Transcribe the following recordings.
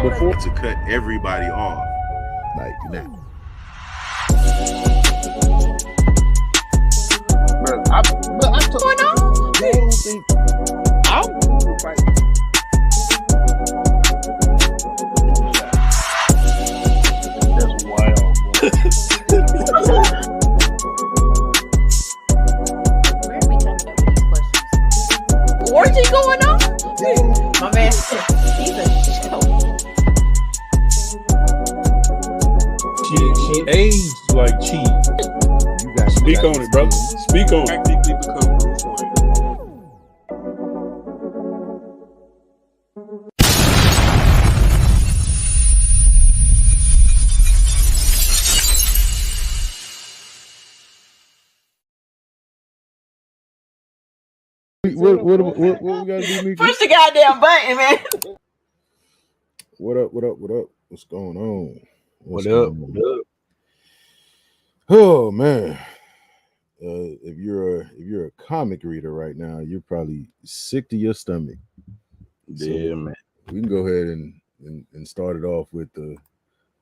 before to cut everybody off. Like now. I don't think that's wild. Orgy going on? My man, he's a show. She aged like cheese. You got Speak on it, brother. Speak on it. Practically become Bruce Wayne. What we gotta do, Mika? Push the goddamn button, man. What up? What's going on? What up? Oh man. If you're a comic reader right now, you're probably sick to your stomach. Yeah, So man. We can go ahead and start it off with the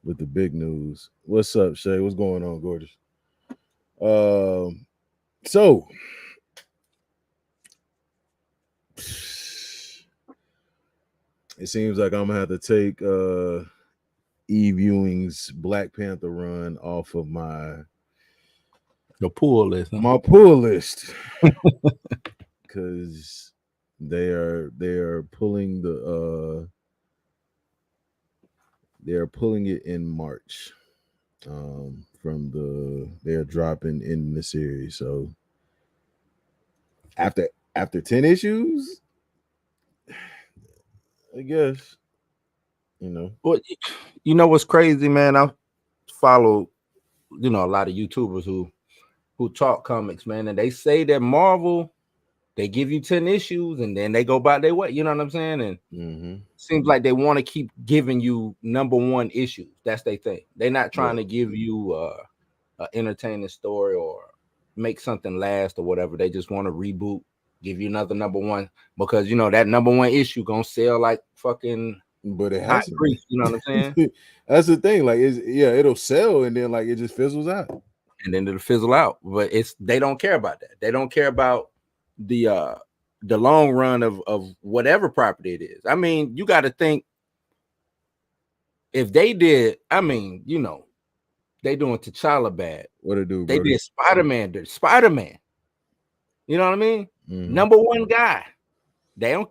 big news. What's up, Shay? What's going on, gorgeous? So it seems like I'm gonna have to take Eve Ewing's Black Panther run off of my pull list. My pull list. Because they are pulling they're pulling it in March. They're dropping in the series. So after 10 issues, I guess, Well, you know what's crazy, man? I follow, a lot of YouTubers who talk comics, man, and they say that Marvel, they give you 10 issues and then they go by their way. You know what I'm saying? And seems like they want to keep giving you number one issues. That's their thing. They're not trying to give you an entertaining story or make something last or whatever. They just want to reboot, give you another number one, because that number one issue gonna sell like fucking. But it hot hasn't. grease, you know what I'm saying? That's the thing. Like, it'll sell and then like it just fizzles out. And then it'll fizzle out. But they don't care about that. They don't care about the long run of whatever property it is. I mean, you got to think, if they did, I mean, they doing T'Challa bad. What it do? They brother? did Spider-Man. You know what I mean? Number one guy. They don't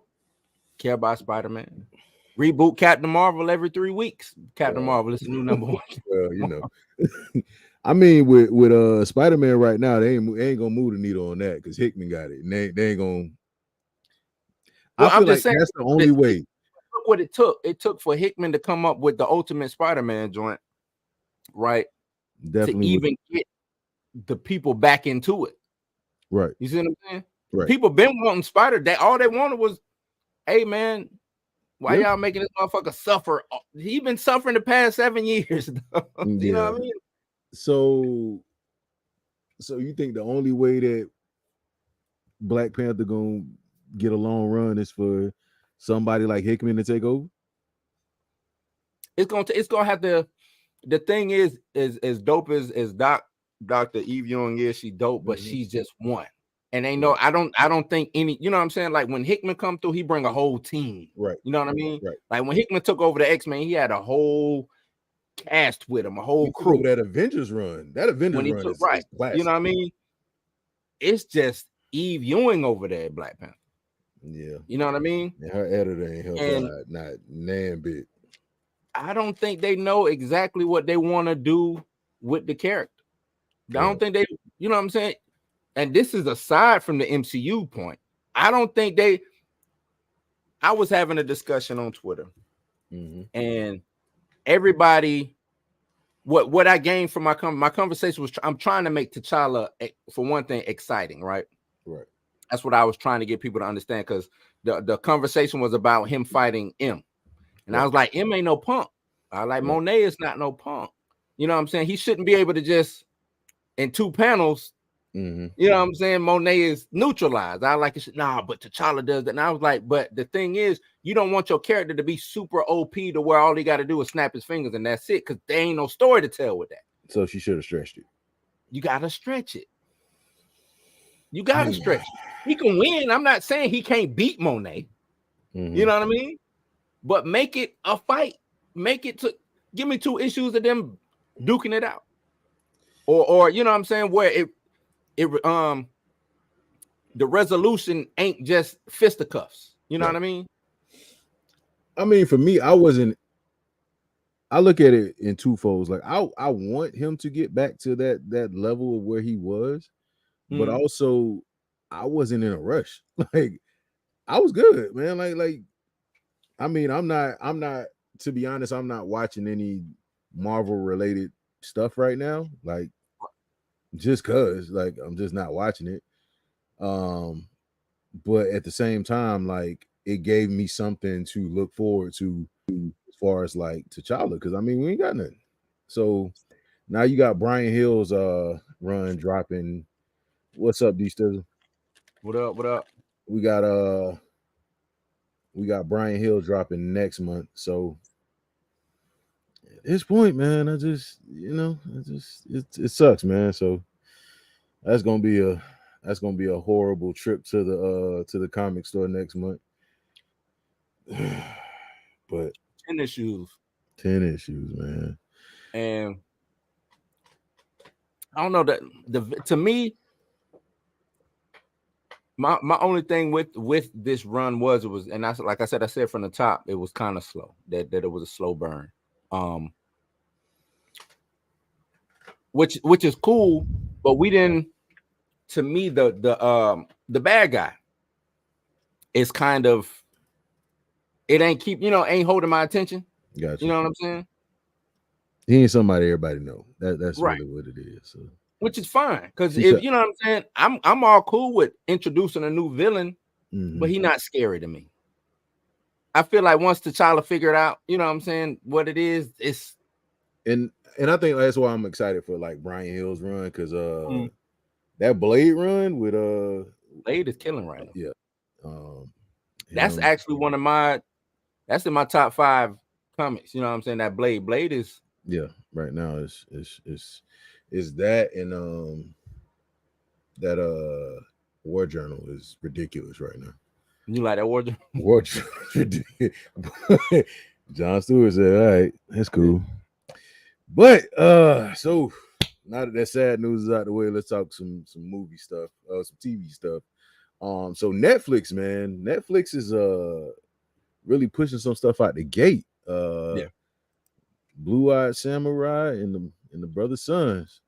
care about Spider-Man. Reboot Captain Marvel every 3 weeks. Captain Marvel is the new number one. Well, I mean, with Spider-Man right now, they ain't gonna move the needle on that because Hickman got it, and they ain't gonna. Well, I feel like that's the only way. Look what it took. It took for Hickman to come up with the Ultimate Spider-Man joint, right? Definitely to even get the people back into it. Right. You see what I'm saying? Right. People been wanting Spider. All they wanted was, hey man, why y'all making this motherfucker suffer? He been suffering the past 7 years. You know what I mean? So you think the only way that Black Panther gonna get a long run is for somebody like Hickman to take over? It's gonna have to. The thing is as dope as Dr. Eve Young is, she dope, but she's just one. And they know I don't think any, you know what I'm saying? Like when Hickman come through, he bring a whole team. Right. You know what I mean? Right. Like when Hickman took over the X-Men, he had a whole cast with him, a whole crew. That Avengers run. That Avengers run is classic. You know what I mean? It's just Eve Ewing over there at Black Panther. Yeah. You know what I mean? And her editor ain't helped out, not nan bit. I don't think they know exactly what they want to do with the character. I don't think they, you know what I'm saying? And this is aside from the MCU point. I don't think I was having a discussion on Twitter, and everybody, what I gained from my conversation was I'm trying to make T'Challa, for one thing, exciting, right? Right. That's what I was trying to get people to understand, because the conversation was about him fighting M. And I was like, M ain't no punk. I like Monet is not no punk. You know what I'm saying? He shouldn't be able to just in 2 panels Mhm. You know what I'm saying? Monet is neutralized. I like it. Nah, but T'Challa does that. And I was like, but the thing is, you don't want your character to be super OP to where all he got to do is snap his fingers and that's it. Because there ain't no story to tell with that. So she should have stretched it. You got to stretch it. You got to stretch it. He can win. I'm not saying he can't beat Monet. Mhm. You know what I mean? But make it a fight. Make it to give me 2 issues of them duking it out. Or you know what I'm saying? Where it the resolution ain't just fisticuffs. You know Right. what I mean? I mean, for me, I look at it in two folds. Like I want him to get back to that level of where he was, but also I wasn't in a rush. Like I was good, man. Like I mean, I'm not to be honest, I'm not watching any Marvel related stuff right now. Like just cause like I'm just not watching it. But at the same time, like it gave me something to look forward to as far as like T'Challa, because I mean we ain't got nothing. So now you got Brian Hill's run dropping. What's up, D Stizzle? What up? What up? We got Brian Hill dropping next month. So at this point, man, I just it sucks, man. So that's gonna be a horrible trip to the comic store next month. But 10 issues. 10 issues, man. And I don't know that to me, my only thing with this run was and I like I said from the top, it was kind of slow. That it was a slow burn. Which is cool, but we didn't. To me, the bad guy is kind of it ain't ain't holding my attention. Gotcha. You know what I'm saying? He ain't somebody everybody know. That's right. Really what it is. So. Which is fine, because if you know what I'm saying, I'm all cool with introducing a new villain, but he's not scary to me. I feel like once T'Challa figured out, you know what I'm saying, what it is, it's and I think that's why I'm excited for like Brian Hill's run, because that Blade run with Blade is killing right now. Yeah. That's actually one of that's in my top 5 comics. You know what I'm saying? That Blade is right now is that, and that War Journal is ridiculous right now. You like that War Journal? War Journal. John Stewart said, all right, that's cool. But so now that sad news is out the way, let's talk some movie stuff, some TV stuff. So Netflix, man, Netflix is really pushing some stuff out the gate. Blue-Eyed Samurai and the Brother Sons,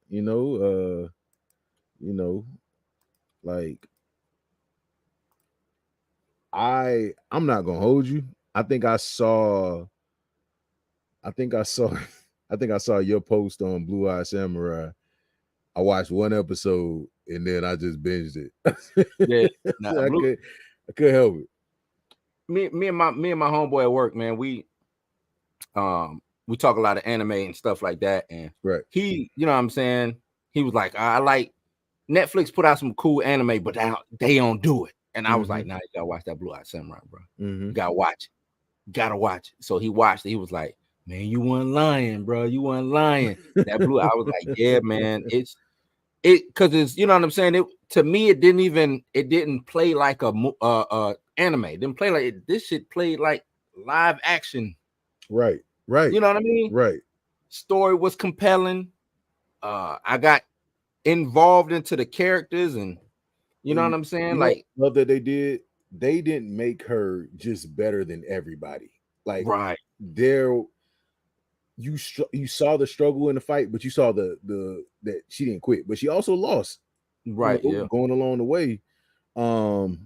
like I'm not gonna hold you. I think I saw your post on Blue-Eyed Samurai. I watched one episode and then I just binged it. I couldn't help it. Me and my homeboy at work, man, we talk a lot of anime and stuff like that. And he, you know what I'm saying, he was like, I like Netflix put out some cool anime, but they don't do it. And I was like, nah, you gotta watch that Blue-Eyed Samurai, bro. You gotta watch it. So he watched it. He was like, man, you weren't lying, bro. You weren't lying. That Blue, I was like, yeah, man. Because it's, you know what I'm saying? To me, it didn't play like a anime. It didn't play like it. This shit played like live action. Right. You know what I mean? Right. Story was compelling. I got involved into the characters, and you know what I'm saying? Like, love that they didn't make her just better than everybody. Like, right there, you saw the struggle in the fight, but you saw the that she didn't quit, but she also lost. Right. Going along the way. And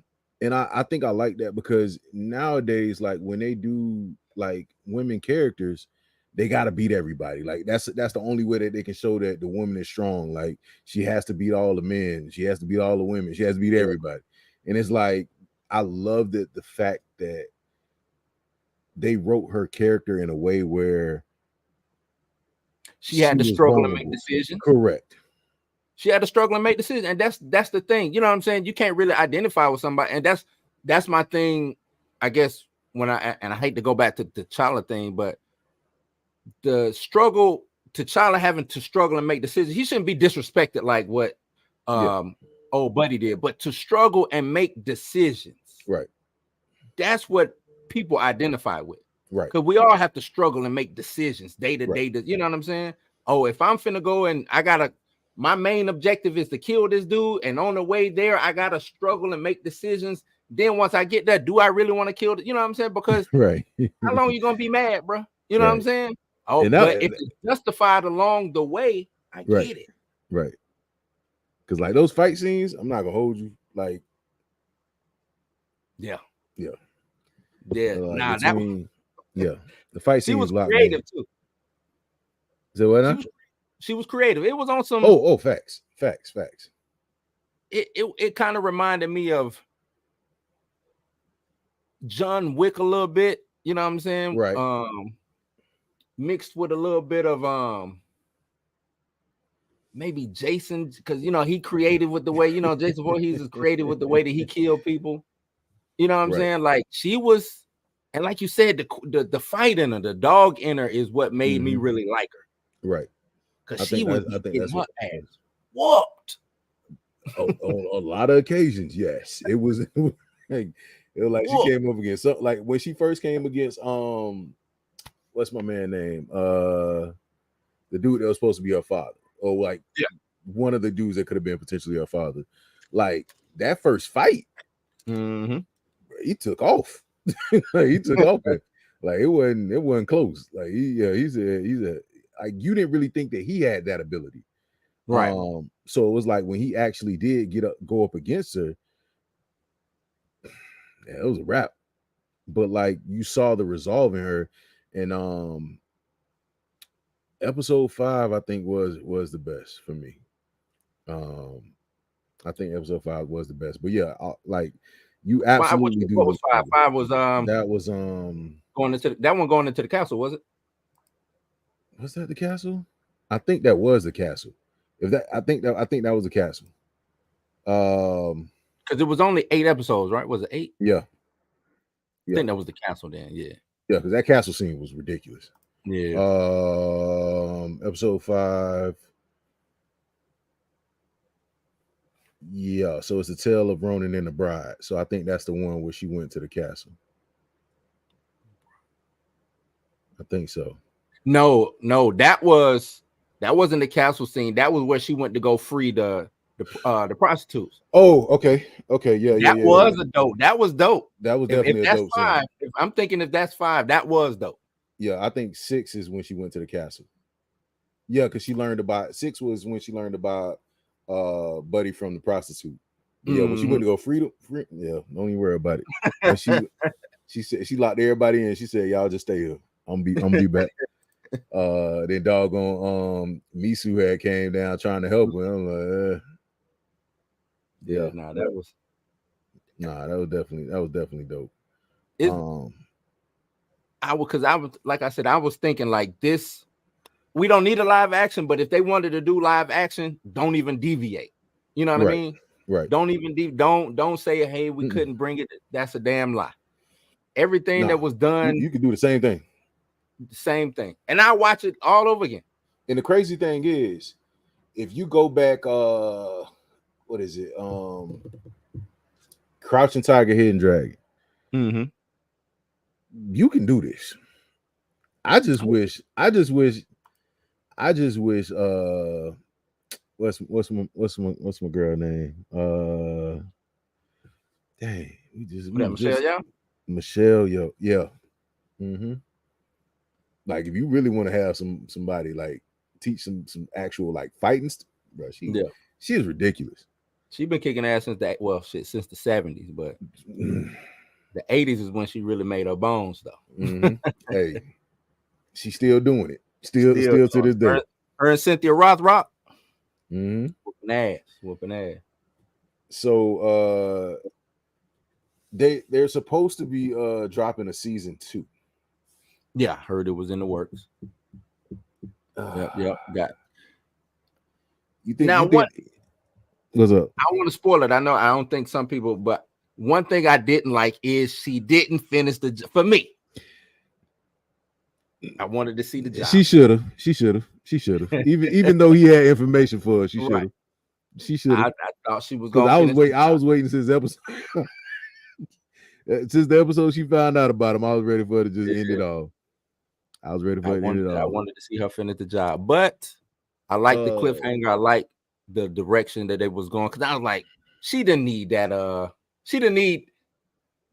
I think I like that, because nowadays, like when they do like women characters, they got to beat everybody. Like that's the only way that they can show that the woman is strong. Like she has to beat all the men, she has to beat all the women, she has to beat everybody. And it's like, I love the fact that they wrote her character in a way where she had to struggle to make decisions. Correct. She had to struggle and make decisions, and that's the thing. You know what I'm saying? You can't really identify with somebody, and that's my thing. I guess when I hate to go back to the T'Challa thing, but the struggle, T'Challa having to struggle and make decisions, he shouldn't be disrespected like what old buddy did, but to struggle and make decisions, right? That's what people identify with, right? Because we all have to struggle and make decisions day to day. You know what I'm saying? Oh, if I'm finna go and my main objective is to kill this dude, and on the way there, I gotta struggle and make decisions. Then once I get there, do I really want to kill it? You know what I'm saying? Because right, how long you gonna be mad, bro? You know what I'm saying? Oh, and but if it's justified along the way, I get it. Right. Because like those fight scenes, I'm not gonna hold you. Like, yeah. Like nah, between, the fight she scene was locked creative in. too. Is that what now? She was creative. It was on some. Oh, facts. It kind of reminded me of John Wick a little bit. You know what I'm saying? Right. Mixed with a little bit of maybe Jason, because he creative with the way Jason Voorhees is creative with the way that he killed people. You know what I'm saying? Like she was, and like you said, the fight in her, the dog in her is what made me really like her. Right. Because she was getting her ass whooped. On a lot of occasions, yes. It was like she came up against something, like when she first came against what's my man name? The dude that was supposed to be her father, or like one of the dudes that could have been potentially her father. Like that first fight, he took off. He took off. Like it wasn't close. Like he's a like you didn't really think that he had that ability. Right. So it was like when he actually did go up against her, it was a wrap. But like you saw the resolve in her, and episode 5 I think was the best for me. I think episode 5 was the best. But yeah, like you absolutely do. What was 5? 5 was that was going into the castle, was it? Was that the castle? I think that was the castle. I think that was the castle. Because it was only 8 episodes, right? Was it 8? Yeah. I think that was the castle then. Yeah, because that castle scene was ridiculous. Yeah. Episode 5. Yeah, so it's the tale of Ronin and the Bride. So I think that's the one where she went to the castle. I think so. No, that wasn't the castle scene. That was where she went to go free the prostitutes. Oh, okay, yeah. That was dope. That was dope. That was definitely if a dope 5, scene. if I'm thinking if that's 5, that was dope. Yeah, I think 6 is when she went to the castle. Yeah, because she learned about 6 was when she learned about Buddy from the prostitute. Yeah, when she went to go free, yeah, don't even worry about it. And she said she locked everybody in. She said, "Y'all just stay here. I'm be back." Then doggone Misu had came down trying to help her. I'm like, yeah, that was definitely dope. I was thinking like this. We don't need a live action, but if they wanted to do live action, don't even deviate. You know what I mean? Right. Don't even don't say, hey, we couldn't bring it. That's a damn lie. Everything that was done, you could do the same thing. And I watch it all over again. And the crazy thing is, if you go back, what is it? Crouching Tiger, Hidden Dragon. You can do this. I just wish. What's my girl name? Dang, Michelle, yeah. Like if you really want to have somebody like teach some actual like fighting, bro, she is ridiculous. She's been kicking ass since the 70s, but the 80s is when she really made her bones though. Hey, she's still doing it. Still to this day. Her and Cynthia Rothrock. Whooping ass. So they're supposed to be dropping a season 2. Yeah, I heard it was in the works. Yep, got it. You think Now, you think what's up? I want to spoil it. I know I don't think some people, but one thing I didn't like is she didn't finish for me. I wanted to see the job. She should have. Even though he had information for her, she should have. Right. She should have. I thought she was Because going to I was waiting since episode since the episode she found out about him. I was ready for her to just end it all. I was ready for her to end it all. I wanted to see her finish the job, but I like the cliffhanger. I like the direction that they was going, because I was like, she didn't need that. She didn't need.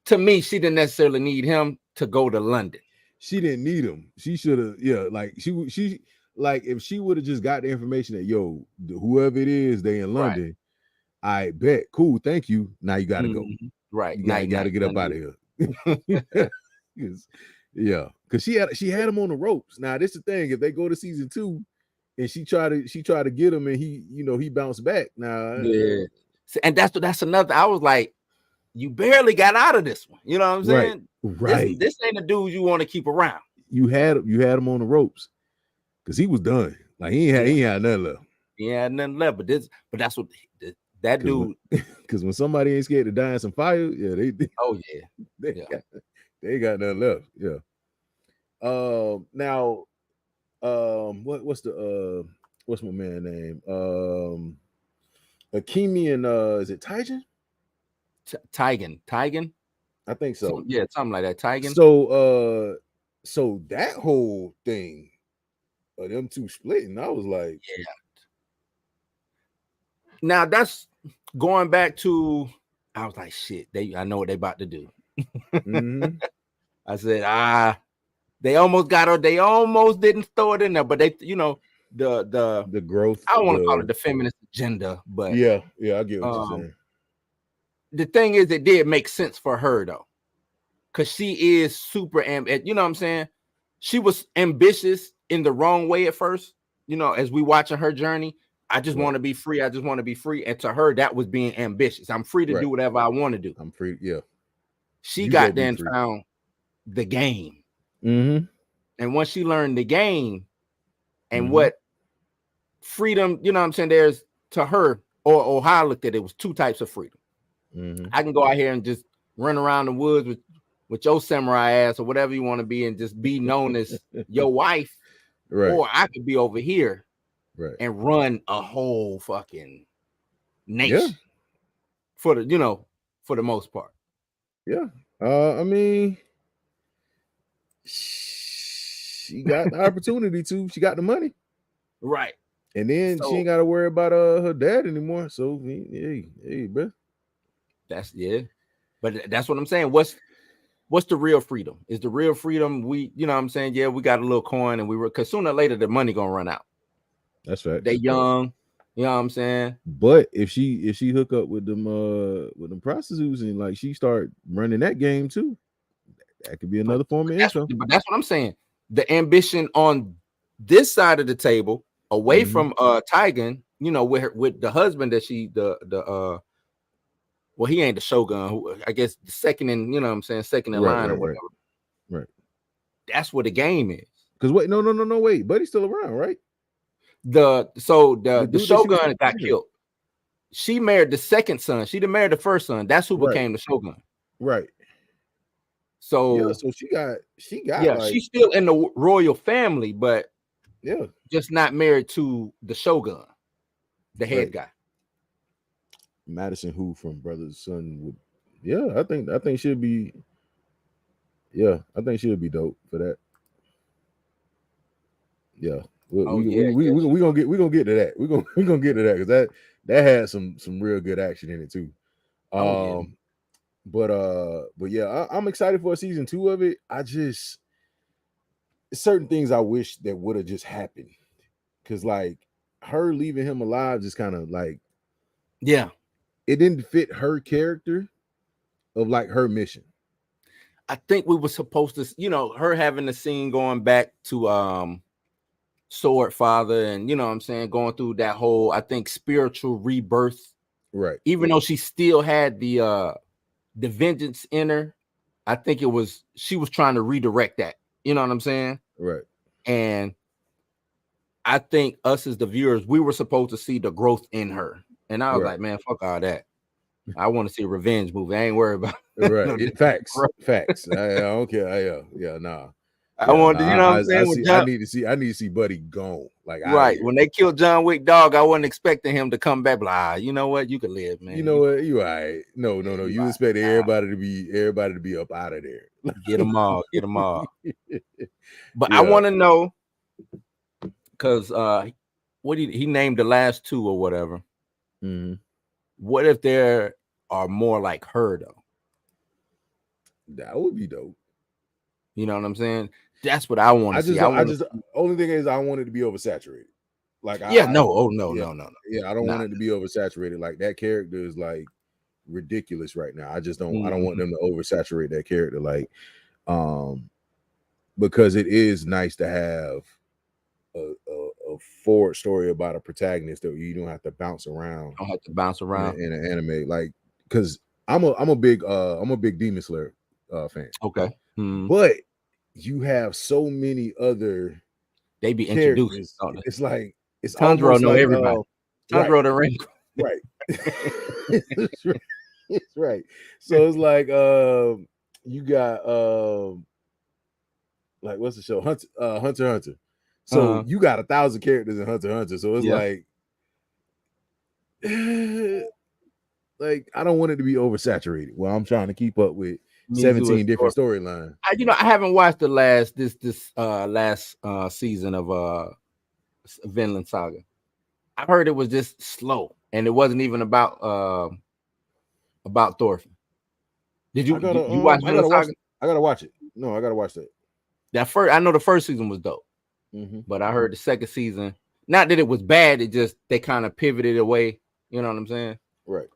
To me, she didn't necessarily need him to go to London. She didn't need him. She should have. Yeah, like she like if she would have just got the information that whoever it is, they in London. Right. I bet. Cool. Thank you. Now you got to go. Right. You got to get up out of here. Yeah, because she had him on the ropes. Now this is the thing. If they go to season 2, and she tried to get him, and he bounced back. Now, yeah, and that's another. I was like, you barely got out of this one. You know what I'm saying? Right. This ain't a dude you want to keep around. You had him on the ropes because he was done. Like he ain't had nothing left. He had nothing left. But that's what that dude. Because when somebody ain't scared to die in some fire, yeah, they. Oh yeah, they got nothing left. Yeah. Now, what's my man name? Akemi and is it Tijan? Tigan. I think so. Yeah, something like that. Tigan. So that whole thing of them two splitting, I was like, yeah. Now that's going back to. I was like, shit. I know what they about to do. Mm-hmm. I said, they almost got her. They almost didn't throw it in there, but they, the growth. I don't want to call it the feminist agenda, but yeah, I get what you're saying. The thing is, it did make sense for her though, because she is super ambitious. You know what I'm saying? She was ambitious in the wrong way at first. As we watching her journey, I just want to be free. I just want to be free, and to her, that was being ambitious. I'm free to do whatever I want to do. I'm free. Yeah. She got there and found the game. Mm-hmm. And once she learned the game and what freedom, you know what I'm saying, there's to her, or how I looked at it, was two types of freedom. Mm-hmm. I can go out here and just run around the woods with your samurai ass or whatever you want to be and just be known as your wife. Right. Or I could be over here and run a whole fucking nation for the most part. Yeah. I mean, she got the opportunity to. She got the money. Right. And then she ain't got to worry about her dad anymore. So, hey, bro. But that's what I'm saying. What's the real freedom? Is the real freedom we what I'm saying? Yeah, we got a little coin and because sooner or later the money gonna run out. That's right. They young, you know what I'm saying? But if she hook up with them prostitutes and like she start running that game too, that could be another form of income. But that's what I'm saying. The ambition on this side of the table, away from Tigan, with the husband that she well, he ain't the shogun. I guess the second second in line or whatever. Right. That's what the game is. Because wait, no, wait. Buddy's still around, right? The shogun got killed. She married the second son. She didn't marry the first son. That's who became the shogun. Right. So she got she's still in the royal family, but just not married to the shogun, the head guy. Madison, who from Brother's Son, I think she'll be. Yeah, I think she'll be dope for that. Yeah, we gonna get to that. We gonna get to that because that had some real good action in it too. But yeah, I'm excited for season 2 of it. Certain things I wish that would have just happened, because like her leaving him alive just kind of like it didn't fit her character of like her mission. I think we were supposed to, her having the scene going back to Sword Father and what I'm saying, going through that whole, I think, spiritual rebirth. Right. Even though she still had the vengeance in her, I think she was trying to redirect that. You know what I'm saying? Right. And I think us as the viewers, we were supposed to see the growth in her. And I was Right. like, man, fuck all that. I want to see a revenge movie. I ain't worried about Right. Facts. I don't care. Nah. I wanted to, you know what I'm saying? I need to see Buddy gone. Like, right. When they killed John Wick, dog, I wasn't expecting him to come back. Like, you know what? You could live, man. You know what? You all right. No. You expect everybody to be up out of there. Get them all. But I want to know, because he named the last two or whatever. Mm-hmm. What if there are more like her though? That would be dope. You know what I'm saying? That's what I want to see. Only thing is I want it to be oversaturated. Like, no. Yeah, I don't want it to be oversaturated. Like, that character is like ridiculous right now. I just don't. I don't want them to oversaturate that character. Like, because it is nice to have a forward story about a protagonist that you don't have to bounce around. In an anime, like, because I'm a big Demon Slayer fan. Okay. But you have so many other they be introduced. It's like it's Tanjiro know like, everybody. Tanjiro the ring. Right. It's right. So it's like you got like, what's the show? Hunter Hunter. So you got 1,000 characters in Hunter Hunter. So it's like I don't want it to be oversaturated. Well, I'm trying to keep up with 17 different storylines. I haven't watched the last season of Vinland Saga. I heard it was just slow, and it wasn't even about Thorfinn. Did you watch Vinland Saga? I gotta watch it. No, I gotta watch that. I know the first season was dope, but I heard the second season. Not that it was bad, it just they kind of pivoted away. You know what I'm saying? Right.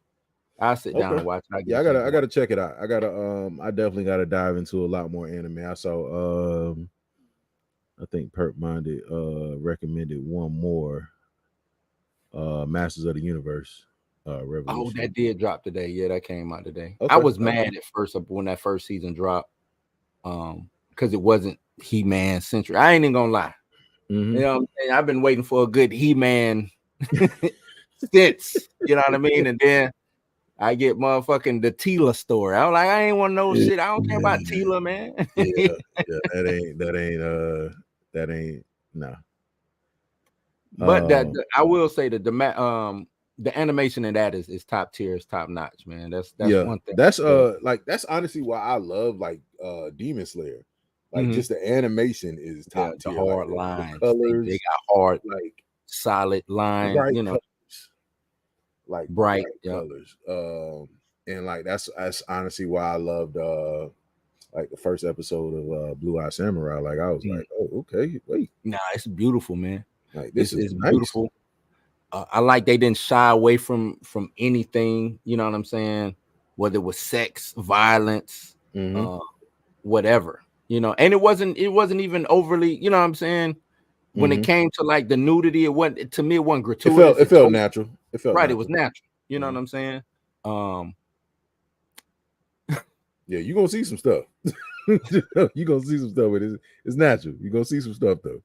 I'll sit down and watch it. I gotta check it out. I definitely gotta dive into a lot more anime. I saw I think Perp Minded recommended one more. Masters of the Universe Revolution. Oh, that did drop today. Yeah, that came out today. Okay. I was mad at first when that first season dropped. Because it wasn't He-Man centric. I ain't even gonna lie. You know what I'm saying? I've been waiting for a good He-Man since, you know what I mean? And then I get motherfucking the Tila story. I was like, I ain't want no shit. I don't care about Tila, man. That ain't no. But I will say that the animation in that is top tier, is top notch, man. That's one thing. That's honestly why I love like Demon Slayer. Like just the animation is top tier. The hard lines, the colors, they got hard, like solid lines, you know, colors. Like bright colors. And like that's honestly why I loved like the first episode of Blue Eye Samurai. Like I was like, oh, okay, wait. Nah, it's beautiful, man. Like this is nice. Beautiful. I like they didn't shy away from anything, you know what I'm saying? Whether it was sex, violence, whatever, you know. And it wasn't even overly, you know what I'm saying? When it came to like the nudity, it wasn't gratuitous. It felt natural. It felt right. Natural. It was natural. You know what I'm saying? Yeah, you're gonna see some stuff. You're gonna see some stuff, but it's natural. You're gonna see some stuff though.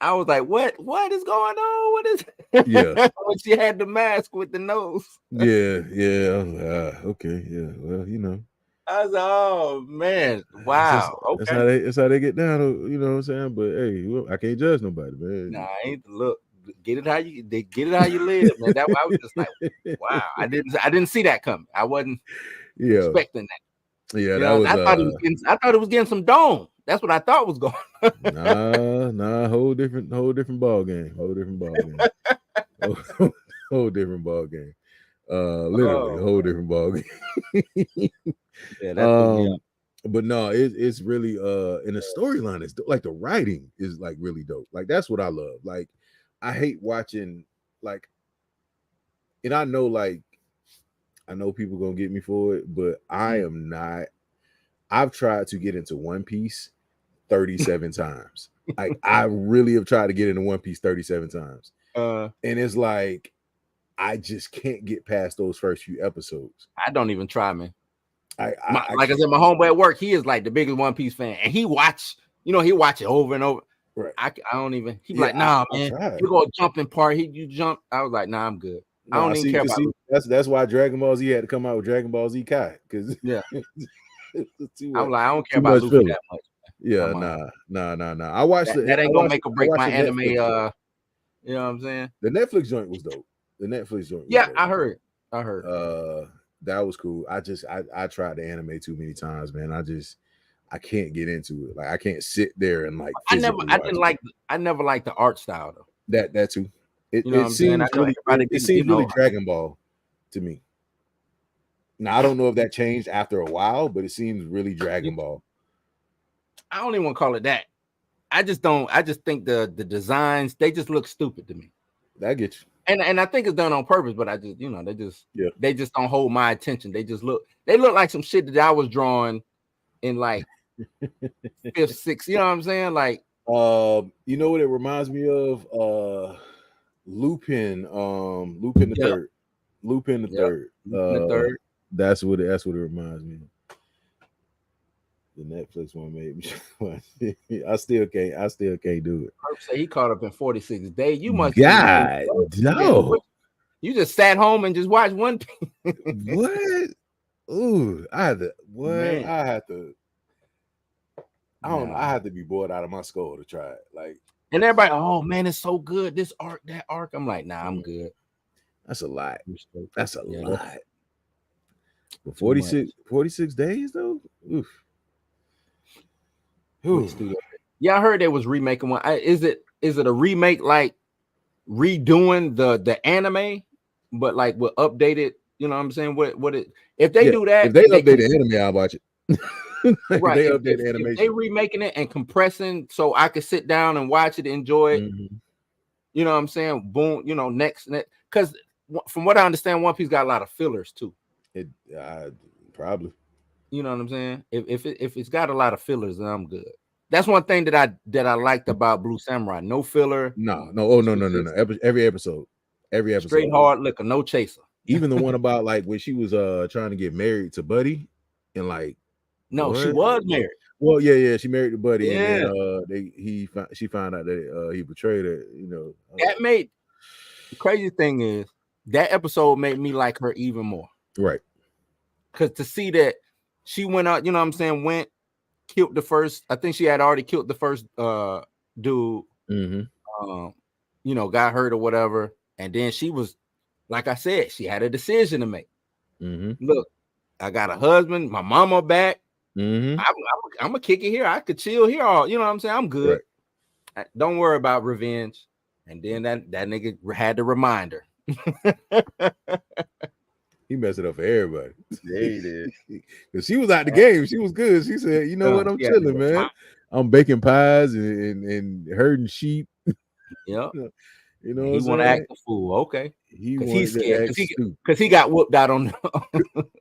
I was like, what is going on? What is when she had the mask with the nose? Yeah. I was like, okay, yeah. Well, you know. I was like, oh man, wow. Okay. That's how they get down, you know what I'm saying? But hey, well, I can't judge nobody, man. Nah, I ain't look. Get it how you live, man. That I was just like, wow. I didn't see that coming. I wasn't expecting that. Yeah, I thought it was getting some dome. That's what I thought was going on. Nah, whole different ball game. Whole different ball game. Literally, whole different ball game. But no, it's really in the storyline is like the writing is like really dope. Like that's what I love. Like I hate watching like, and I know people gonna get me for it, but I am not. I've tried to get into One Piece 37 times. Like I really have tried to get into One Piece 37 times. And it's like I just can't get past those first few episodes. I don't even try, man. I said, my homeboy at work, he is like the biggest One Piece fan, and he watch it over and over. Right. I don't even. He be Yeah, like, nah, I man. tried. You go a jumping part. You jump. I was like, nah, I'm good. I don't even care about. That's why Dragon Ball Z had to come out with Dragon Ball Z Kai because Yeah. too I was like, I don't care too about much Luffy filler. that much. Yeah, Come on. nah. I watched That ain't gonna make or break my anime. Netflix, you know what I'm saying? the Netflix joint was dope. The Netflix joint was Yeah, dope. I heard. That was cool. I tried the anime too many times, man. I can't get into it. Like I can't sit there and like I never liked the art style though. That too. It seems really Dragon Ball to me. Now I don't know if that changed after a while, but it seems really Dragon Ball. I don't even want to call it that. I just think the designs, they just look stupid to me. I get you. And I think it's done on purpose, but I just, they just don't hold my attention. They look like some shit that I was drawing in like 5th, 6th, you know what I'm saying? Like, you know what it reminds me of? Lupin the third. Lupin the third. The third. That's what it reminds me of. The Netflix one made me. I still can't do it. Herb say he caught up in 46 days. You must no. You just sat home and just watched one thing. What? Ooh, I had to. What? Man. I had to. I don't know. I had to be bored out of my skull to try it. Like, and everybody, oh man, it's so good. This arc, that arc. I'm like, nah, I'm good. That's a lot. That's a lot. But 46 days though. Oof. Yeah, I heard they was remaking one. Is it a remake like redoing the anime, but like with updated? You know what I'm saying? If they do that? If they update the anime, I'll watch it. Right. They update the animation. If they remaking it and compressing so I could sit down and watch it, enjoy it. Mm-hmm. You know what I'm saying? Boom. You know, next because from what I understand, One Piece got a lot of fillers too. It probably. You know what I'm saying? If it's got a lot of fillers, then I'm good. That's one thing that I liked about Blue Samurai. No filler. No. Oh no. Every episode. Straight hard liquor, no chaser. Even the one about like when she was trying to get married to Buddy, and like she was married. Well, yeah, she married to Buddy, yeah. And then she found out that he betrayed her. You know, that made the crazy thing is that episode made me like her even more. Right. Because to see that she went out, you know what I'm saying, killed the first, I think she had already killed the first dude, mm-hmm. Got hurt or whatever. And then she was, like I said, she had a decision to make. Mm-hmm. Look, I got a husband, my mama back. Mm-hmm. I'm gonna kick it here. I could chill here. All you know what I'm saying? I'm good. Right. Don't worry about revenge. And then that nigga had to remind her. He messed it up for everybody. Yeah, he did. Because she was out the game. She was good. She said, you know what? I'm chilling, man. I'm baking pies and herding sheep. Yeah. You know, he want to act a fool. Okay. He's scared because he got whooped out on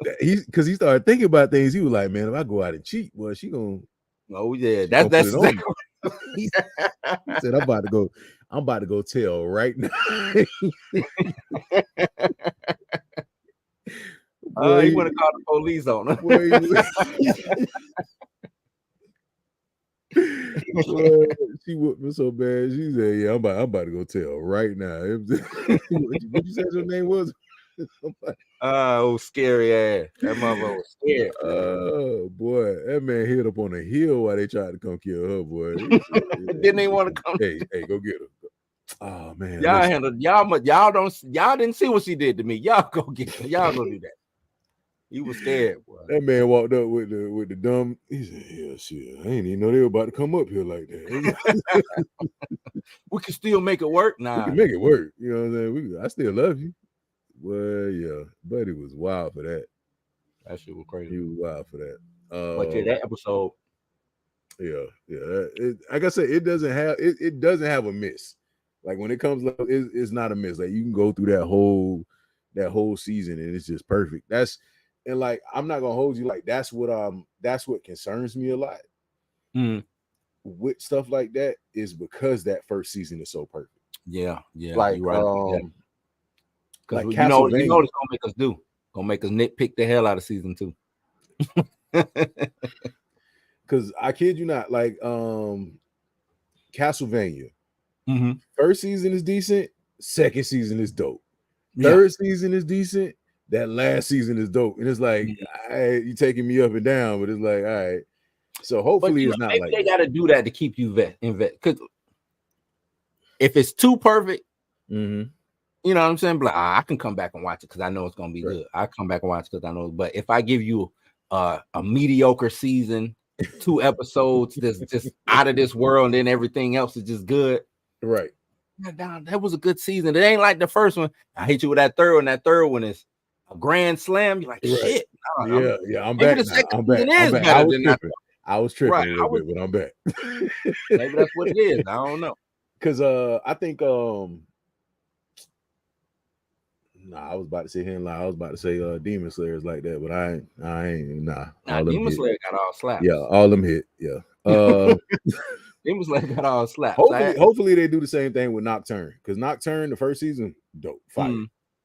because he started thinking about things. He was like, man, if I go out and cheat, well, she gonna. Oh yeah, that's exactly. He said, I'm about to go tell right now. He would have called the police on her. Boy, she whooped me so bad. She said, "Yeah, I'm about to go tell right now." What you said your name was? Scary ass. That mother was scared. Oh boy, that man hit up on a hill while they tried to come kill her. Boy, didn't even want to come. Hey, go get her. Oh man, y'all handled y'all didn't see what she did to me. Y'all go get her. Y'all go do that. He was scared, boy. That man walked up with the dumb. He said, "Yeah, shit, I ain't even know they were about to come up here like that." We can still make it work. Nah, we can make it work. You know what I'm saying? I still love you. Well, yeah, Buddy was wild for that. That shit was crazy. He was wild for that. But yeah, that episode. Yeah. Like I said, it doesn't have a miss. Like when it comes, it's not a miss. Like you can go through that whole season and it's just perfect. And like I'm not gonna hold you. Like that's what concerns me a lot. With stuff like that is because that first season is so perfect. Yeah. Like right. Because you know it's gonna make us do. Gonna make us nitpick the hell out of season 2. Because I kid you not, like Castlevania. Mm-hmm. First season is decent. Second season is dope. Yeah. Third season is decent. That last season is dope. And it's like, all right, you taking me up and down, but it's like, all right. So hopefully it's not maybe like they got to do that to keep you invest. Because if it's too perfect, mm-hmm. you know what I'm saying? But I can come back and watch it because I know it's gonna be good. I come back and watch it because I know. But if I give you a mediocre season, 2 episodes that's just out of this world, and then everything else is just good, right? That was a good season. It ain't like the first one. I hit you with that third one. That third one is a grand slam. You're like, shit. No, I'm back now. I'm back. I was tripping a little bit, but I'm back. Maybe that's what it is. I don't know. Because I think I was about to say Henley. I was about to say Demon Slayers like that, but I ain't nah. Demon Slayer got all slaps. Yeah, all them hit. Yeah. Demon Slayer got all slaps. Hopefully they do the same thing with Nocturne, because Nocturne the first season dope fire.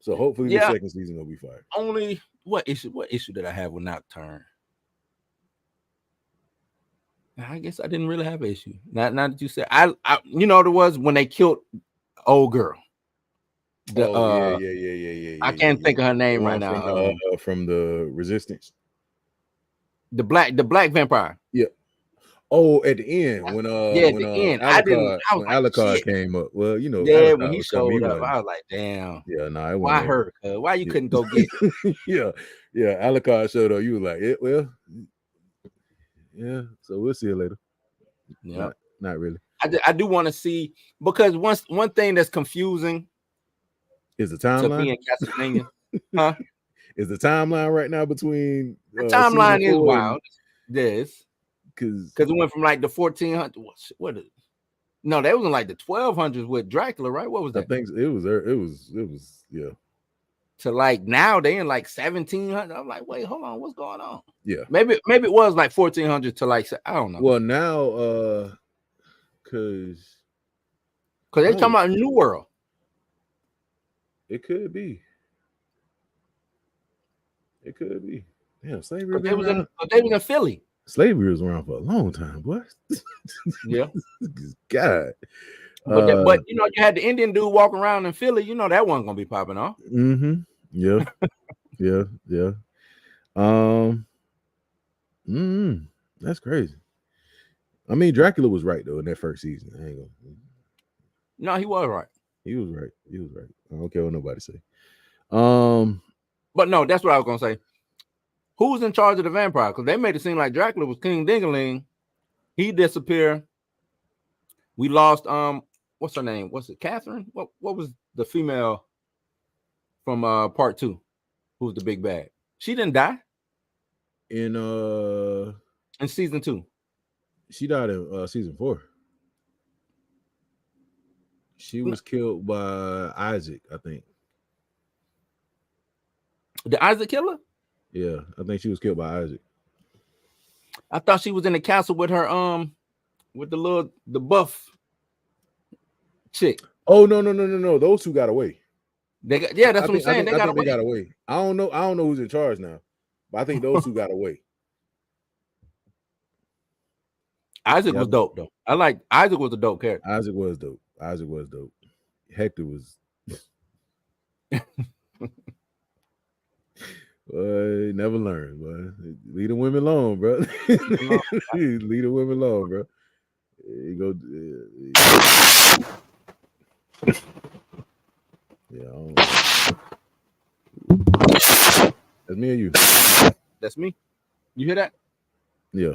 So hopefully the second season will be fire. Only what issue did I have with Nocturne? I guess I didn't really have an issue. Not that you said I you know what it was when they killed old girl. Yeah. I can't think of her name right now. From the Resistance. The black vampire. Yeah. Oh, at the end when Alucard came up. Well, you know, yeah, Alucard when he showed up, I was like, damn. Yeah, no, why her? Why you couldn't go get? yeah, Alucard showed up. You were like, yeah. So we'll see you later. Yeah, not really. I do want to see, because one thing that's confusing is the timeline. To me in Castlevania, huh? Is the timeline right now between the timeline is wild. This because it went from like the 1400. What is it? No, that was in like the 1200s with Dracula, right? What was that? I think it was yeah. To like now they in like 1700. I'm like, wait, hold on, what's going on? Yeah, maybe it was like 1400 to like, I don't know. Well, now because they come out in New World. It could be. Damn, slavery. They was in Philly. Slavery was around for a long time, boy. Yeah. God. But you know, you had the Indian dude walking around in Philly. You know that wasn't gonna be popping off. Mm-hmm. Yeah. yeah. That's crazy. I mean, Dracula was right though in that first season. I ain't gonna. No, he was right. He was right. I don't care what nobody say. But no, that's what I was gonna say. Who's in charge of the vampire? Because they made it seem like Dracula was King Dingaling. He disappeared. We lost what's her name? What's it? Catherine? What was the female from part 2? Who's the big bad? She didn't die in season 2. She died in season 4. She was killed by Isaac, I think. Did Isaac kill her? Yeah, I think she was killed by Isaac. I thought she was in the castle with her with the buff chick. Oh no. Those two got away. That's what I'm saying. They got away. I don't know who's in charge now, but I think those two got away. Isaac was dope though. Isaac was a dope character. Isaac was dope. Hector was never learned, boy. Leave the women alone, bro. Leave the women alone, bro. You go. That's me or you? That's me. You hear that? Yeah.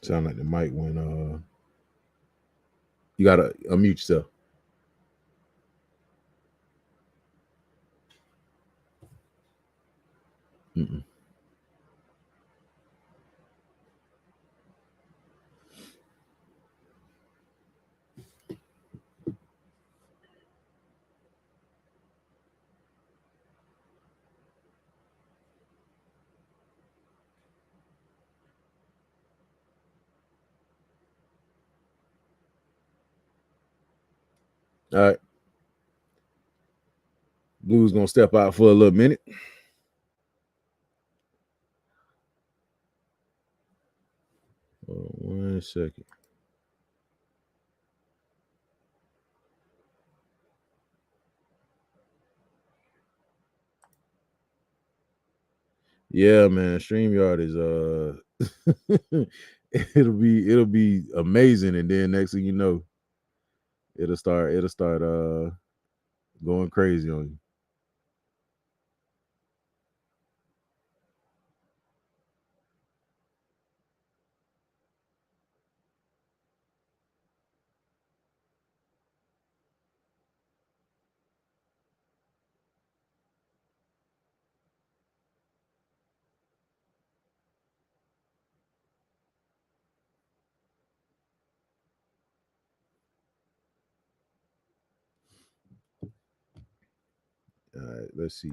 Sound like the mic when you gotta unmute yourself. All right. Blue's gonna step out for a little minute. Oh, 1 second. Yeah, man. StreamYard is it'll be amazing, and then next thing you know, it'll start going crazy on you. All right, let's see.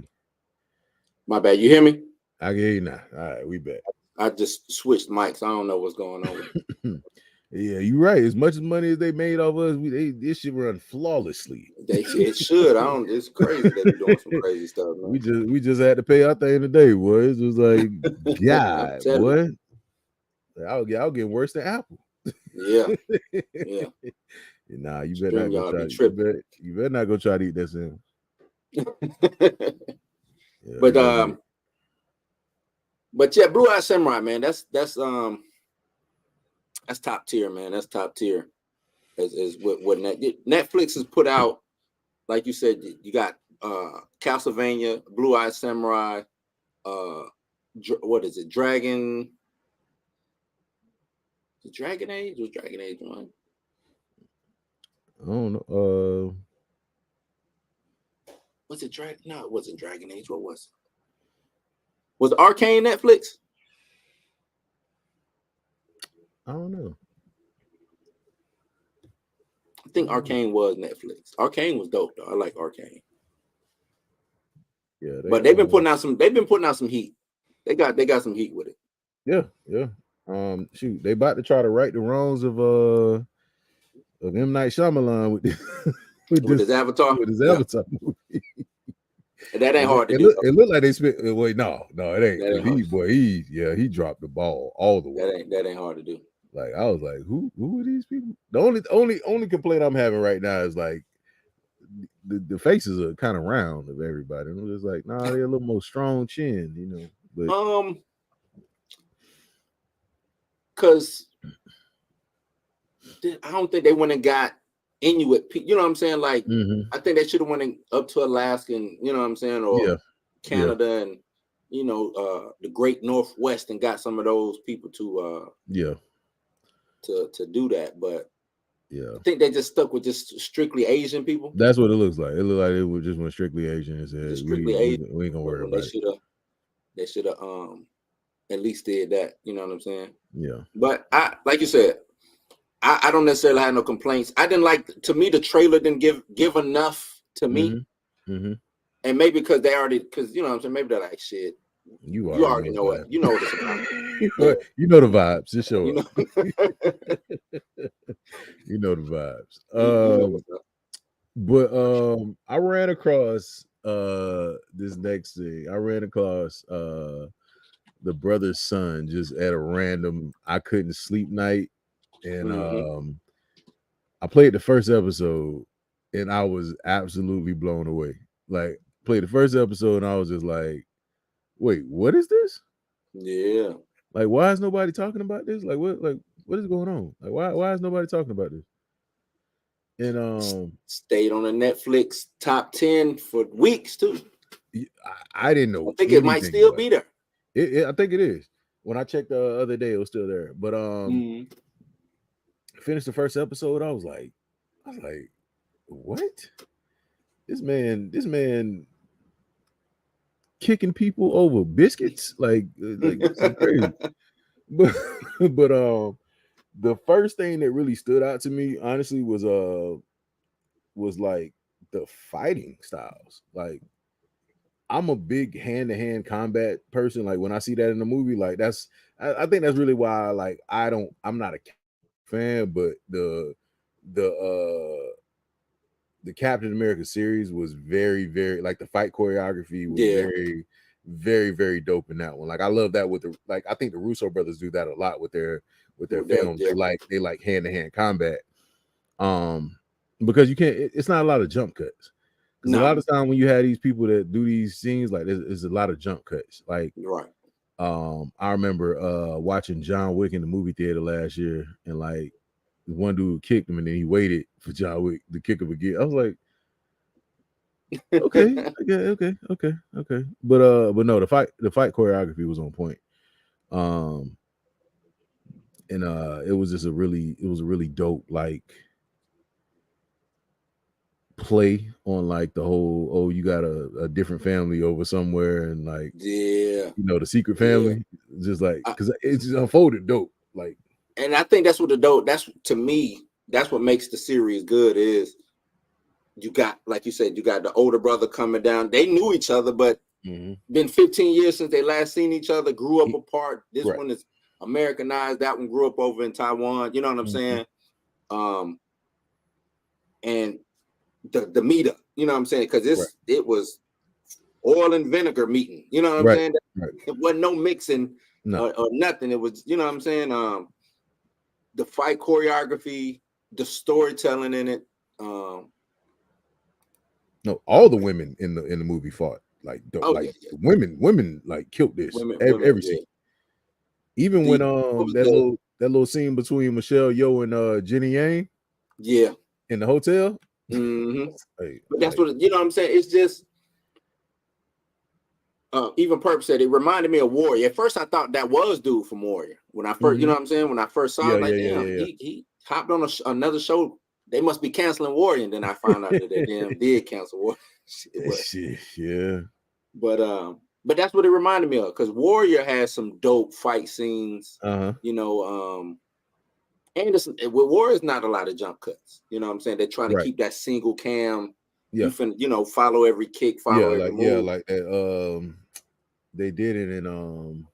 My bad. You hear me? I can hear you now. All right, we back. I just switched mics. I don't know what's going on. Yeah, you're right. As much money as they made off us, this should run flawlessly. It should. I don't. It's crazy that they're doing some crazy stuff, man. We just had to pay our thing today, boy. It was like, God, boy. I'll get worse than Apple. Yeah, yeah. Nah, you better not go try. You better not go try to eat that soon. Yeah, but yeah, Blue Eye Samurai, man. That's top tier, man. That's top tier. Is what Netflix has put out. Like you said, you got Castlevania, Blue Eye Samurai, what is it? Dragon Age? Was Dragon Age one? I don't know. Was it Dragon? No, it wasn't Dragon Age. What was it? Was Arcane Netflix? I don't know. I think Arcane was Netflix. Arcane was dope though. I like Arcane. Yeah, but they've been putting out some heat. They got some heat with it. Yeah. Shoot, they about to try to right the wrongs of M. Night Shyamalan with his Avatar. With his Avatar movie. That ain't hard to do. It looked like they spent. Wait, no, it ain't. He dropped the ball all the way. That ain't hard to do. Like I was like, who are these people? The only complaint I'm having right now is like the faces are kind of round of everybody. And I'm just like, nah, they're a little more strong chin, you know. But because I don't think they went and got Inuit, you know what I'm saying? Like, I think they should have went up to Alaska, and you know what I'm saying, or Canada, and you know, the Great Northwest, and got some of those people to do that. But I think they just stuck with just strictly Asian people. That's what it looks like. It looked like it was just went strictly Asian and said, Asian. We ain't gonna worry about it. They should have at least did that. You know what I'm saying? Yeah. But like you said, I don't necessarily have no complaints. I didn't like. To me, the trailer didn't give enough to me. And maybe because you know what I'm saying. Maybe they're like, shit. You already know it. You know what it's about. You know the vibes. Just show up. You know the vibes. But I ran across this next thing. I ran across the brother's son just at a random I couldn't sleep night. And I played the first episode and I was absolutely blown away. Like, played the first episode and I was just like, wait, what is this? Yeah. Like, why is nobody talking about this? Like, what is going on? Like, why is nobody talking about this? And stayed on the Netflix top 10 for weeks too. I didn't know. I think it might still be there. I think it is. When I checked the other day, it was still there. But finished the first episode, I was like, what? This man kicking people over biscuits, like it's crazy. But the first thing that really stood out to me, honestly, was like the fighting styles. Like, I'm a big hand-to-hand combat person. Like, when I see that in the movie, like I think that's really why I'm not a fan, but the the Captain America series was very, very like the fight choreography was Yeah. very, very, very dope in that one. Like I love that with the like I think the Russo brothers do that a lot with their With films. their- They like hand-to-hand combat. Because you can't it's not a lot of jump cuts. Because a lot of time when you have these people that do these scenes, like there's a lot of jump cuts. Like right. I remember watching John Wick in the movie theater last year, and like one dude kicked him, and then he waited for John Wick to kick him again. I was like, okay. But no, the fight choreography was on point. And it was just a really dope like play on like the whole you got a different family over somewhere, and like Yeah, you know, the secret family, just like because it's just unfolded dope. Like, and I think that's what that's to me, that's what makes the series good is you got, like you said, you got the older brother coming down. They knew each other, but been 15 years since they last seen each other, grew up apart. This one is Americanized. That one grew up over in Taiwan. You know what I'm saying? And the meetup, you know what I'm saying? Because it was oil and vinegar meeting. You know what I'm saying? It wasn't no mixing or nothing. It was, you know what I'm saying? The fight choreography, the storytelling in it. No, all the women in the movie fought like dope. Women like killed this every scene. Even when that little scene between Michelle Yeoh and Jenny Yang, in the hotel. But that's what you know what I'm saying. It's just even Perp said it reminded me of Warrior. At first, I thought that was dude from Warrior. When I first, you know what I'm saying, when I first saw it, like he hopped on another show. They must be canceling Warrior, and then I found out that they damn did cancel Warrior. Yeah. But that's what it reminded me of, because Warrior has some dope fight scenes. You know, and with Warrior's not a lot of jump cuts. You know what I'm saying? They're trying to keep that single cam. You know, follow every kick, follow every move. Like that. They did it in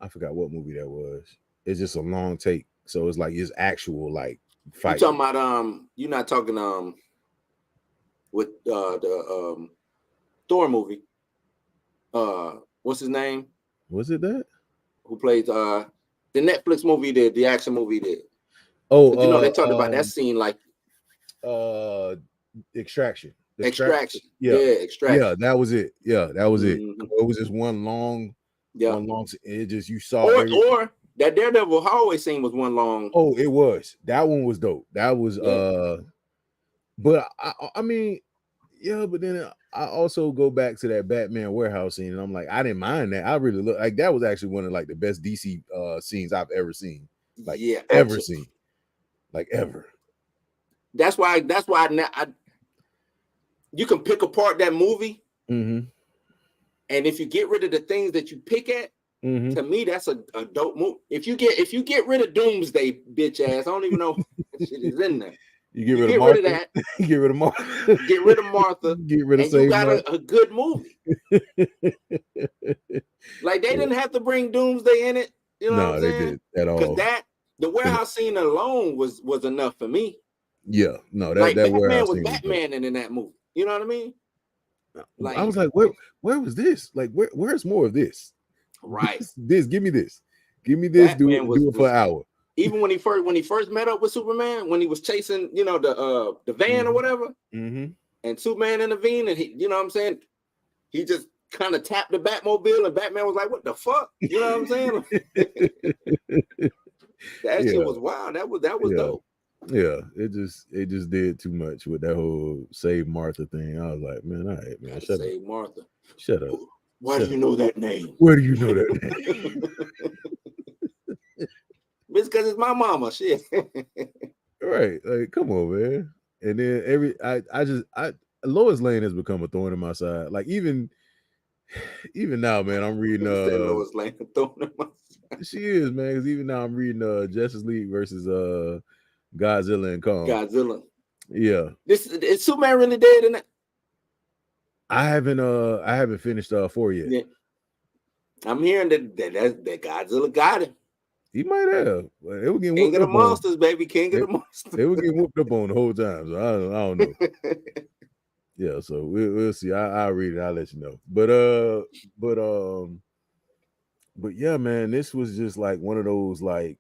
I forgot what movie that was. It's just a long take, so it's like it's actual like fight. You talking about you're not talking with the Thor movie. What's his name? Was it that? Who plays the Netflix movie did, the action movie did. Oh, you know, they talked about that scene like Extraction. Extraction. Yeah, Extraction. Yeah, that was it. Yeah, that was it. It was just one long. It just you saw. Or that Daredevil hallway scene was one long. Oh, it was. That one was dope. That was But I mean, yeah. But then I also go back to that Batman warehouse scene, and I'm like, I didn't mind that. I really look like that was actually one of like the best DC scenes I've ever seen. Like ever seen. Like ever. That's why you can pick apart that movie, and if you get rid of the things that you pick at, to me that's a dope movie. If you get rid of Doomsday bitch ass, I don't even know if shit is in there. You get rid of Martha. Rid of that. Get rid of Martha. Get rid of Martha. Get rid of. And you got a good movie. Like they didn't have to bring Doomsday in it. You know what I'm saying? They did at all. Because the warehouse scene alone was enough for me. Yeah, no, that like that Batman was Batman in that movie. You know what I mean? Like I was like, where was this? Like, where's more of this? Right. This give me this. Give me this. Do it for an hour. Even when he first met up with Superman, when he was chasing, you know, the van or whatever, and Superman intervened, and he, you know what I'm saying, he just kind of tapped the Batmobile, and Batman was like, "What the fuck?" You know what I'm saying? That shit was wild. That was dope. Yeah, it just did too much with that whole Save Martha thing. I was like, man, all right, man, shut up. Save Martha. Shut up. Why do you know that name? Where do you know that name? It's because it's my mama. Shit. Right. Like, come on, man. And then Lois Lane has become a thorn in my side. Like even now, man, I'm reading Lois Lane a thorn in my side. She is, man, because even now I'm reading Justice League versus Godzilla and Kong. Godzilla. Yeah. Is Superman really dead in that? I haven't finished 4 yet. Yeah. I'm hearing that Godzilla got him. He might have. But they were getting King whooped of the up on. Monsters, baby. King of the Monsters. They were getting whooped up on the whole time. So I don't know. Yeah, so we'll see. I'll read it. I'll let you know. But yeah, man, this was just like one of those like,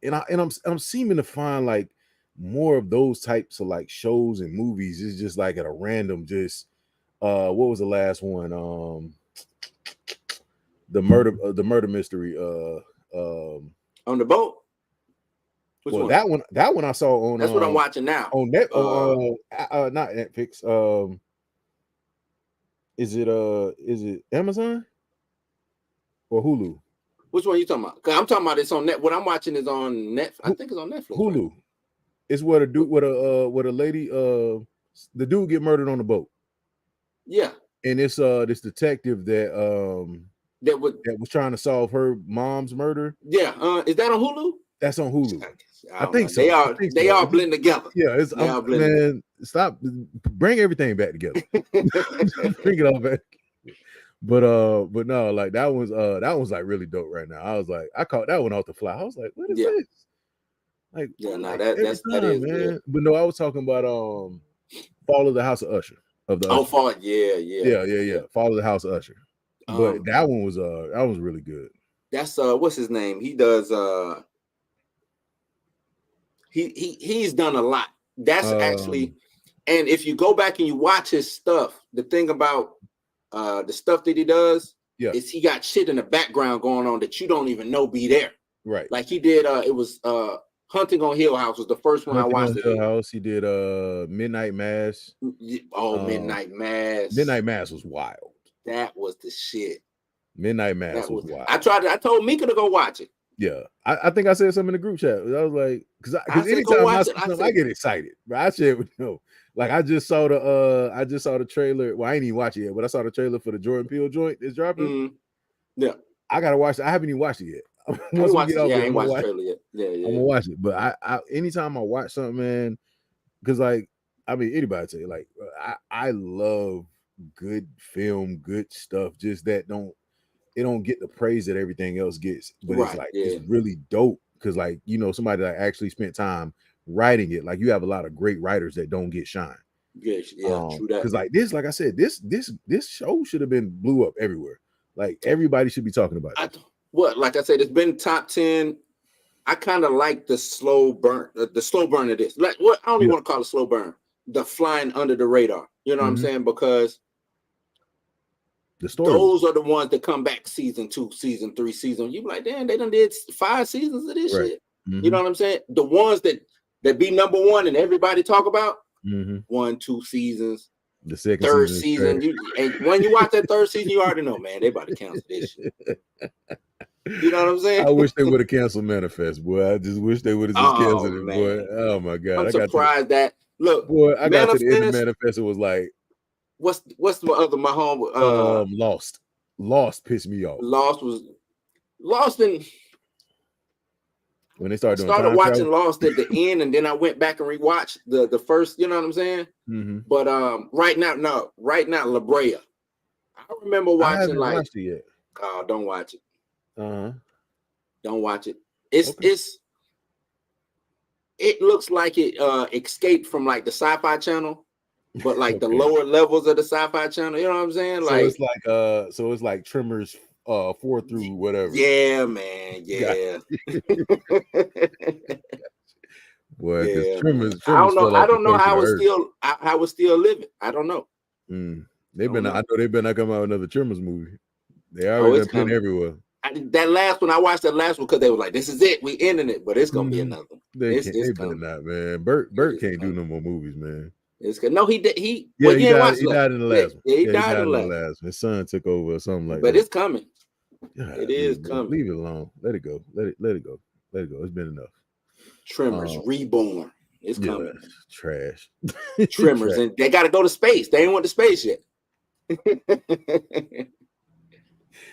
and I'm seeming to find like more of those types of like shows and movies. It's just like at a random just what was the last one? The murder mystery. On the boat. Which Well, one? that one I saw on. That's what I'm watching now. On net, not Netflix. Is it Amazon or Hulu? Which one are you talking about? Because I'm talking about it's on net. What I'm watching is on Netflix. I think it's on Netflix. Hulu. Right? It's what a dude, what a lady, the dude get murdered on the boat. Yeah. And it's this detective that was trying to solve her mom's murder. Yeah. Is that on Hulu? That's on Hulu. I think so. They all blend together. Yeah, man. Stop, bring everything back together. Bring it all back. But no, like that was like really dope right now. I was like, I caught that one off the fly. I was like, what is this? Like, that is man. Good. But no, I was talking about Fall of the House of Usher. Fall, yeah. Fall of the House of Usher. But that one was really good. That's what's his name? He does he's done a lot. That's actually, and if you go back and you watch his stuff, the thing about the stuff that he does is he got shit in the background going on that you don't even know be there. Right. Like he did it was Hunting on Hill House was the first one I watched. Hill House. He did Midnight Mass. Midnight Mass. Midnight Mass was wild. That was the shit. Midnight Mass was wild. I told Mika to go watch it. Yeah, I think I said something in the group chat. I was like, because anytime I see something, I get excited. But I shared with you. Like I just saw the trailer. Well, I ain't even watch it yet, but I saw the trailer for the Jordan Peele joint that's dropping. Mm-hmm. Yeah, I gotta watch it. I haven't even watched it yet. I ain't watched the trailer yet. Yeah. I'm gonna watch it. But I anytime I watch something, man, because like I mean anybody tell you, like I love good film, good stuff. Just that it don't get the praise that everything else gets, but it's like it's really dope because like somebody that actually spent time writing it. Like you have a lot of great writers that don't get shine. Yeah, true that. Because like this, like I said, this show should have been blew up everywhere. Like everybody should be talking about it. Like I said, it's been top 10. I kind of like the slow burn of this. Like what I don't even want to call it slow burn. The flying under the radar. You know what I'm saying? Because the story. Those are the ones that come back season 2, season 3, season. You be like, damn, they done did 5 seasons of this shit. Mm-hmm. You know what I'm saying? The ones that be number 1 and everybody talk about 1, 2 seasons. The second third season. And when you watch that third season, you already know, man, they about to cancel this shit. You know what I'm saying? I wish they would have canceled Manifest, boy. I just wish they would have just canceled it, boy. Oh my god! I'm surprised that. Look, boy, I got to the end of Manifest. It was like, what's my home? Lost pissed me off. Lost in when they started watching travel. Lost at the end, and then I went back and rewatched the first. You know what I'm saying? Mm-hmm. But right now, La Brea. I remember watching I haven't watched it yet. Oh, don't watch it. Don't watch it. It looks like it escaped from like the Sci-Fi Channel, but like the lower levels of the Sci-Fi Channel. You know what I'm saying? Like so it's like Tremors 4 through whatever. Yeah, man. Yeah. Boy, yeah. Tremors I don't know how it's still living. I don't know. I know they better not come out with another Tremors movie. They already been everywhere. That last one, I watched that last one because they were like, "This is it, we ending it," but it's gonna be another one. They better not, man. Bert can't do no more movies, man. It's good. No, he did. He died in the last one. Yeah, he died in the last one. His son took over or something like that. But it's coming. God, it is coming. Leave it alone. Let it go. Let it go. It's been enough. Tremors Reborn. It's coming. Trash. Tremors, and they got to go to space. They ain't went to space yet.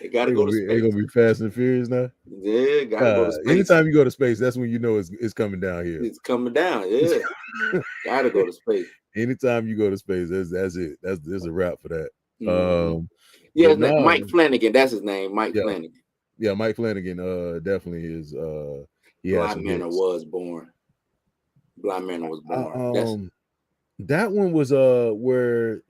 They gotta go to space. They gonna be Fast and Furious now. Yeah, gotta go to space. Anytime you go to space, that's when you know it's coming down here. It's coming down. Yeah, gotta go to space. Anytime you go to space, that's it. There's a wrap for that. Mike Flanagan. That's his name. Mike Flanagan. Yeah, Mike Flanagan definitely is he has Blind some Manor hits. was born. Blind Manor was born. That one was where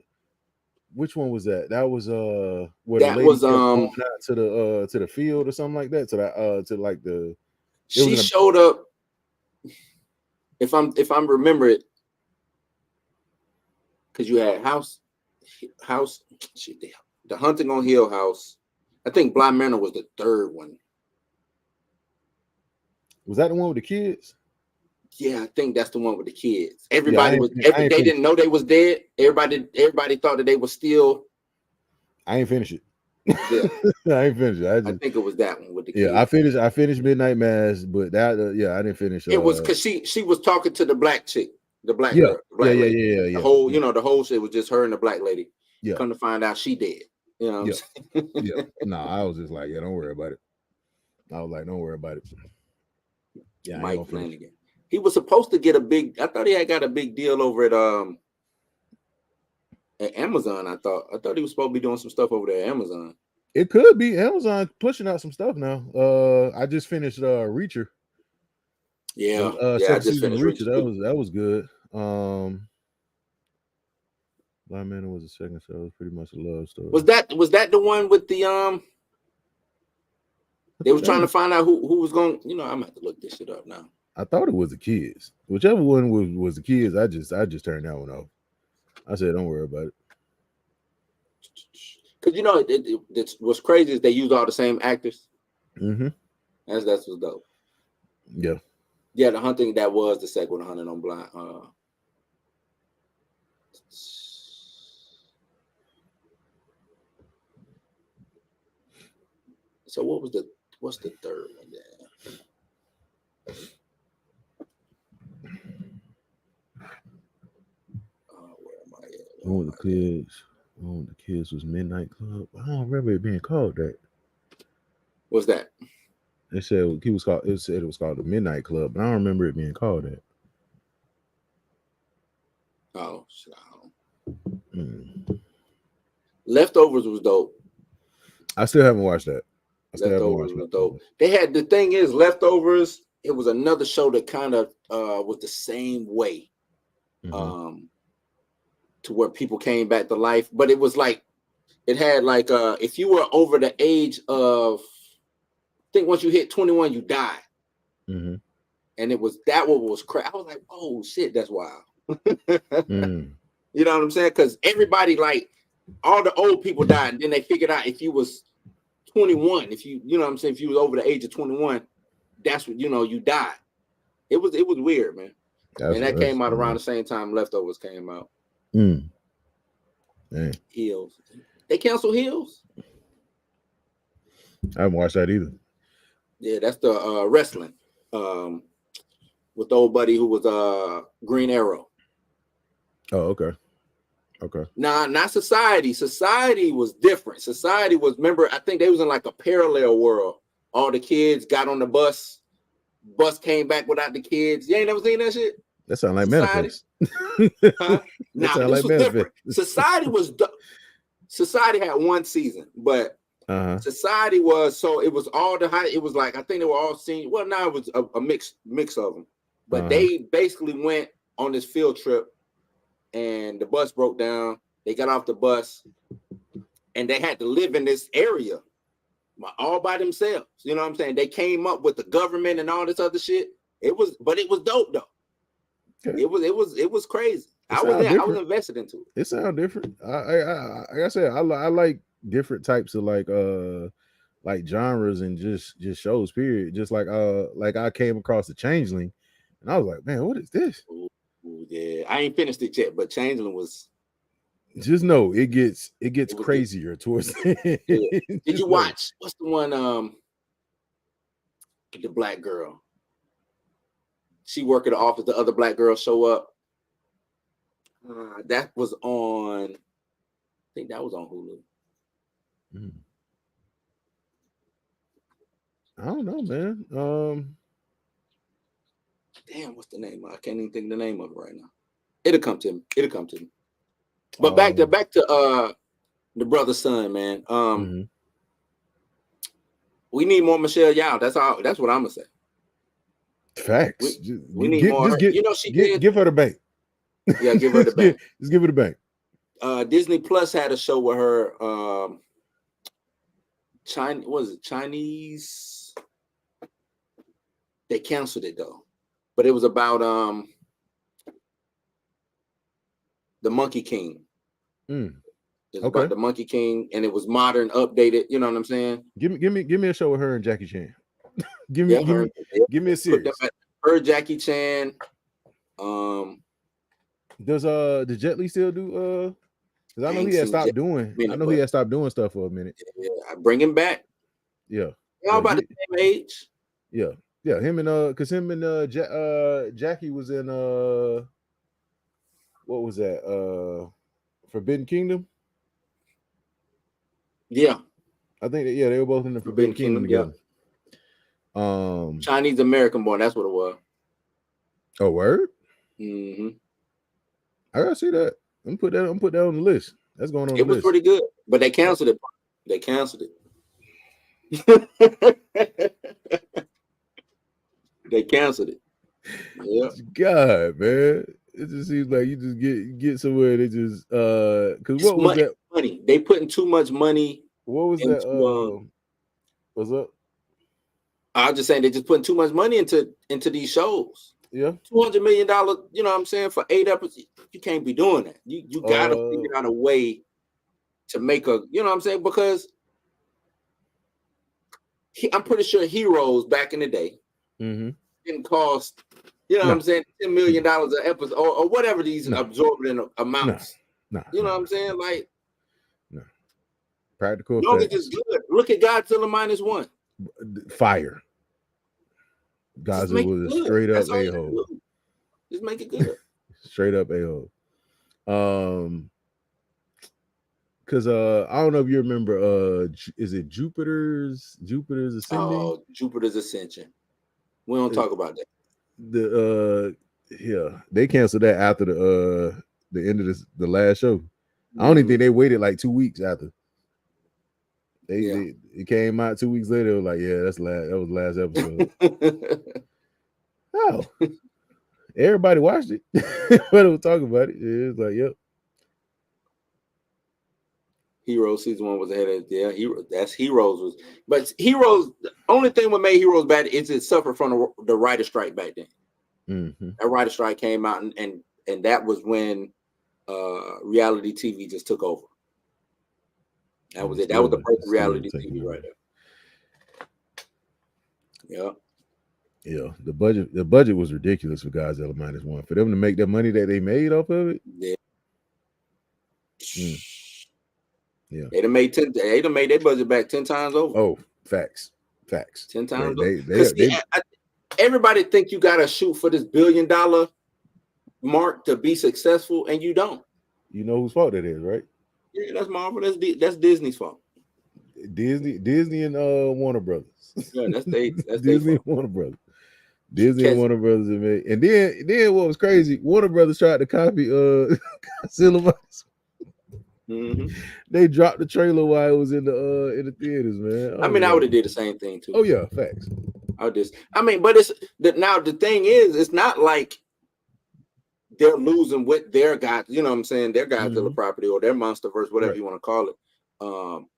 which one was that? That was where the That lady was kept going out to the field or something like that. To that to like the she showed up. If I'm remember it, because you had house the Hunting on Hill House. I think Blind Manor was the third one. Was that the one with the kids? Yeah, I think that's the one with the kids. Yeah, Everybody they didn't know they was dead. Everybody thought that they were still. I ain't finished it. Yeah. I ain't finished it. I think it was that one with the kids. Yeah, I finished Midnight Mass, but that I didn't finish. It was because she was talking to the black chick, the black yeah, girl, the black lady. Yeah. The whole, the whole shit was just her and the black lady. Yeah. Come to find out she dead. You know what I'm saying? Yeah. No, I was just like, yeah, don't worry about it. I was like, don't worry about it. Yeah, Mike Flanagan. He was supposed to get I thought he had got a big deal over at Amazon. I thought he was supposed to be doing some stuff over there at Amazon. It could be Amazon pushing out some stuff now. I just finished Reacher. Yeah, I just finished Reacher. That was good. Blind Manor was the second, so it was pretty much a love story. Was that the one with the they were trying to find out who was going, I'm gonna have to look this shit up now. I thought it was the kids. Whichever one was the kids, I just turned that one off. I said, don't worry about it. Because what's crazy is they use all the same actors. Mm-hmm. That's what's dope. Yeah. Yeah, the Hunting, that was the second one, the Hunting on Blind. So what's the third one there? Where am I at? One of the kids was Midnight Club. I don't remember it being called that. What's that? They said it was called the Midnight Club, but I don't remember it being called that. Oh shit. Leftovers was dope. I still haven't watched that. Leftovers was dope. They had, the thing is, Leftovers, it was another show that kind of was the same way. To where people came back to life, but it was like, it had like if you were over the age of, I think once you hit 21 you died. And it was that what was crazy. I was like, oh shit, that's wild. You know what I'm saying? Because everybody, like, all the old people died, and then they figured out if you was 21, if you know what I'm saying, if you was over the age of 21, that's what, you died. It was weird, man. And that came out around the same time Leftovers came out. Heels. They canceled Heels? I haven't watched that either. Yeah, that's the wrestling. With the old buddy who was Green Arrow. Oh, okay. Nah, not Society. Society was different. Society was, remember, I think they was in like a parallel world. All the kids got on the bus. Bus came back without the kids. You ain't never seen that shit? That sound like Manifest. Huh? Nah, this was different. Society had one season, but Society was, so it was all it was like, I think they were all seen. Well, now it was a mix of them. But they basically went on this field trip and the bus broke down. They got off the bus and they had to live in this area all by themselves. You know what I'm saying? They came up with the government and all this other shit. It was dope though. Okay. It was crazy. I was invested into it. It sounds different. Like I said, I like different types of like genres and just shows. Period. Just like I came across the Changeling, and I was like, man, what is this? Ooh, yeah, I ain't finished it yet, but Changeling was. Just know it gets crazier towards the end. Yeah. Did you watch? What's the one? The black girl. She work at the office. The other black girl show up. That was on. I think that was on Hulu. I don't know, man. Damn, what's the name? I can't even think of the name of it right now. It'll come to me. But back to the brother son, man. We need more Michelle Yeoh. That's all. That's what I'm gonna say. Facts. We need more. Just get, you know, she did. give her the bank. Yeah, give her the bank. Just give her the bank. Disney Plus had a show with her. Chinese? They canceled it though, but it was about the Monkey King. It's about the Monkey King, and it was modern, updated. You know what I'm saying? Give me a show with her and Jackie Chan. give me a series. Her, Jackie Chan. Does Jet Li still do because I know he had stopped doing. He had stopped doing stuff for a minute. Yeah, bring him back. Yeah, y'all about the same age. Yeah, him and because him and Jackie was in what was that? Forbidden Kingdom. Yeah, I think they were both in the Forbidden Kingdom together. Yeah. Chinese American born. That's what it was. Oh, word. Mm-hmm. I gotta see that. I'm put that on the list. That's going on. It was pretty good, but they canceled it. They canceled it. They canceled it. Yeah. God, man. It just seems like you just get somewhere. They just because what was that money? They putting too much money. What was that? What's up? I was just saying they just putting too much money into these shows. Yeah, $200 million. You know what I'm saying, for 8 episodes. You can't be doing that. You gotta figure out a way to make a. You know what I'm saying, because I'm pretty sure Heroes back in the day didn't cost. You know what I'm saying, $10 million an episode or whatever these absorbent amounts. You know what I'm saying, like. Practical effects. Long as it's good. Look at Godzilla -1. Fire. Godzilla was a straight up a-hole. Just make it good. Straight up a-hole. Because I don't know if you remember, is it Jupiter's Ascending? Oh, Jupiter's Ascension. We don't talk about that. They canceled that after the end of the last show. I don't even think they waited like 2 weeks after. It came out 2 weeks later. It was like, that was the last episode. Oh, everybody watched it. But was talking about it. It was like, yep. Heroes season 1 was ahead of that's Heroes but Heroes. The only thing what made Heroes bad is it suffered from the writer strike back then. That writer strike came out and that was when reality TV just took over. That was it. That was the first reality TV right there. Yeah. The budget was ridiculous for Godzilla -1. For them to make the money that they made off of it. Yeah. They'd have made their budget back 10 times over. Oh, facts. 10 times over. Everybody think you gotta shoot for this $1 billion mark to be successful, and you don't. You know whose fault that is, right? Yeah, that's Marvel. That's Disney's fault. Disney and Warner Brothers. Yeah, that's Disney and Warner Brothers. Disney and Warner Brothers made, and then what was crazy? Warner Brothers tried to copy Godzilla. They dropped the trailer while it was in the theaters, man. I mean, I would have did the same thing too. Oh yeah, facts. But it's now the thing is, it's not like they're losing with their guys. You know what I'm saying? Their Godzilla property or their MonsterVerse, whatever you want to call it.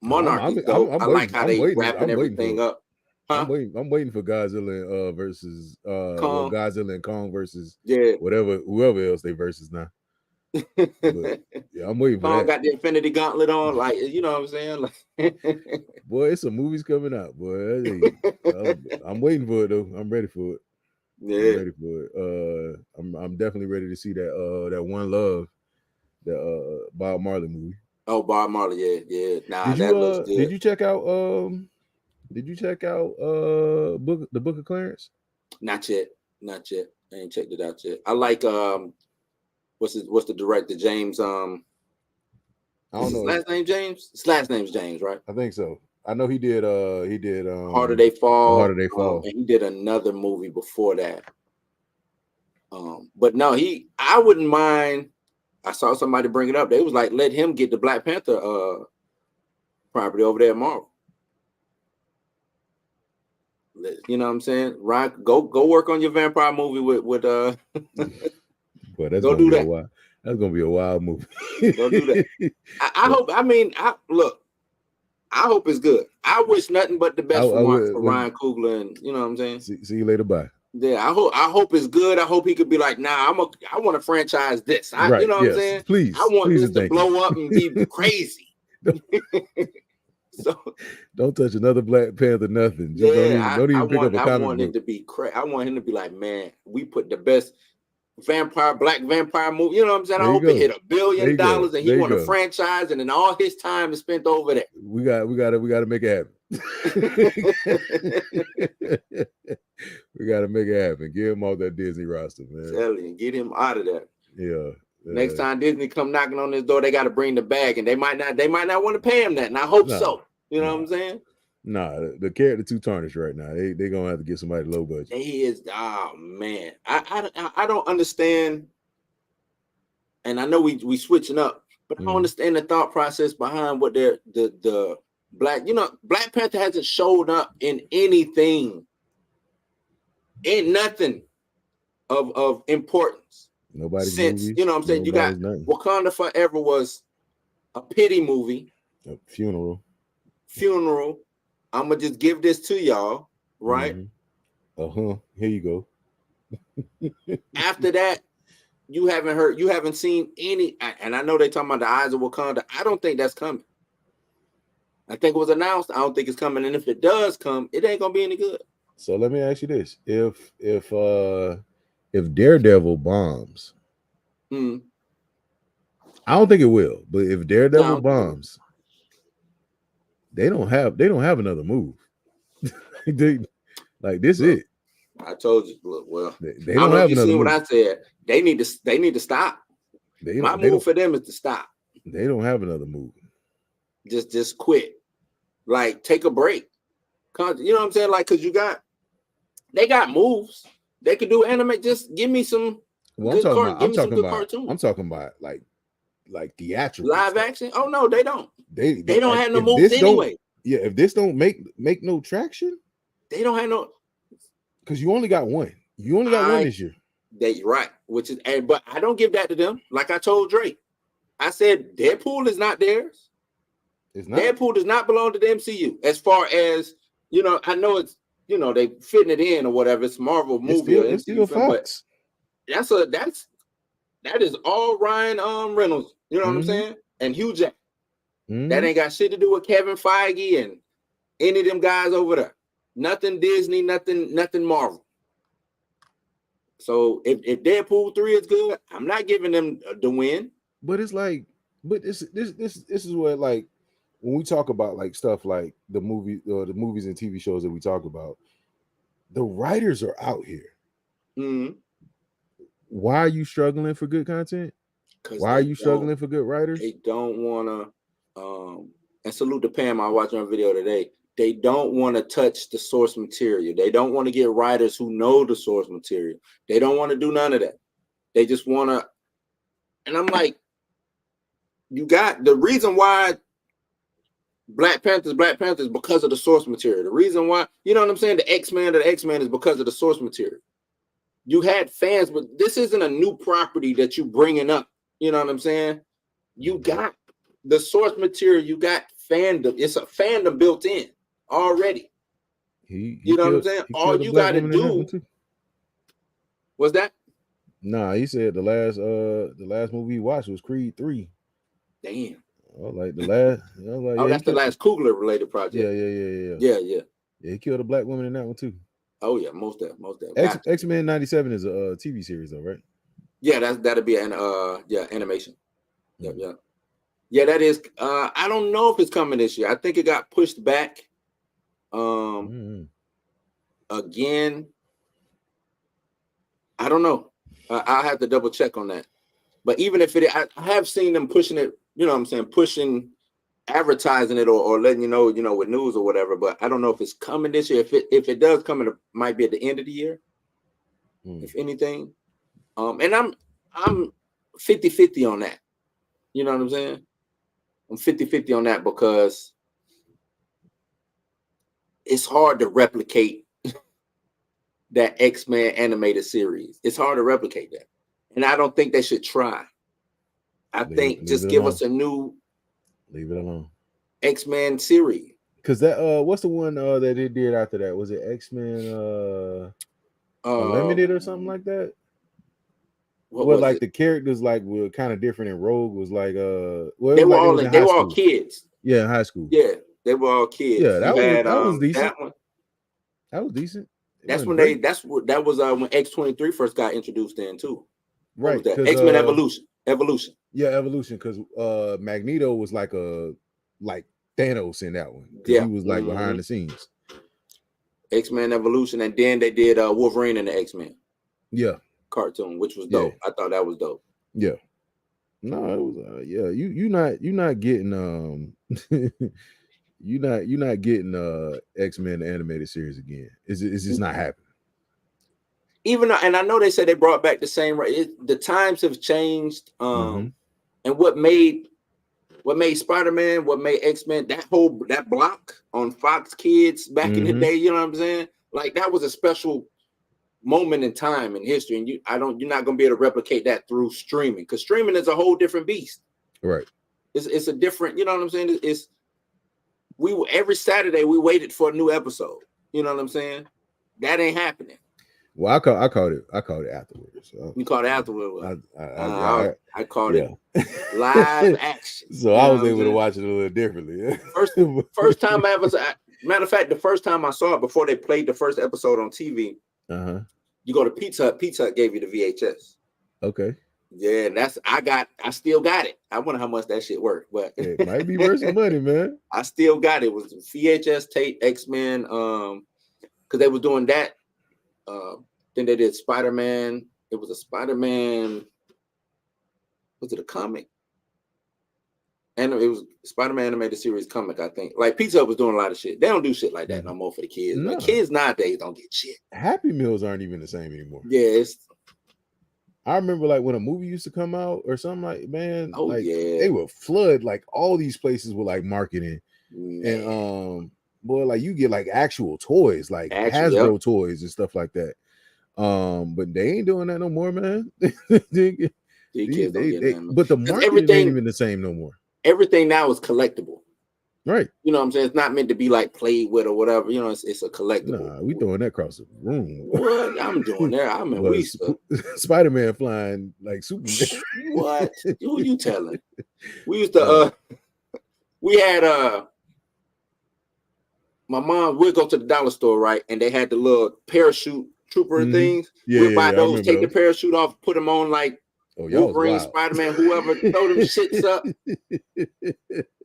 Monarchy. I like how they wrapping everything up. Huh? I'm waiting for Godzilla versus Godzilla and Kong versus whoever else they versus now. But, I'm waiting for that. Got the Infinity Gauntlet on, like, you know what I'm saying? Like, boy, it's some movies coming out, boy. I'm waiting for it though. I'm ready for it. Yeah, I'm ready for it. I'm definitely ready to see that One Love, the Bob Marley movie. Oh, Bob Marley, yeah. Nah, looks good. Did you check out the Book of Clarence? Not yet. I ain't checked it out yet. I like what's the director? James I don't know. His last name James? His last name's James, right? I think so. I know he did Harder They Fall. Harder They Fall. And he did another movie before that. But no, I wouldn't mind. I saw somebody bring it up. They was like, let him get the Black Panther property over there at Marvel. You know what I'm saying? Ryan, go work on your vampire movie with But that's go gonna do be a that. wild. That's gonna be a wild movie. Go do that. I hope. I mean, I hope it's good. I wish nothing but the best for Ryan Coogler, and you know what I'm saying. See you later. Bye. Yeah, I hope it's good. I hope he could be like, nah, I want to franchise this. Right. You know what Yes. I'm saying? Please. I want please this to blow up and be crazy. So don't touch another Black Panther. Nothing. Just don't even pick up a comic book. It to be crazy. I want him to be like, man, we put the best black vampire movie. You know what I'm saying? I hope it hit $1 billion and he want a franchise, and then all his time is spent over there. We got to make it happen. We got to make it happen. Get him off that Disney roster, man. Tell you, get him out of there. Yeah. Next time Disney come knocking on this door, they got to bring the bag, and they might not want to pay him that. And I hope so. You know what I'm saying? Nah, the character too tarnished right now. They gonna have to get somebody low budget. He is. Oh man, I don't understand. And I know we switching up, but I don't understand the thought process behind what they're the Black. You know, Black Panther hasn't showed up in anything. Ain't nothing of importance. Nobody's since movies, you know what I'm saying. You got nothing. Wakanda Forever was a pity movie. A funeral. I'm gonna just give this to y'all, right? Here you go. After that, you haven't seen any, and I know they talking about the Eyes of Wakanda. I don't think that's coming. I think it was announced. I don't think it's coming, and if it does come, it ain't gonna be any good. So let me ask you this: if Daredevil bombs, I don't think it will, but if Daredevil bombs, they don't have another move. This it. I told you. Look, well, they don't have another move. What I said? They need to stop. My move for them is to stop. They don't have another move. Just quit. Like, take a break. You know what I'm saying? Like, cause they got moves. They could do anime. Just give me some. Well, I'm talking about like theatrical live stuff. Action. Oh no, they don't. They don't have no moves anyway. Yeah, if this don't make no traction, they don't have no. Because you only got one. You only got one this year. That's right. But I don't give that to them. Like I told Drake, I said Deadpool is not theirs. It's not. Deadpool does not belong to the MCU. As far as I know it's they fitting it in or whatever. It's Marvel movie. It's still Fox. But that is all Ryan Reynolds. You know what I'm saying? And Hugh Jack. That ain't got shit to do with Kevin Feige and any of them guys over there. Nothing Disney, nothing Marvel. So if Deadpool 3 is good, I'm not giving them the win. But it's like, this is what, like, when we talk about like stuff like the movies and TV shows that we talk about, the writers are out here. Why are you struggling for good content? Why are you struggling for good writers? They don't want to. And salute to Pam. I watched her video today. They don't want to touch the source material. They don't want to get writers who know the source material. They don't want to do none of that. They just want to. And I'm like, you got the reason why Black Panther is because of the source material. The reason why, you know what I'm saying? The X-Men is because of the source material. You had fans, but this isn't a new property that you bringing up. You know what I'm saying? You got the source material. You got fandom. It's a fandom built in already. You know what I'm saying? All you got to do. What's that? Nah, he said the last movie he watched was Creed 3. Damn. Oh, like the last. That's the last Coogler related project. Yeah. He killed a black woman in that one too. Oh yeah, most of that. X-Men 97 is a TV series though, right? Yeah, that'll be an animation. Yeah, that is. I don't know if it's coming this year. I think it got pushed back. Again, I don't know. I'll have to double check on that. But even if I have seen them pushing it. You know what I'm saying? Pushing, advertising it or letting you know, with news or whatever. But I don't know if it's coming this year. If it does come, it might be at the end of the year, if anything. And I'm 50-50 on that. You know what I'm saying? I'm 50-50 on that because it's hard to replicate that X-Men animated series. It's hard to replicate that. And I don't think they should try. I think just give us a new leave it alone. X-Men series. Because that what's the one that they did after that? Was it X-Men Unlimited or something like that? What like the characters like were kind of different, and Rogue was like well, they were like all kids. Yeah, in high school. Yeah, they were all kids. Yeah, that was decent. That was decent. That's when that was when X-23 first got introduced in too. Right. X-Men Evolution. Yeah, Evolution, because Magneto was like Thanos in that one. Yeah, he was like behind the scenes. X-Men Evolution, and then they did Wolverine and the X-Men. Yeah. Cartoon, which was dope. I thought that was dope. Yeah. No, it was you're not getting you're not getting X-Men animated series again. It's just not happening. Even and I know they said they brought back the same. The times have changed. And what made Spider-Man, what made X-Men, that block on Fox Kids back in the day, you know what I'm saying? Like that was a special moment in time in history, and you're not gonna be able to replicate that through streaming, because streaming is a whole different beast. Right. It's a different, you know what I'm saying? Every Saturday we waited for a new episode. You know what I'm saying? That ain't happening. Well, I caught it afterwards. So. You caught it afterwards. I caught it live action. So I was able to watch it a little differently. First time I ever matter of fact, the first time I saw it before they played the first episode on TV. You go to Pizza Hut. Pizza Hut gave you the VHS. Okay. Yeah, and I still got it. I wonder how much that shit worth, but it might be worth some money, man. I still got it. It was VHS tape, X-Men, because they were doing that. Then they did Spider-Man. It was a Spider-Man. Was it a comic? And it was Spider-Man animated series comic, I think. Like Pizza Hut was doing a lot of shit. They don't do shit like that no more for the kids. No. Like kids nowadays don't get shit. Happy Meals aren't even the same anymore. Yeah, I remember like when a movie used to come out or something, like they would flood like all these places with like marketing. And boy, like you get like actual toys, like Hasbro toys and stuff like that. But they ain't doing that no more, man. But the marketing ain't even the same no more. Everything now is collectible. Right. You know what I'm saying? It's not meant to be like played with or whatever. You know, it's a collectible. Nah, we throwing that across the room. What? I'm doing that. I mean, we Spider-Man flying like Superman. What? Who you telling? We used to we had my mom would go to the dollar store, right? And they had the little parachute trooper things. We'd buy those, take the parachute off, put them on like Wolverine, Spider-Man, whoever, throw them shits up.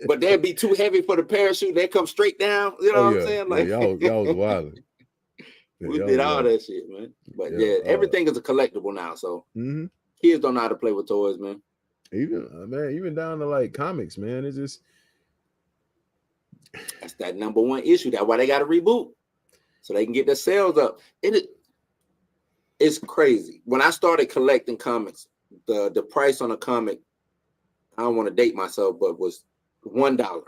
But they'd be too heavy for the parachute. They come straight down. You know what I'm saying? Like y'all was wild. We did all that shit, man. But everything is a collectible now. So kids don't know how to play with toys, man. Even down to like comics, man. It's just that's that number one issue. That's why they got to reboot, so they can get their sales up. It's crazy. When I started collecting comics, the price on a comic, I don't want to date myself, but was $1.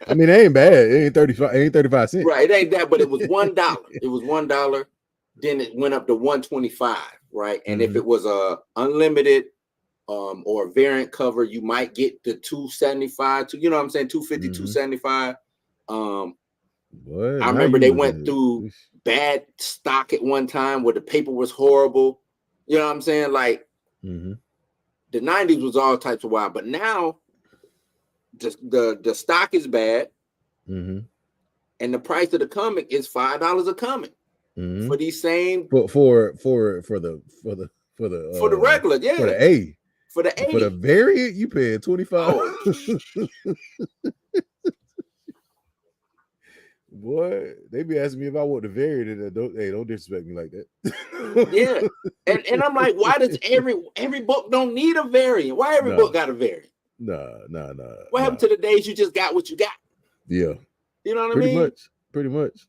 I mean, it ain't bad. It ain't 35 cents. Right. It ain't that, but it was $1. It was $1. Then it went up to $1.25. Right. And if it was a unlimited or a variant cover, you might get the $2.75 to, you know what I'm saying, $2.50, $2.75. I remember they went through bad stock at one time where the paper was horrible. You know what I'm saying? Like the 90s was all types of wild, but now the stock is bad, and the price of the comic is $5 a comic for these same for the regular, for the variant you pay 25. Boy, they be asking me if I want the variant. Don't disrespect me like that. And I'm like, why does every book don't need a variant? Why every book got a variant? Nah. What happened to the days you just got what you got? Yeah, you know what I mean. Pretty much.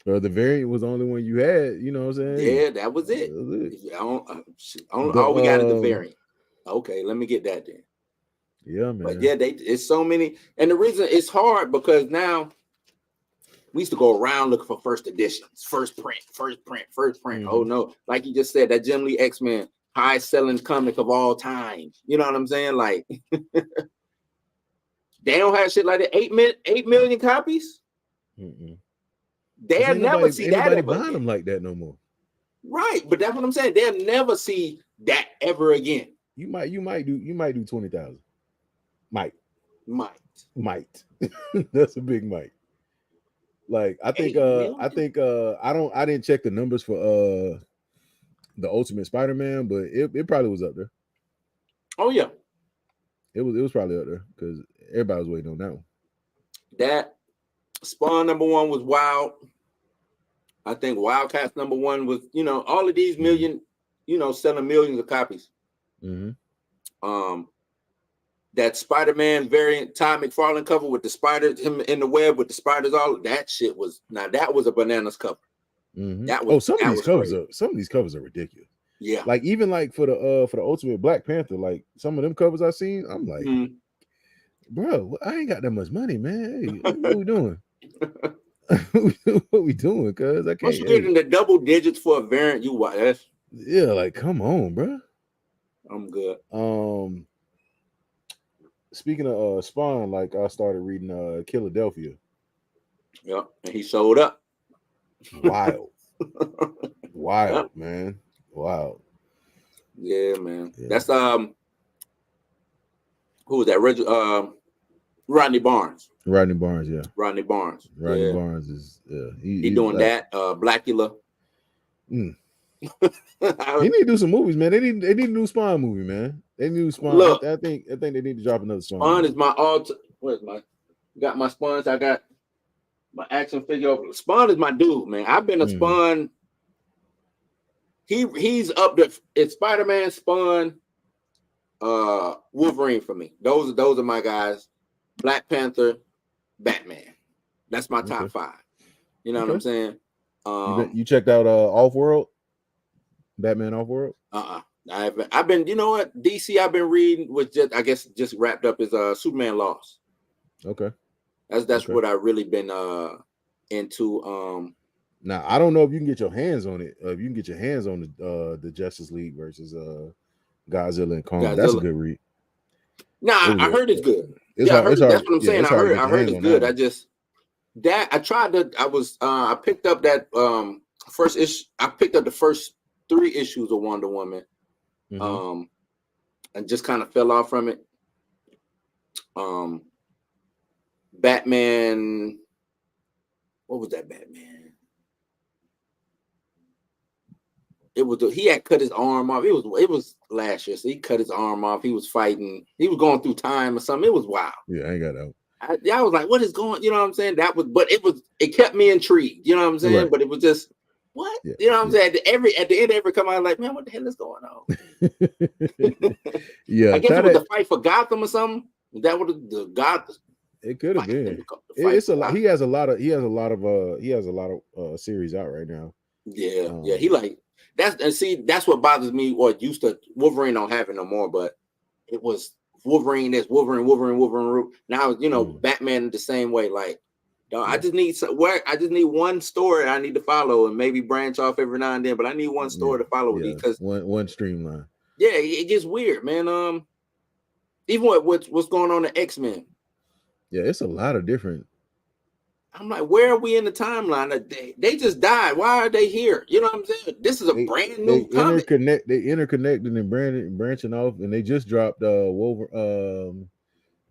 Or the variant was the only one you had. You know what I'm saying? Yeah, that was it. All we got is the variant. Okay, let me get that then. Yeah, man. But it's so many, and the reason it's hard because now we used to go around looking for first editions, first print. Mhm. Oh no, like you just said, that Jim Lee X-Men, high selling comic of all time. You know what I'm saying? Like they don't have shit like that. 8 million copies. Mm-mm. 'Cause They'll ain't never nobody, see ain't that nobody ever buying again. them like that no more. Right, but that's what I'm saying. They'll never see that ever again. You might do 20,000. Might. That's a big might. Like I think 8 million? I didn't check the numbers for the Ultimate Spider-Man, but it probably was up there. Oh yeah, It was probably up there because everybody was waiting on that one. that Spawn #1 was wild. I think Wildcats #1 was, all of these million, selling millions of copies. Mm-hmm. That Spider-Man variant Todd McFarlane cover with the spiders, him in the web with the spiders, all that shit was that was a bananas cover. Mm-hmm. That was some of these crazy. covers are ridiculous. Yeah. Like even like for the Ultimate Black Panther, like some of them covers I've seen, I'm like, bro, I ain't got that much money, man. Hey, what we doing? What we doing? Cause I can't. Once you get in the double digits for a variant, you watch. Yeah, like come on, bro. I'm good. Speaking of Spawn, like I started reading Philadelphia. Yeah, and he showed up. Wild. Wild, man. Wild. Yeah, man. Yeah. That's who was that? Rodney Barnes. Rodney Barnes, yeah. Rodney Barnes. Rodney Barnes is he doing like, that. Blackula. He need to do some movies, man. They need to do a Spawn movie, man. They need to Spawn. Look, I think they need to drop another Spawn. Spawn is my where's my got my Spawns. I got my action figure. Spawn is my dude, man. I've been a Spawn. He's up there. It's Spider-Man, Spawn, Wolverine for me. Those are my guys. Black Panther, Batman. That's my top 5. You know what I'm saying? You checked out Off-World? Batman Off-World? I've been, you know what? DC I've been reading was just wrapped up is Superman Lost. Okay. That's what I've really been into. Now I don't know if you can get your hands on it. If you can get your hands on the Justice League versus Godzilla and Kong. That's a good read. Nah, I heard it's good. That's what I'm saying. I heard it's good. I picked up that first issue. I picked up the first 3 issues of Wonder Woman. And just kind of fell off from it. Batman. What was that Batman? He had cut his arm off. It was last year, so he cut his arm off. He was fighting. He was going through time or something. It was wild. Yeah, I ain't got that. I was like, what is going? You know what I'm saying? It kept me intrigued. You know what I'm saying? Right. But it was just what? Yeah, you know what I'm saying? At the end of every come out, like, man, what the hell is going on? Yeah, I guess it was the fight for Gotham or something. Is that what the Gotham? It could have been. It's a lot. He has a lot of series out right now. Yeah. He like that's what bothers me. Or used to Wolverine don't have it no more, but it was Wolverine. There's Wolverine. Now Batman the same way. Like, I just need one story I need to follow and maybe branch off every now and then. But I need one story to follow because one streamline. Yeah, it gets weird, man. Even what's going on in X-Men. Yeah, it's a lot of different. I'm like, where are we in the timeline? They just died. Why are they here? You know what I'm saying? This is a brand new comic. They interconnected and branching off, and they just dropped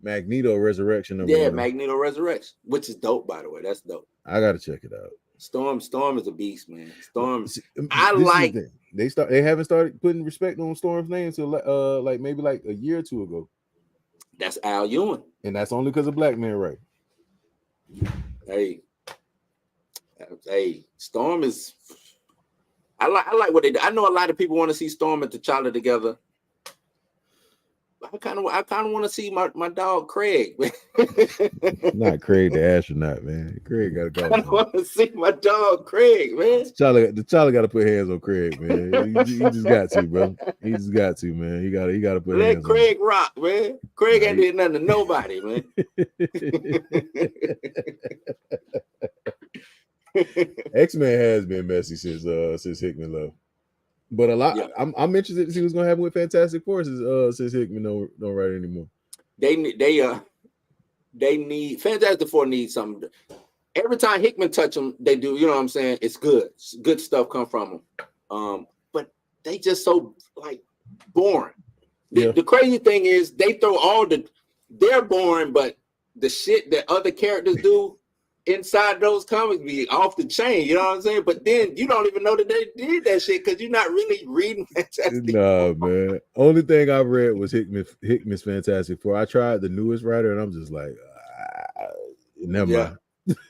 Magneto Resurrection. Magneto Resurrection, which is dope, by the way. That's dope. I gotta check it out. Storm is a beast, man. Storm. They haven't started putting respect on Storm's name until maybe a year or 2 ago. That's Al Ewing, and that's only because of Black Man Ray. Hey, Storm is. I like what they do. I know a lot of people want to see Storm and T'Challa together. I kind of want to see my dog Craig. Not Craig the astronaut, man. Craig gotta go. I want to see my dog Craig, man. T'Challa got to put hands on Craig, man. He just got to, bro. He just got to, man. He got to put hands. Let Craig rock, man. Craig ain't did nothing to nobody, man. X-Men has been messy since Hickman left. But a lot, Yeah. I'm interested to see what's gonna happen with Fantastic Four since Hickman don't write anymore. They need Fantastic Four needs something. Every time Hickman touch them, they do. You know what I'm saying? It's good. Good stuff come from them. But they just so like boring. The crazy thing is they throw they're boring, but the shit that other characters do inside those comics be off the chain. You know what I'm saying? But then you don't even know that they did that shit because you're not really reading Fantastic Nah, Four. man. Only thing I read was Hickman's Fantastic Four. I tried the newest writer, and I'm just like, never mind.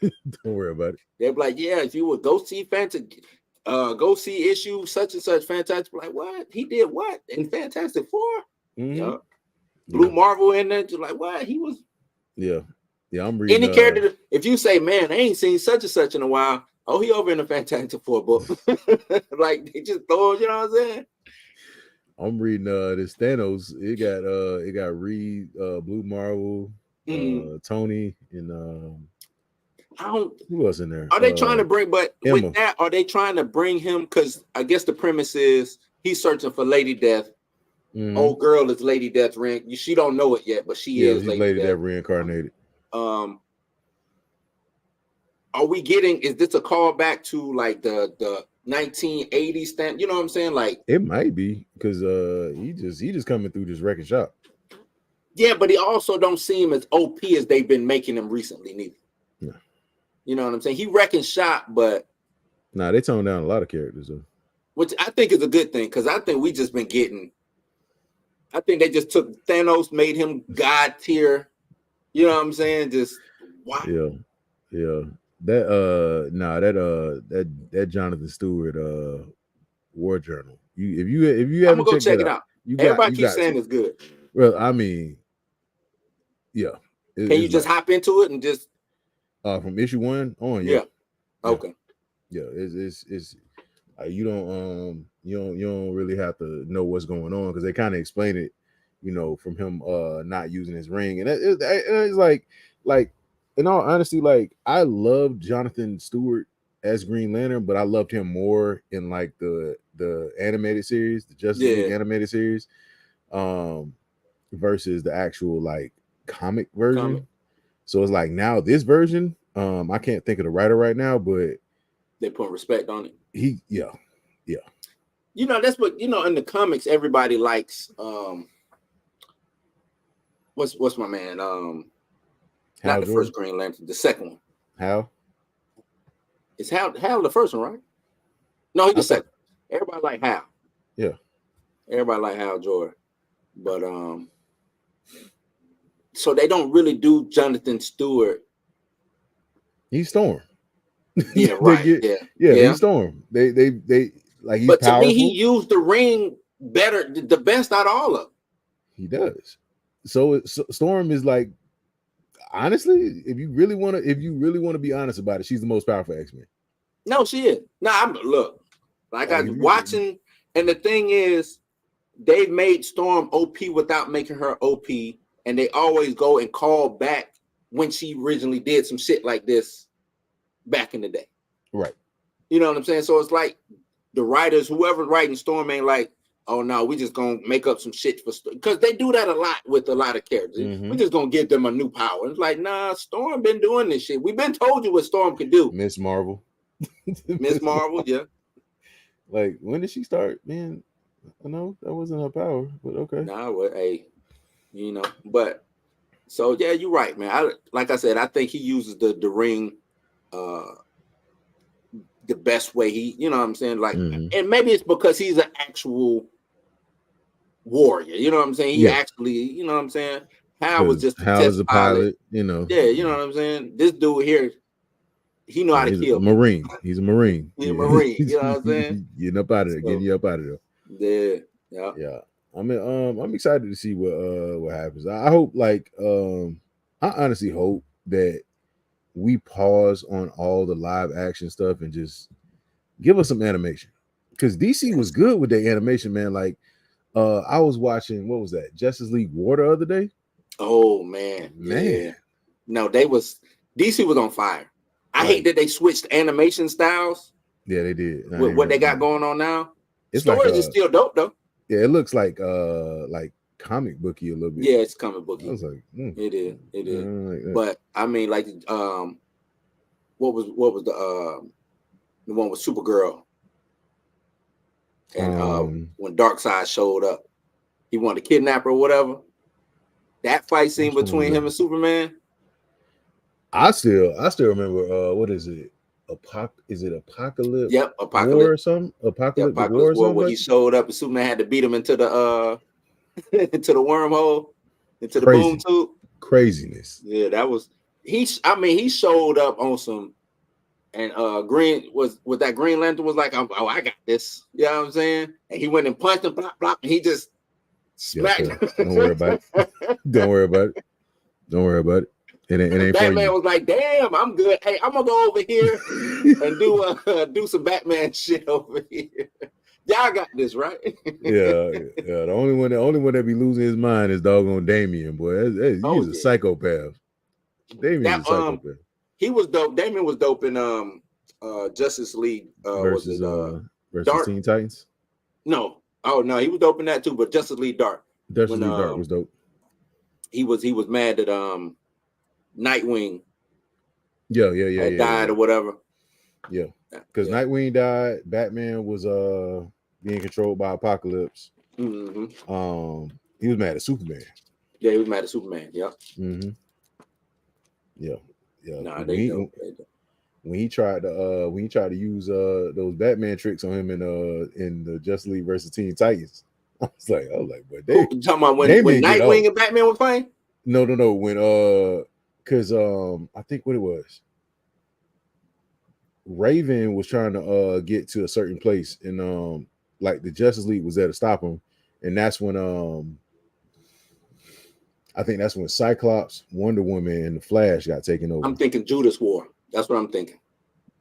Don't worry about it. They're like, yeah, if you would go see go see issue such and such Fantastic. Like, what? He did what in Fantastic Four? Mm-hmm. Yeah. Blue Marvel in there, just like what? He was. Yeah. I'm reading Any character. If you say, man, I ain't seen such and such in a while. Oh, he over in the Fantastic Four book. Like they just throw, you know what I'm saying? I'm reading this Thanos. It got Reed, Blue Marvel, Tony, and who else in there? Are they trying to bring? But Emma. with that, are they trying to bring him? Because I guess the premise is he's searching for Lady Death. Mm-hmm. Old girl is Lady Death ring. She don't know it yet, but she is Lady Death reincarnated. Are we getting? Is this a callback to like the 1980s stand? You know what I'm saying? Like it might be because he just coming through this record shop. Yeah, but he also don't seem as OP as they've been making him recently, neither. Yeah. You know what I'm saying? He wrecking shop, but they toned down a lot of characters though. Which I think is a good thing because I think we just been getting. I think they just took Thanos, made him God tier. You know what I'm saying? Just wow. Yeah. That Jonathan Stewart War Journal. If you haven't, I'm gonna go check it out. Everybody keeps saying it's good. Well, I mean, yeah. Can you just hop into it and just from issue 1 on? Yeah. Okay. Yeah, it's you don't really have to know what's going on because they kind of explain it, from him not using his ring, and it's like in all honesty, like I loved Jonathan Stewart as Green Lantern, but I loved him more in like the animated series, the Justice League animated series, versus the actual like comic version. So it's like now this version, I can't think of the writer right now, but they put respect on it. Yeah. That's what in the comics everybody likes. What's my man? Not the first Green Lantern, the second one. Hal? It's Hal the first one, right? No, he's the second. Everybody like Hal. Yeah. Everybody like Hal Jordan. But so they don't really do Jonathan Stewart. He's Storm. Yeah, right. He's Storm. They like he's but to powerful. me, he used the ring better, the best out of all of them. He does. So Storm is like, honestly, if you really want to be honest about it, she's the most powerful X-Men. No, she is. I was watching, and the thing is, they've made Storm OP without making her OP, and they always go and call back when she originally did some shit like this back in the day. Right. You know what I'm saying? So it's like the writers, whoever's writing Storm ain't like, oh no, we just gonna make up some shit for because they do that a lot with a lot of characters. Mm-hmm. We just gonna give them a new power. It's like, nah, Storm been doing this shit. We've been told you what Storm could do. Miss Marvel. Miss Marvel, yeah. Like, when did she start? Man, I know that wasn't her power, but okay. Nah, well, hey, but so yeah, you're right, man. Like I said, I think he uses the ring the best way he, you know what I'm saying? Like, and maybe it's because he's an actual warrior, you know what I'm saying? He actually, you know what I'm saying? Hal was just a pilot, Yeah, you know what I'm saying? This dude here, he know how to kill. Marine. He's a Marine. He's a Marine, you know what I'm saying? Getting up out of there, getting you up out of there. Yeah. I mean, I'm excited to see what happens. I hope, like, I honestly hope that we pause on all the live action stuff and just give us some animation, because DC was good with their animation, man. Like, I was watching, what was that, Justice League War the other day. Oh man. Yeah. No, DC was on fire. I hate that they switched animation styles. Yeah, they did. With what they got going on now. It's Stories like, is still dope though. Yeah, it looks like comic booky a little bit. Yeah, it's comic booky. I was like, it is. Like but I mean, like, what was the one with Supergirl? And when Darkseid showed up, he wanted to kidnap her or whatever. That fight scene between him and Superman. I still remember. What is it? Is it Apocalypse? Yep, Apocalypse War or something. Apocalypse War or something. Where he showed up and Superman had to beat him into the into the wormhole, into the boom tube. Craziness. Yeah, that was he showed up on some, and Green was with that Green Lantern was like, oh, I got this. You know what I'm saying? And he went and punched him, blop, blop, and he just smacked. Yes, don't worry about it. Don't worry about it. Don't worry about it. It ain't Batman was like, damn, I'm good. Hey, I'm gonna go over here and do some Batman shit over here. Y'all got this, right? yeah. The only one that be losing his mind is doggone Damian, boy. He's a psychopath. Damian's a psychopath. He was dope. Damian was dope in Justice League versus Dark? Teen Titans. No, he was dope in that too. But Justice League Dark. Justice League Dark was dope. He was mad that Nightwing had died or whatever. Yeah, because Nightwing died. Batman was being controlled by Apocalypse. Mm-hmm. He was mad at Superman. Yeah, he was mad at Superman. Yeah. Mm-hmm. Yeah. Nah, when he tried to use those Batman tricks on him in the Justice League versus Teen Titans, I was like, but they you talking about when Nightwing and Batman were fighting? No, when because I think what it was, Raven was trying to get to a certain place, and like the Justice League was there to stop him, and that's when I think that's when Cyclops, Wonder Woman, and the Flash got taken over. I'm thinking Judas War. That's what I'm thinking.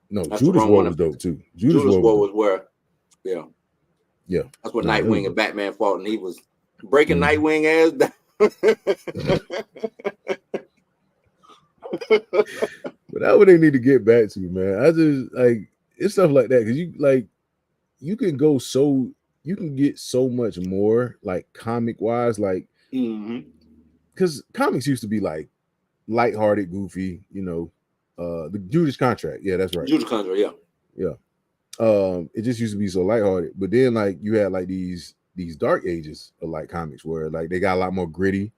No, Judas War was dope too. Judas War was where, yeah. That's when Nightwing and Batman fought, and he was breaking Nightwing ass down. But that's what they need to get back to, man. I just like it's stuff like that because you can get so much more like comic wise, like because comics used to be like lighthearted, goofy, the Judas Contract. Yeah, that's right. Judas Contract, yeah. It just used to be so lighthearted, but then like you had like these dark ages of like comics where like they got a lot more gritty.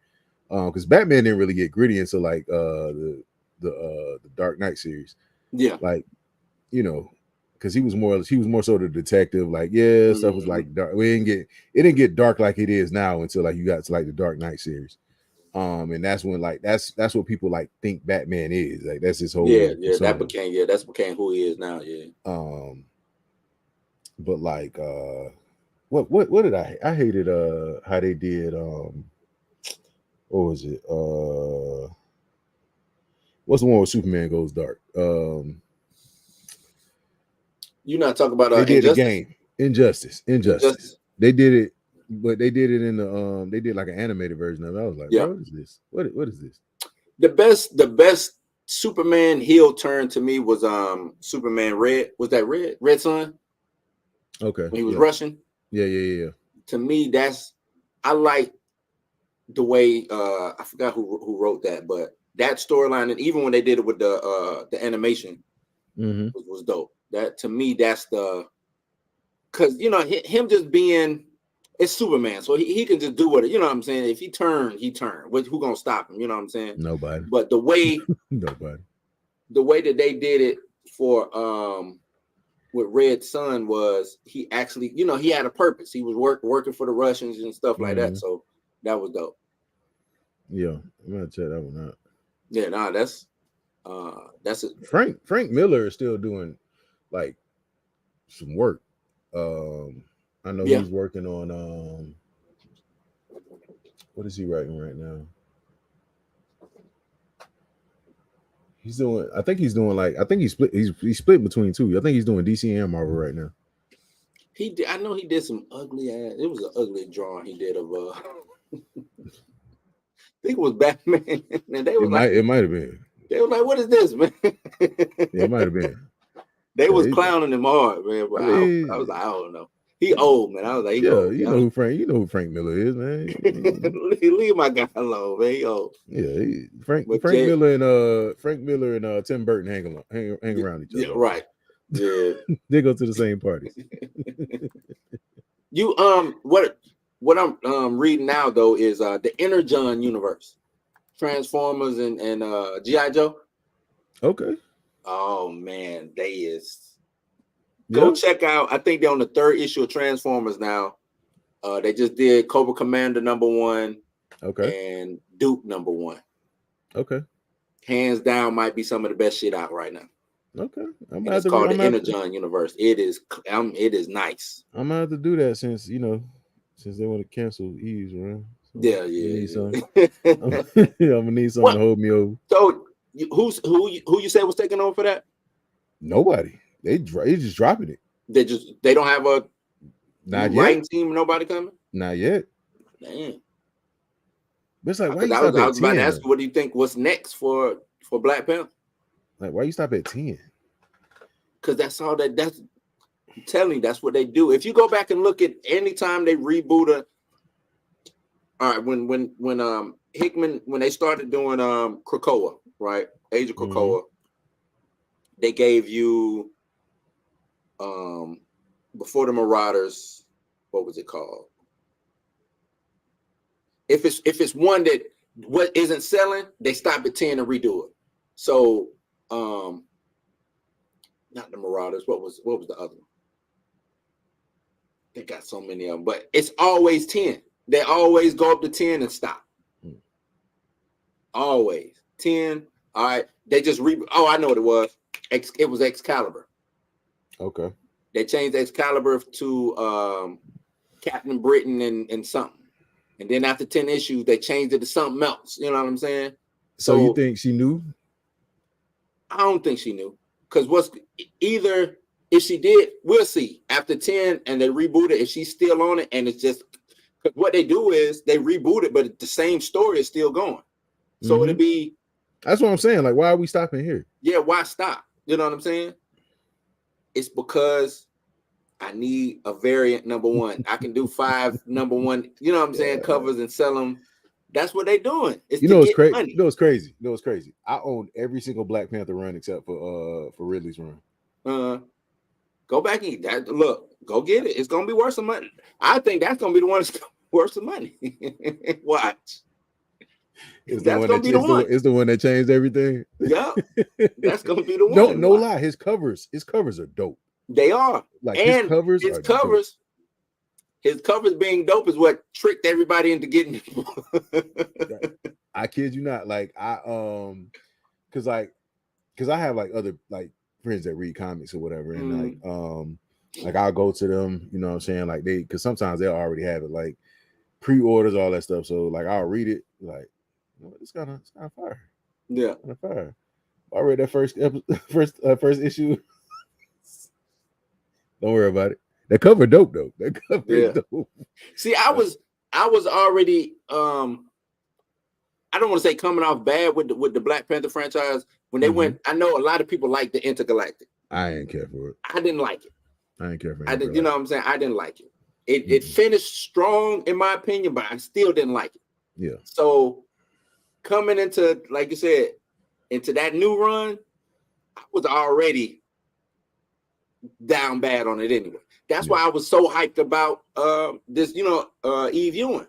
Because Batman didn't really get gritty until like the Dark Knight series. Yeah, like because he was more sort of detective. Like stuff was like dark. It didn't get dark like it is now until like you got to like the Dark Knight series. And that's when like that's what people like think Batman is. Like that's his whole that became who he is now. Yeah. But like what did I hated how they did what was it? What's the one where Superman goes dark? You're not talking about they did a game. Injustice. They did it, but they did it in the they did like an animated version of it. I was like, what is this? What is this? The best Superman heel turn to me was Superman Red. Was that Red Sun? Okay. When he was Russian. Yeah. To me, I like the way I forgot who wrote that, but that storyline, and even when they did it with the animation, was dope. That to me, that's because him just being it's Superman, so he can just do what what I'm saying. If he turned, he turned. Who gonna stop him? You know what I'm saying? Nobody. But the way nobody. The way that they did it for with Red Sun was he actually he had a purpose. He was working for the Russians and stuff like that. So that was dope. Yeah, I'm gonna check that one out. Yeah, that's it. Frank Miller is still doing like some work. I know he's working on what is he writing right now? He's split between two. I think he's doing DC and Marvel right now. I know he did some ugly ass. It was an ugly drawing he did of I think it was Batman. And they were it might have been. They were like, "What is this, man?" Yeah, it might have been. They was Yeah, clowning him hard, man. But I I mean, was like, I don't know. He old, man. I was like, he yeah, old. you know who Frank Miller is, man. Leave my guy alone, man. He old. Yeah, Frank But Miller and Tim Burton hang around each other. Yeah, right. Yeah. They go to the same parties. You what I'm reading now though is the Inner John universe, Transformers and G.I. Joe. Okay. Oh man, they is go check out. I think they're on the 3rd issue of Transformers now. They just did Cobra Commander #1, and Duke #1. Okay. Hands down, might be some of the best shit out right now. Okay. It's called the Inner John universe. It is nice. I'm gonna have to do that since they want to cancel Eve's run. So Yeah. I'm gonna need something to hold me over. So who you said was taking over for that? Nobody. They just dropping it. They don't have a writing team. Nobody coming. Not yet. Damn. But it's like, why you I stop was at about 10? to ask you, what do you think? What's next for Black Panther? Like, why you stop at 10? Because that's all that's. I'm telling you, that's what they do. If you go back and look at any time they reboot all right, when Hickman, when they started doing Krakoa, right? Age of Krakoa, they gave you before the Marauders, what was it called? If it's one that what isn't selling, they stop at 10 and redo it. So not the Marauders, what was the other one? They got so many of them, but it's always 10. They always go up to 10 and stop. Always 10. All right. They just I know what it was. It was Excalibur. Okay. They changed Excalibur to Captain Britain and something. And then after 10 issues, they changed it to something else. You know what I'm saying? So you think she knew? I don't think she knew. Because either if she did, we'll see. After 10 and they reboot it, if she's still on it, and it's just what they do is they reboot it, but the same story is still going. So it'll be. That's what I'm saying. Like, why are we stopping here? Yeah, why stop? You know what I'm saying? It's because I need a variant #1. I can do 5 #1. You know what I'm saying? Covers and sell them. That's what they're doing. It's it's crazy. You know it's crazy. I own every single Black Panther run except for Ridley's run. Go back and look. Go get it. It's gonna be worth some money. I think that's gonna be the one that's worth some money. Watch. It's the one that changed everything. Yeah, that's gonna be the one. No lie. His covers are dope. They are. Like, and his covers being dope is what tricked everybody into getting it. I kid you not. Like, because I have like other like friends that read comics or whatever, and like I'll go to them, you know what I'm saying? Like, because sometimes they'll already have it, like pre-orders, all that stuff. So like I'll read it, like, it's kind of fire. Yeah, kind of fire. I read that first issue. Don't worry about it. That cover dope though. That cover is dope. See, I was already I don't want to say coming off bad with the Black Panther franchise when they went. I know a lot of people like the Intergalactic. I ain't care for it. I didn't like it. I ain't care for it. I did, you know what I'm saying? I didn't like it. It finished strong in my opinion, but I still didn't like it. Yeah. So coming into, like you said, into that new run, I was already down bad on it anyway. That's why I was so hyped about this, Eve Ewing.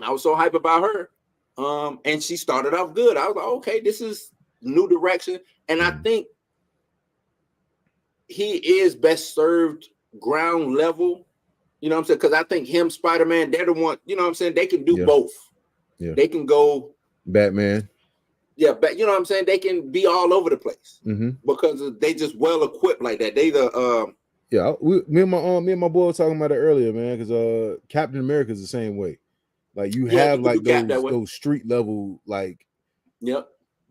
I was so hyped about her. And she started off good. I was like, okay, this is new direction. And I think he is best served ground level. You know what I'm saying? Because I think him, Spider-Man, they're the one, you know what I'm saying? They can do both. Yeah. They can go Batman. Yeah, but you know what I'm saying? They can be all over the place because they just well equipped like that. They me and my boy were talking about it earlier, man, because Captain America is the same way. Like, you have like those street level, like,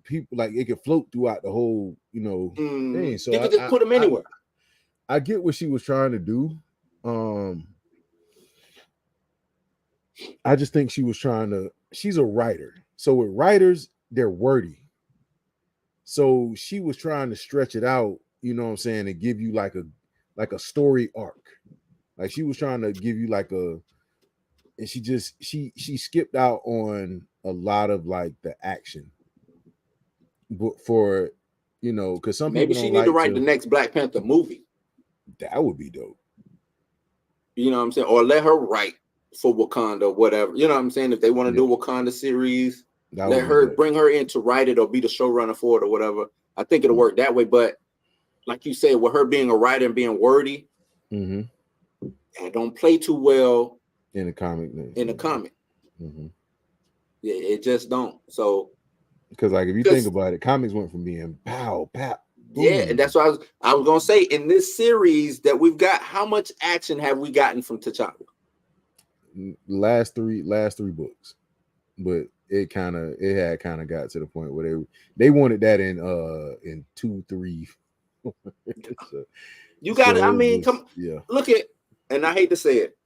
people, like, it can float throughout the whole, thing. So you can just put them anywhere. I get what she was trying to do. I just think she's a writer. So with writers, they're wordy. So she was trying to stretch it out, you know what I'm saying, and give you like a story arc. Like she was trying to give you like and she skipped out on a lot of like the action. But for because some Maybe people she don't need to like write the next Black Panther movie. That would be dope. You know what I'm saying? Or let her write for Wakanda or whatever. You know what I'm saying? If they want to do a Wakanda series, let her bring her in to write it or be the showrunner for it or whatever. I think it'll work that way. But like you said, with her being a writer and being wordy, and don't play too well in the comic. Yeah, it just don't. So because like if you think about it, comics went from being pow pow. Boom. Yeah, and that's what I was gonna say. In this series that we've got, how much action have we gotten from T'Challa? Last three books, but it had kind of got to the point where they wanted that in 2, 3. So, you got it. I mean, look at, and I hate to say it,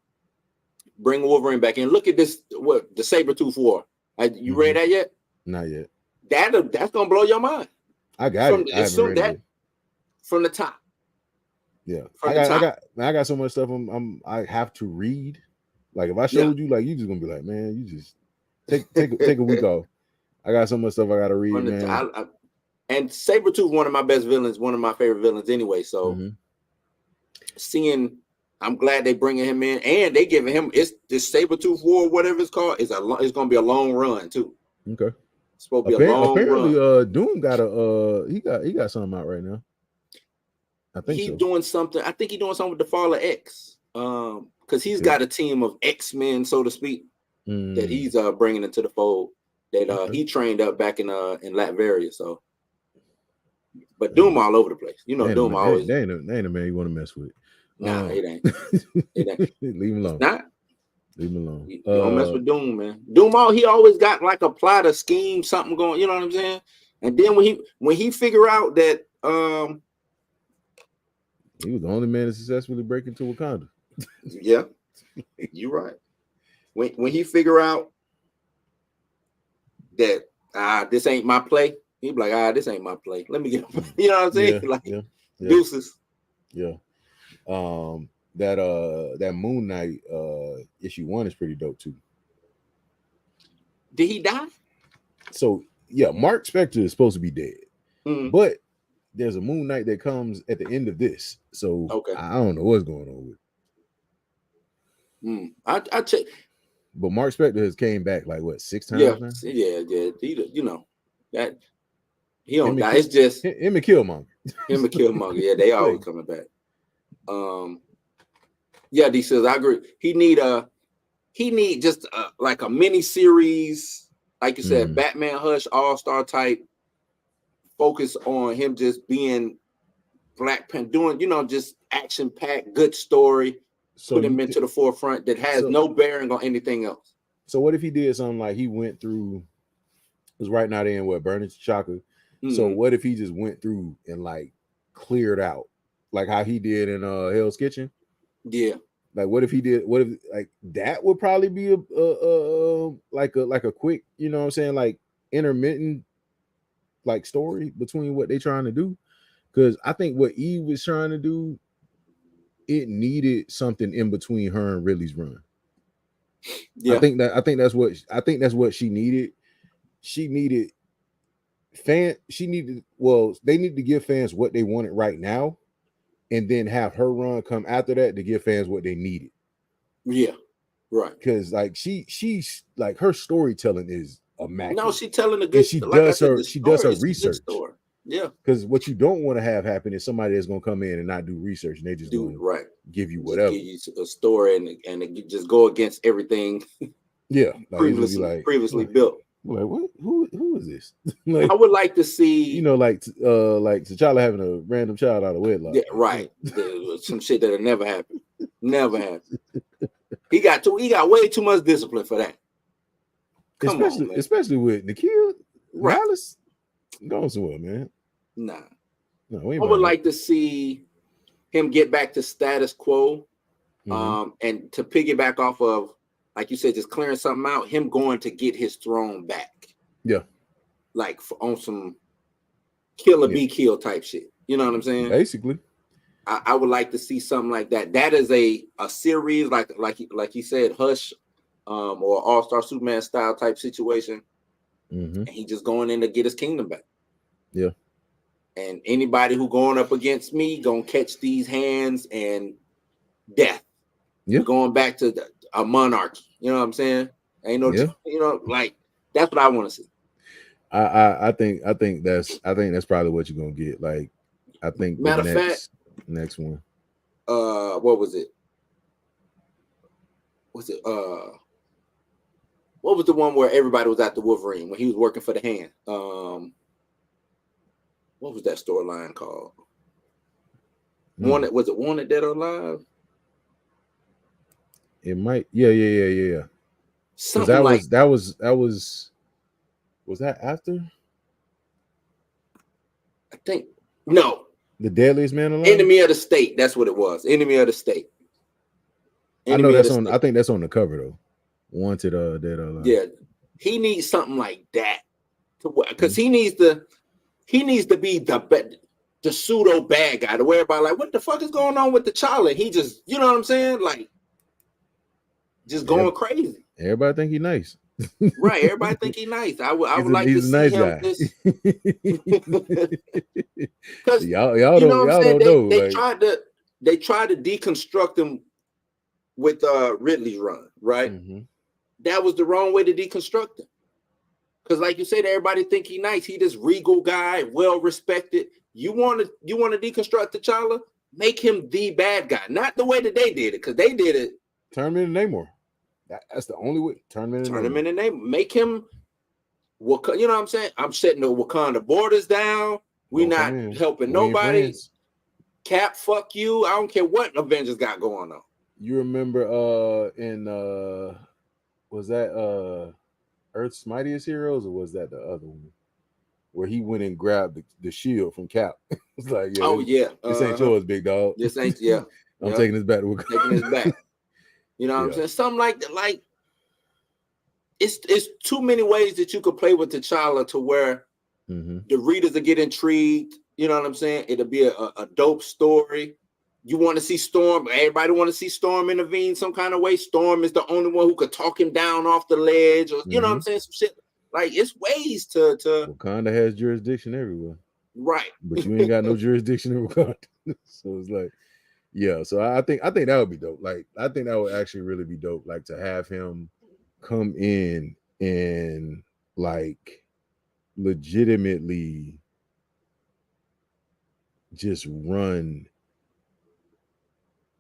bring Wolverine back in. Look at this. What the Sabretooth War? You read that yet? Not yet. That's gonna blow your mind. I got it. I haven't read it. From the top. Yeah, I got so much stuff I have to read. Like if I showed you, like you just gonna be like, man, you just take a week off. I got so much stuff I gotta read, man. And Sabretooth, one of my best villains, one of my favorite villains anyway. So I'm glad they bringing him in, and they giving him this Sabretooth War, whatever it's called, it's gonna be a long run too. Okay. It's supposed to be a long run. Doom got he got something out right now. I think he's doing something. I think he's doing something with the Fall of X. Because he's got a team of X-Men, so to speak, that he's bringing into the fold. That he trained up back in Latveria. So, but Doom all over the place. You know, Doom always. They ain't a man you want to mess with. Nah, it ain't. It ain't. Leave him alone. It's not. Leave him alone. You don't mess with Doom, man. Doom, he always got like a plot, a scheme, something going. You know what I'm saying? And then when he figure out that he was the only man to successfully break into Wakanda. Yeah, you're right. When he figure out that this ain't my play, he be like, this ain't my play. Let me get you know what I'm saying? Deuces. Yeah. That Moon Knight issue 1 is pretty dope too. Did he die? So yeah, Mark Spector is supposed to be dead, but there's a Moon Knight that comes at the end of this. So I don't know what's going on with it. I check. But Mark Spector has came back like what 6 times now? Yeah. You know that he don't die. It's just him and Killmonger. Yeah, they always coming back. Yeah, D says I agree. He need just like a mini series, like you said, Batman Hush All-Star type. Focus on him just being Black Panther, doing just action-packed, good story. So put him into the forefront that has no bearing on anything else. So what if he did something like he went through? Was right now they in Burning T'Chaka. So what if he just went through and like cleared out, like how he did in Hell's Kitchen? Yeah. Like what if he did? What if like that would probably be a quick, you know what I'm saying, like intermittent like story between what they trying to do, because I think what Eve was trying to do, it needed something in between her and Ridley's run. Yeah, I think that's what she needed. They need to give fans what they wanted right now, and then have her run come after that to give fans what they needed. Yeah, right. Because like she's like her storytelling is immaculate. No, she's telling a good. She does her research. Yeah, because what you don't want to have happen is somebody that's going to come in and not do research, and they just give you whatever, give you a story, and just go against everything. Yeah, like, previously built. Like what? Who is this? Like, I would like to see, like T'Challa having a random child out of wedlock. Yeah, right. Some shit that'll never happen. Never happen. He got way too much discipline for that. Especially with Nikhil Morales. Going somewhere, man. Nah. No, I would like to see him get back to status quo. And to piggyback off of, like you said, just clearing something out, him going to get his throne back. Yeah. Like on some kill or be killed type shit. You know what I'm saying? Basically. I would like to see something like that. That is a series like you said, Hush, or All-Star Superman style type situation. And he just going in to get his kingdom back. Yeah. And anybody who going up against me gonna catch these hands and death. Yeah. We're going back to a monarchy. You know what I'm saying? Ain't no, you know, like that's what I want to see. I think that's probably what you're gonna get. Like, I think matter of fact, next one. What was it? What was the one where everybody was at the Wolverine when he was working for the hand? What was that storyline called? Wanted, was it Wanted Dead or Alive? It might, yeah. Something that was that after? I think no. The Deadliest Man Alive? Enemy of the State. That's what it was. Enemy of the State. I know that's on. I think that's on the cover though. Wanted Dead or Alive. Yeah, he needs something like that because he needs to be the pseudo bad guy to where everybody like, what the fuck is going on with T'Challa? He just, you know what I'm saying, like, just going crazy. Everybody think he nice. Right, everybody think he nice. I would like to see nice him. Because y'all don't know. They tried to deconstruct him with Ridley's run, right? That was the wrong way to deconstruct him. Because, like you said, everybody think he nice. He this regal guy, well respected. You want to deconstruct T'Challa? Make him the bad guy, not the way that they did it. Because they did it. Turn him into Namor. That's the only way. Turn him into Namor. Make him. You know what I'm saying? I'm setting the Wakanda borders down. We're not helping nobody. Cap, fuck you. I don't care what Avengers got going on. You remember was that Earth's Mightiest Heroes, or was that the other one where he went and grabbed the shield from Cap? It's like, this ain't yours, big dog. This ain't, I'm taking this back to Wakanda. Taking this back. You know what I'm saying? Something like that. Like, it's too many ways that you could play with T'Challa to where the readers will get intrigued. You know what I'm saying? It'll be a dope story. You want to see Storm. Everybody want to see Storm intervene some kind of way. Storm is the only one who could talk him down off the ledge, or you know what I'm saying? Some shit. Like, it's ways to Wakanda has jurisdiction everywhere. Right. But you ain't got no jurisdiction in Wakanda. So it's like, so I think that would be dope. Like, I think that would actually really be dope. Like, to have him come in and like legitimately just run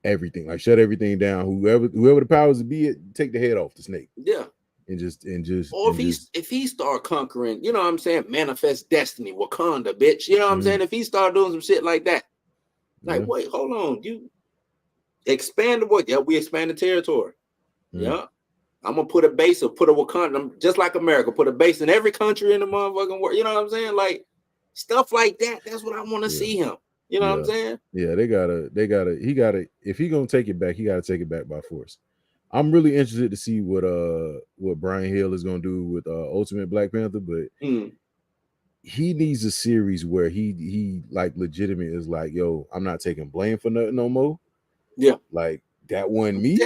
everything, like shut everything down. Whoever the powers to be, take the head off the snake. Yeah. And just or if he start conquering, you know what I'm saying, manifest destiny, Wakanda, bitch. You know what I'm saying? If he start doing some shit like that, like, wait, hold on, you expand the what? Yeah, we expand the territory. Yeah. I'm gonna put a base or put a Wakanda, just like America, put a base in every country in the motherfucking world. You know what I'm saying? Like, stuff like that. That's what I want to see him. You know what I'm saying? Yeah, he gotta, if he gonna take it back, he gotta take it back by force. I'm really interested to see what Brian Hill is gonna do with Ultimate Black Panther, but he needs a series where he like legitimate is like, yo, I'm not taking blame for nothing no more. Yeah, like that wasn't me.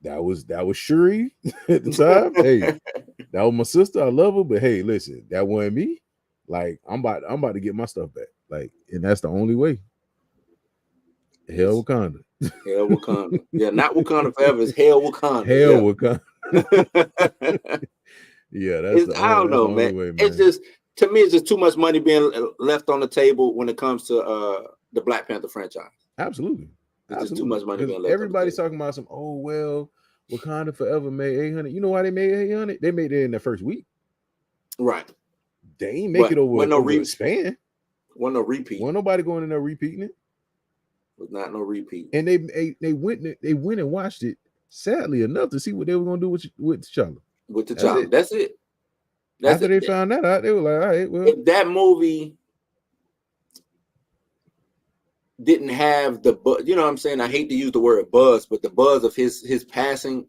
That was Shuri at the time. Hey, that was my sister. I love her, but hey, listen, that wasn't me. Like, I'm about to get my stuff back. Like, and that's the only way. Hell Wakanda. Hell Wakanda. Yeah, not Wakanda forever. It's Hell Wakanda. Hell Wakanda. Yeah, that's I don't know, man. Way, man. It's just, to me, it's just too much money being left on the table when it comes to the Black Panther franchise. Absolutely. It's just too much money being left. Everybody's talking about some, oh, well, Wakanda Forever made 800. You know why they made 800? They made it in the first week. Right. They ain't make it over a span. Wasn't no repeat. Wasn't nobody going in there repeating it. Was not no repeat. And they went and watched it, sadly enough, to see what they were gonna do with T'Challa. With T'Challa. That's it. After they found that out, they were like, all right, well. If that movie didn't have the buzz, you know what I'm saying? I hate to use the word buzz, but the buzz of his passing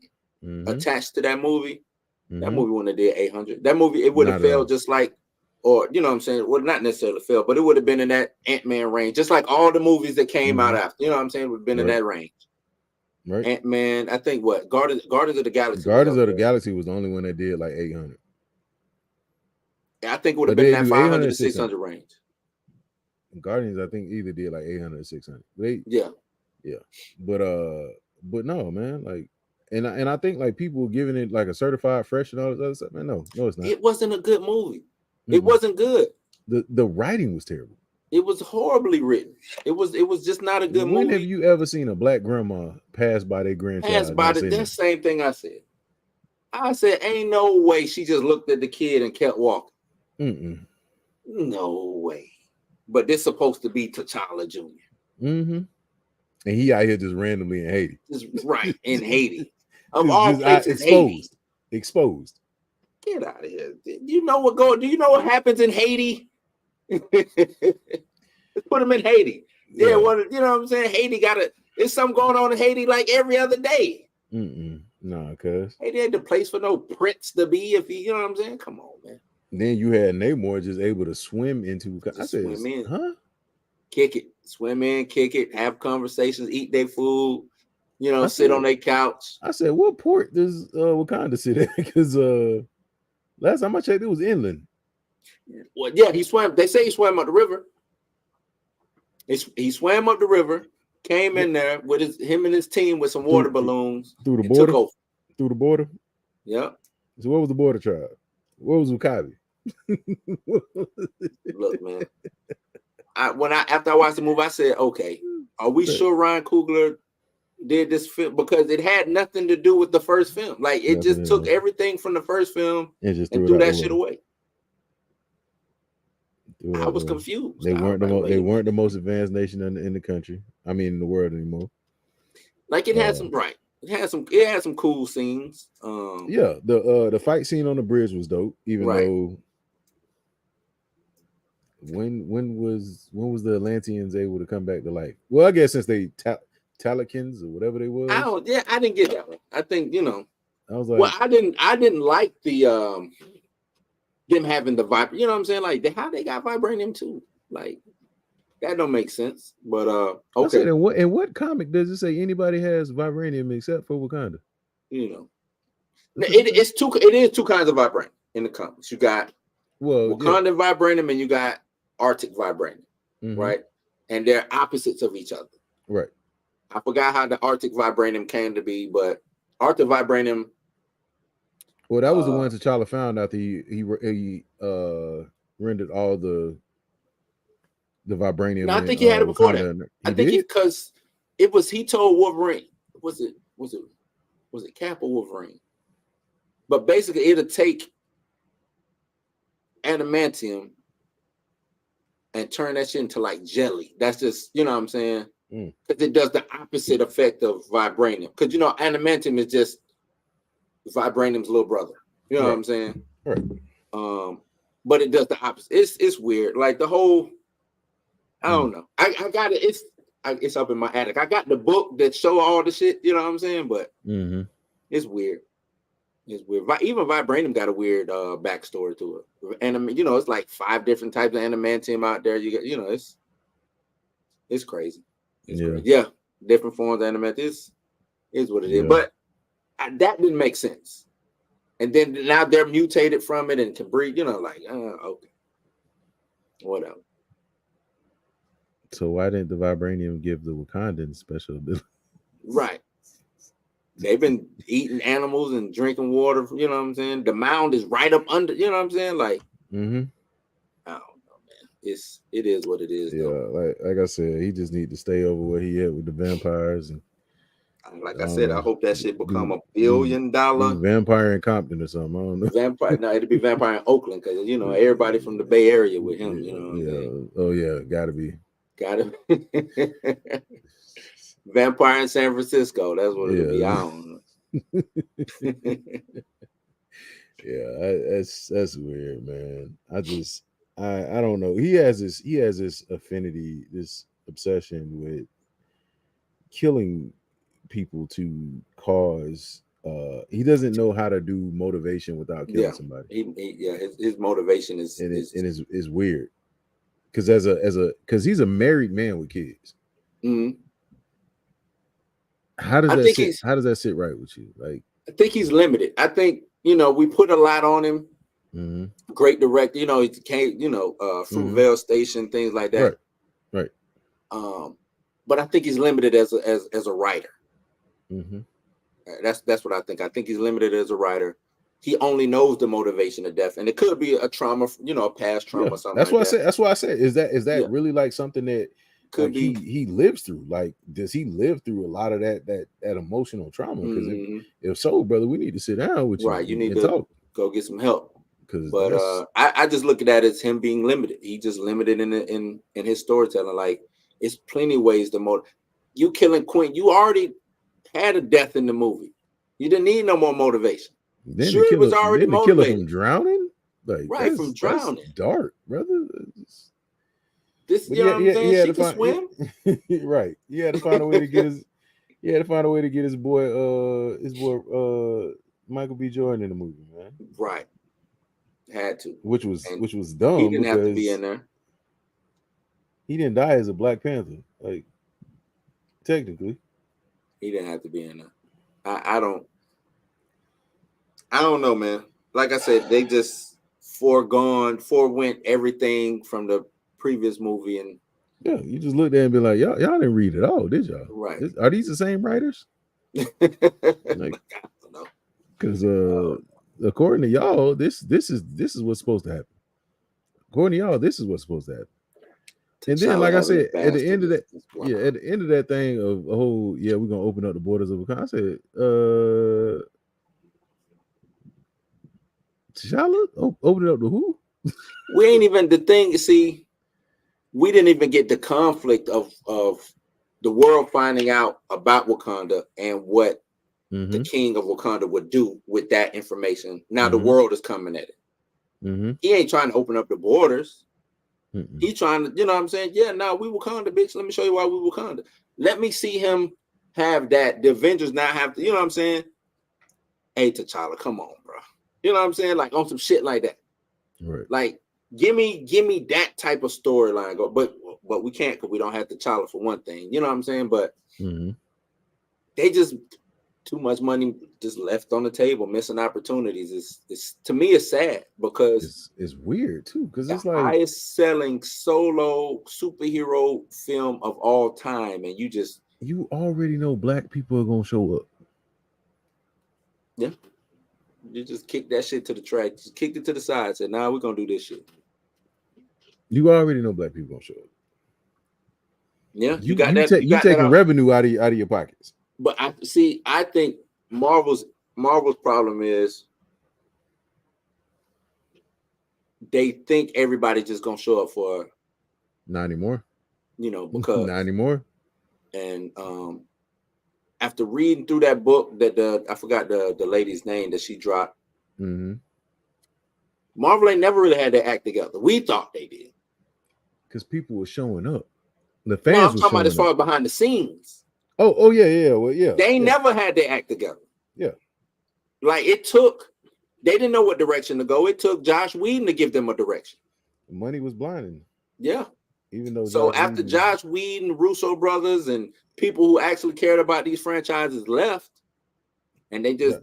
attached to that movie, that movie wouldn't have did 800. That movie, it would have felt just like or you know what I'm saying? Well, not necessarily failed, but it would have been in that Ant-Man range, just like all the movies that came out after. You know what I'm saying? Would have been in that range. Right. Ant-Man, I think what Guardians of the Galaxy. Guardians of the Galaxy was the only one that did like 800. I think it would have been in that 500 to 600 range. Guardians, I think either did like 800 or 600. Yeah. But no, man, like, and I think like people giving it like a certified fresh and all this other stuff. Man, no, it's not. It wasn't a good movie. It wasn't good. The writing was terrible. It was horribly written. It was just not a good movie. When have you ever seen a black grandma pass by their grandchild? Pass by that same thing I said. I said, ain't no way she just looked at the kid and kept walking. No way. But this supposed to be T'Challa Jr. And he out here just randomly in Haiti. Right, in Haiti. Of all places, Haiti. Exposed. Get out of here. Do you know what happens in Haiti? Let's put him in Haiti. Yeah, you know what I'm saying? Haiti there's something going on in Haiti like every other day. Nah, cuz Haiti ain't the place for no prince to be if you know what I'm saying? Come on, man. Then you had Namor just able to swim into. I said, swim in. Huh? Kick it, swim in, kick it, have conversations, eat their food, sit on their couch. I said, what port does Wakanda sit at? Because last time I checked, it was inland. Well, yeah, he swam. They say he swam up the river. He swam up the river, came in there with him and his team with some water balloons through the border. Took over. Through the border. Yep. So what was the border tribe? What was Wakabi? Look, man. After I watched the movie, I said, okay, are we sure Ryan Coogler did this film? Because it had nothing to do with the first film. Like it just took everything from the first film and threw that shit away. I was confused. They weren't the most advanced nation in the country. I mean, in the world anymore. Like it had it had some cool scenes. The fight scene on the bridge was dope. Even though when was the Atlanteans able to come back to life? Well, I guess since they Talikins or whatever they was. I didn't get that one. I think I was like, well, I didn't like the them having the vibe. You know what I'm saying? Like how they got vibranium too. Like that don't make sense. But okay. I said, in what comic does it say anybody has vibranium except for Wakanda? It is two kinds of vibranium in the comics. You got Wakanda vibranium and you got Arctic vibranium, right? And they're opposites of each other. Right. I forgot how the Arctic vibranium came to be, but Arctic vibranium. Well, that was the one T'Challa found after he rendered all the vibranium. No, I think he had it before that. I think because he told Wolverine. Was it Cap or Wolverine? But basically, it'll take adamantium and turn that shit into like jelly. That's just, you know what I'm saying? Because it does the opposite effect of vibranium. Because adamantium is just vibranium's little brother. You know what I'm saying? Right. But it does the opposite. It's weird. Like the whole, I don't know. I got it. It's up in my attic. I got the book that show all the shit. You know what I'm saying? But it's weird. It's weird. Even vibranium got a weird backstory to it. And it's like 5 different types of adamantium out there. You got, it's crazy. Crazy. Yeah, different forms of adamantium. Is what it is. But that didn't make sense. And then now they're mutated from it and can breathe. Okay, whatever. So why didn't the vibranium give the Wakandans special ability? Right. They've been eating animals and drinking water. You know what I'm saying? The mound is right up under. You know what I'm saying? Like, I don't know, man. It is what it is. Yeah, though. like I said, he just need to stay over where he at with the vampires. And like I said, I hope that shit become $1 billion. Vampire in Compton or something. I don't know. Vampire. No, it'll be vampire in Oakland because everybody from the Bay Area with him. You know what I'm saying? Oh yeah, gotta be. Vampire in San Francisco. That's what it'll be. I don't know. Yeah, that's weird, man. I don't know. He has this affinity, this obsession with killing people to cause he doesn't know how to do motivation without killing Yeah. somebody. His motivation is is weird. Because he's a married man with kids. Mhm. How does I that think sit? he's- How does that sit right with you? Like, I think he's limited. I think, we put a lot on him. mhm. Great director, he came, Fruitvale Station, things like that. Right. But I think he's limited as a writer. Mm-hmm. That's what I think. I think he's limited as a writer. He only knows the motivation of death, and it could be a trauma, a past trauma or something. That's like what that. I said. That's why I said, is that really like something that could be he lives through? Like, does he live through a lot of that emotional trauma? Because if so, brother, we need to sit down with you. Right, you need and to talk. Go get some help. But I just look at that as him being limited. He just limited in his storytelling. Like, it's plenty of ways to motivate. You killing Quinn, you already had a death in the movie. You didn't need no more motivation. Then Shuri was already motivated. The killer from drowning, like, right, from drowning. That's dark, brother. This, you know what I'm saying? She can swim. Right. He had to find a way to get his. He had to find a way to get his boy Michael B. Jordan in the movie, man. Right. Had to. Which was dumb. He didn't have to be in there. He didn't die as a Black Panther. Like, technically. He didn't have to be in there. I don't know, man. Like I said, they just forewent everything from the previous movie, and yeah, you just looked there and be like, y'all didn't read it all, did y'all? Right. Are these the same writers? Like, I don't know. Because according to y'all, this is what's supposed to happen. According to y'all, this is what's supposed to happen. And then, like I said, at the end of that thing of we're gonna open up the borders of Wakanda. I said, T'Challa, open it up to who? We ain't even the thing. See, we didn't even get the conflict of the world finding out about Wakanda and what the king of Wakanda would do with that information. Now the world is coming at it. He ain't trying to open up the borders. He's trying to, you know what I'm saying? Yeah, no, we Wakanda, bitch. Let me show you why we Wakanda. Let me see him have that. The Avengers not have to, you know what I'm saying? Hey, T'Challa, come on, bro. You know what I'm saying? Like, on some shit like that. Right. Like, give me that type of storyline. But we can't, because we don't have T'Challa for one thing. You know what I'm saying? But they just too much money just left on the table, missing opportunities. It's to me, it's sad because it's weird too, because it's like highest selling solo superhero film of all time, and you already know Black people are gonna show up. Yeah, you just kick that shit to the track, just kicked it to the side, said, "Nah, we're gonna do this shit." You already know Black people gonna show up. Yeah, you taking revenue out of your pockets. But I think Marvel's problem is they think everybody's just gonna show up for not anymore. Because not anymore. And after reading through that book that I forgot the lady's name that she dropped. Marvel ain't never really had their act together. We thought they did. Because people were showing up. The fans I'm talking about as far as behind the scenes. Oh yeah. Well, yeah. They ain't never had their act together. Yeah. Like they didn't know what direction to go. It took Josh Whedon to give them a direction. The money was blinding. Yeah. Even though Josh Whedon, Russo brothers, and people who actually cared about these franchises left, and they just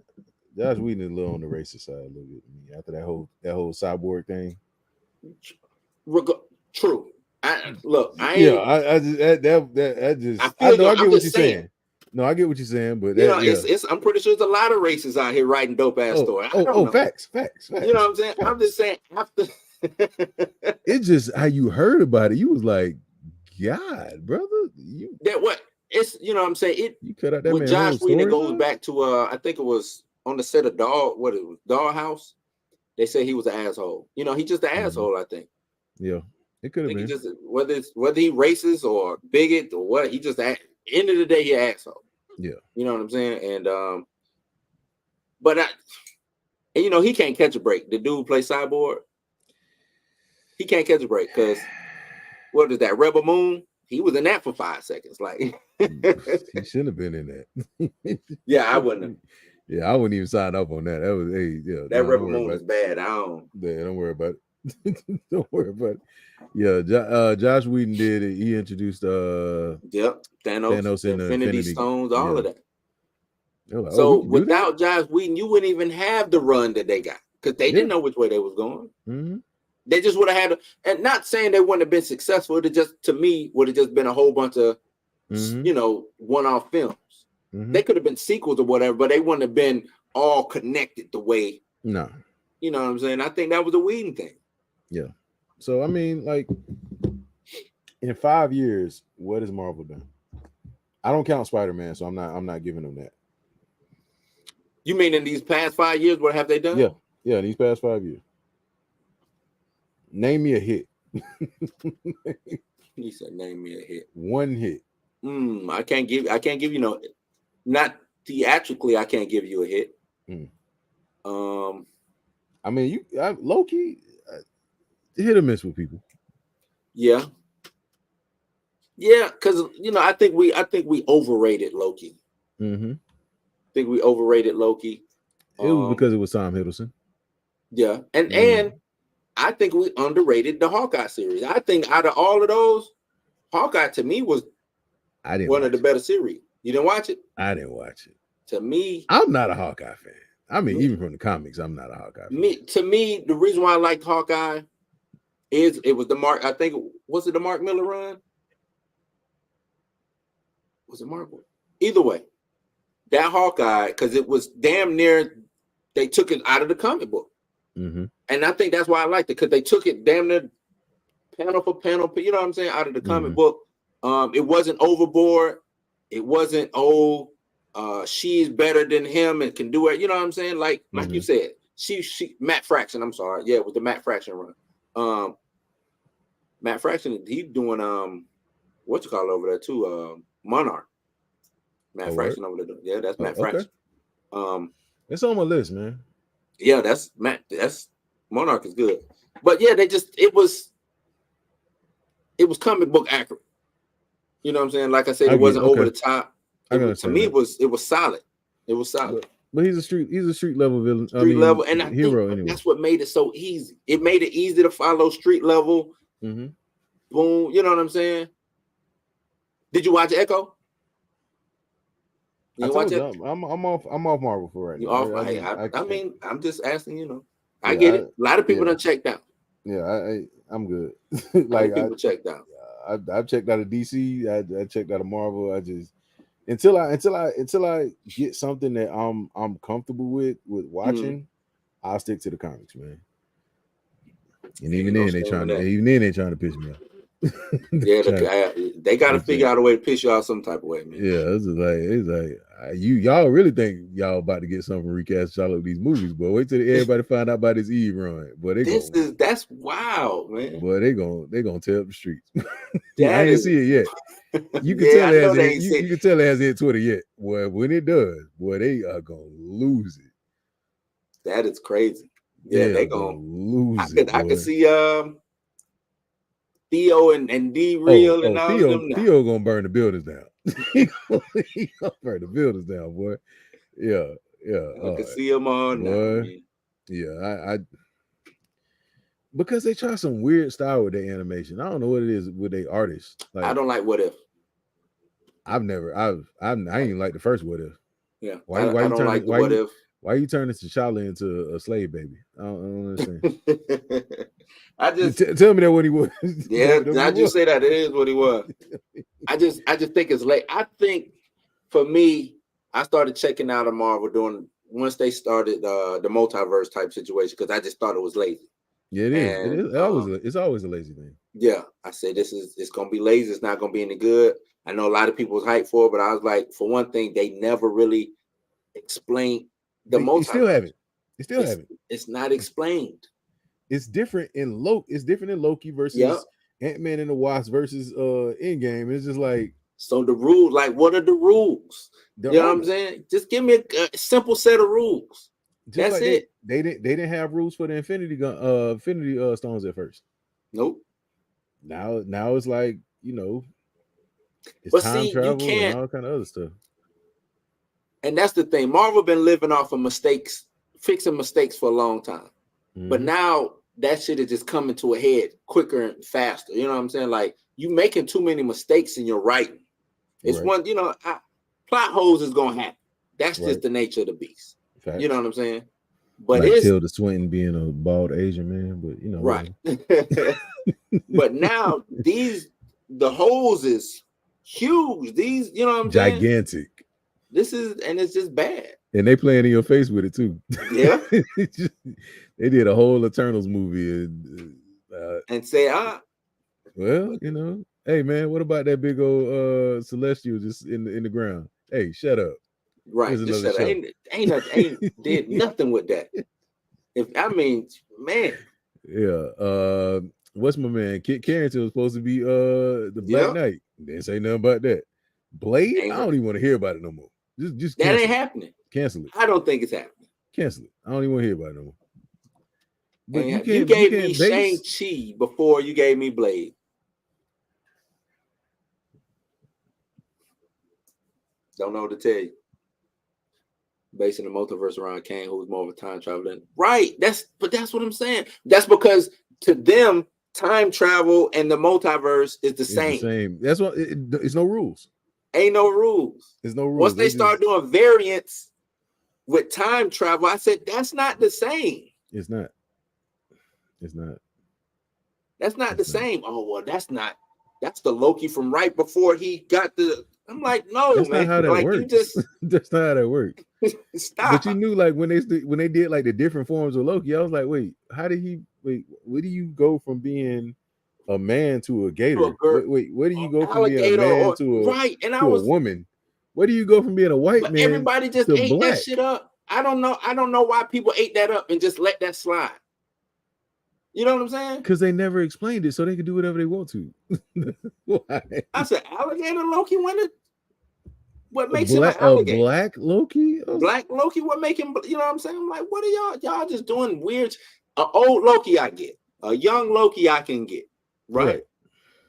Josh Whedon is a little on the racist side a little bit after that whole cyborg thing. True. I get what you're saying. No, I get what you're saying, but I'm pretty sure there's a lot of racists out here writing dope ass stories. Facts. You know what I'm saying? I'm just saying after it's just how you heard about it. You was like, God, brother, it's you know what I'm saying? You cut out that with man Josh Whedon, it goes man? back to I think it was on the set of Dollhouse. They say he was an asshole. He's just an asshole, I think. Yeah. It could have been. Just, whether he racist or bigot or what, he just end of the day he an asshole. Yeah. You know what I'm saying? And he can't catch a break. The dude who plays Cyborg, he can't catch a break because what is that? Rebel Moon? He was in that for 5 seconds. Like he shouldn't have been in that. Yeah, I wouldn't have. Yeah, I wouldn't even sign up on that. That was yeah. That No, Rebel don't worry Moon about is it. bad. I don't. Yeah, don't worry about it. Don't worry about it. Yeah, Josh Whedon did it. He introduced Yep, Thanos the in the Infinity Stones, all of that. They were like, oh, So we can do that. without Josh Whedon, you wouldn't even have the run that they got because they didn't know which way they was going. Mm-hmm. They just would have had, and not saying they wouldn't have been successful. It just, to me, would have just been a whole bunch of, one-off films. Mm-hmm. They could have been sequels or whatever, but they wouldn't have been all connected the way. No. You know what I'm saying? I think that was a Whedon thing. Yeah. So I mean, like, in 5 years, what has Marvel done? I don't count Spider-Man, so I'm not giving them that. You mean in these past 5 years, what have they done? Yeah, these past 5 years. Name me a hit. He said, "Name me a hit." One hit. I can't give you no, not theatrically. I can't give you a hit. I mean, Loki, hit or miss with people. Yeah, because I think we overrated Loki. Mm-hmm. I think we overrated Loki. It was because it was Tom Hiddleston. Yeah, and I think we underrated the Hawkeye series. I think out of all of those, Hawkeye to me was one of the better series. You didn't watch it? I didn't watch it. To me, I'm not a Hawkeye fan. I mean, even from the comics, I'm not a Hawkeye fan. To me, the reason why I liked Hawkeye is it was the Mark. I think was it the Mark Miller run? Was it Mark? Either way, that Hawkeye, because it was damn near they took it out of the comic book. Mm-hmm. And I think that's why I liked it, because they took it damn near panel for panel, you know what I'm saying, out of the comic book. It wasn't overboard. It wasn't, she's better than him and can do it. You know what I'm saying? Like you said, she Matt Fraction, I'm sorry. Yeah, with the Matt Fraction run. Matt Fraction, he's doing what you call over there too, Monarch. Matt Fraction over there. Yeah, that's Matt Fraction. It's on my list, man. Yeah, that's Matt. That's Monarch is good. But yeah, it was comic book accurate. You know what I'm saying? Like I said, it wasn't over the top. To me, it was solid. It was solid. But he's a street level villain. Level, and I hero think anyway. That's what made it so easy. It made it easy to follow street level. Mm-hmm. Boom. You know what I'm saying? Did you watch Echo? I'm off Marvel for right now. I mean, I'm just asking. I get it. A lot of people done checked out. Yeah, I'm good. Like people checked out. I've checked out of DC. I checked out of Marvel. I just until I get something that I'm comfortable with watching, I'll stick to the comics, man. And even then they trying to piss me off. They got to figure out a way to piss you off some type of way, man. Yeah, it's like y'all really think y'all about to get something from recast Charlotte with these movies, but wait till everybody find out about this Eve run. But that's wild, man. But they gonna tear up the streets. I ain't see it yet. You can tell you can tell it hasn't hit Twitter yet. Boy, when it does, boy, they are gonna lose it. That is crazy. Yeah, they gonna lose it. I could see Theo and D Real and all of them. Theo gonna burn the buildings down. he gonna burn the buildings down, boy. Yeah. I can see them on now. Yeah, I because they try some weird style with their animation. I don't know what it is with their artists. Like, I don't like What If. I ain't even like the first What If. Yeah. Why you don't like the What If. Why you turning T'Challa into a slave baby? I don't understand. I just tell me that what he was. Yeah, I just say that it is what he was. I just think it's late. I think for me, I started checking out of Marvel once they started the multiverse type situation, because I just thought it was lazy. Yeah, it is. It's always a lazy thing. Yeah, I said it's gonna be lazy. It's not gonna be any good. I know a lot of people was hyped for it, but I was like, for one thing, they never really explained the multiverse. They still haven't. It's not explained. It's different in Loki. It's different in Loki versus Ant-Man and the Wasp versus Endgame. It's just like, so the rules, like, what are the rules? You know what I'm saying? Just give me a simple set of rules. That's like it. They didn't have rules for the Infinity Stones at first. Nope. Now it's like, it's time travel and all kind of other stuff. And that's the thing. Marvel been living off of mistakes, fixing mistakes for a long time. But now that shit is just coming to a head quicker and faster. You know what I'm saying? Like, you making too many mistakes in your writing. It's one, plot holes is gonna happen. That's just the nature of the beast. Facts. You know what I'm saying? But like it's Tilda Swinton being a bald Asian man, but right. But now the holes is huge. These, you know what I'm saying? Gigantic. This is, and it's just bad. And they playing in your face with it too. Yeah. They did a whole Eternals movie And say, well, hey man, what about that big old celestial just in the ground? Hey, shut up. Right. Just shut up. Ain't did nothing with that. Man. Yeah. What's my man? Kit Carrington was supposed to be the Black Knight. Didn't say nothing about that. Blade, I don't even want to hear about it no more. Just that ain't happening. Cancel it. I don't think it's happening. Cancel it. I don't even want to hear about it no more. But you gave me Shang-Chi before you gave me Blade. Don't know what to tell you. Basing the multiverse around Kang, who's more of a time traveler. Right. That's what I'm saying. That's because to them, time travel and the multiverse is the same. That's what it's no rules. Ain't no rules. There's no rules. Once they start doing variants with time travel, I said that's not the same. It's not. It's not. That's not the same. Oh, well, that's not. That's the Loki from right before he got the. I'm like, no, that's man. Not how that like, works. You just that's not how that works. Stop. But you knew, like, when they did like the different forms of Loki, I was like, wait, where do you go from being a man to a gator? Wait, where do you go from being a man to a woman? Where do you go from being a white man? Everybody just ate that shit up. I don't know why people ate that up and just let that slide. You know what I'm saying? Because they never explained it, so they could do whatever they want to. Why? I said, alligator Loki. What makes him an alligator? Black Loki? Black Loki. What make him? You know what I'm saying? I'm like, what are y'all just doing weird? An old Loki I get. A young Loki I can get. Right?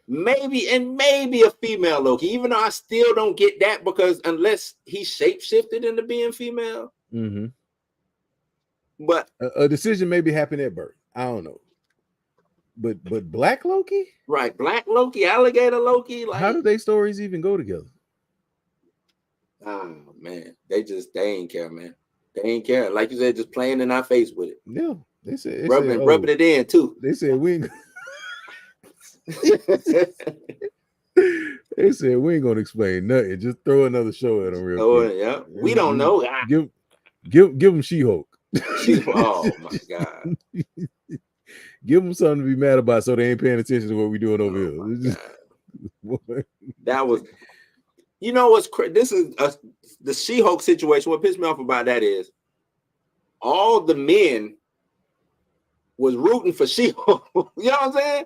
Maybe a female Loki, even though I still don't get that, because unless he shapeshifted into being female. Mm-hmm. But a decision maybe happened at birth. I don't know. But Black Loki? Right. Black Loki, alligator Loki. Like, how do they stories even go together? Oh man, they ain't care, man. They ain't care. Like you said, just playing in our face with it. Yeah. They said rubbing it in too. They said we ain't they said we ain't gonna explain nothing. Just throw another show at them real quick. Yeah. We don't know. Give them She-Hulk. Oh my God. Give them something to be mad about so they ain't paying attention to what we're doing over here. That was, you know what's this is the She-Hulk situation. What pissed me off about that is all the men was rooting for She-Hulk. You know what I'm saying?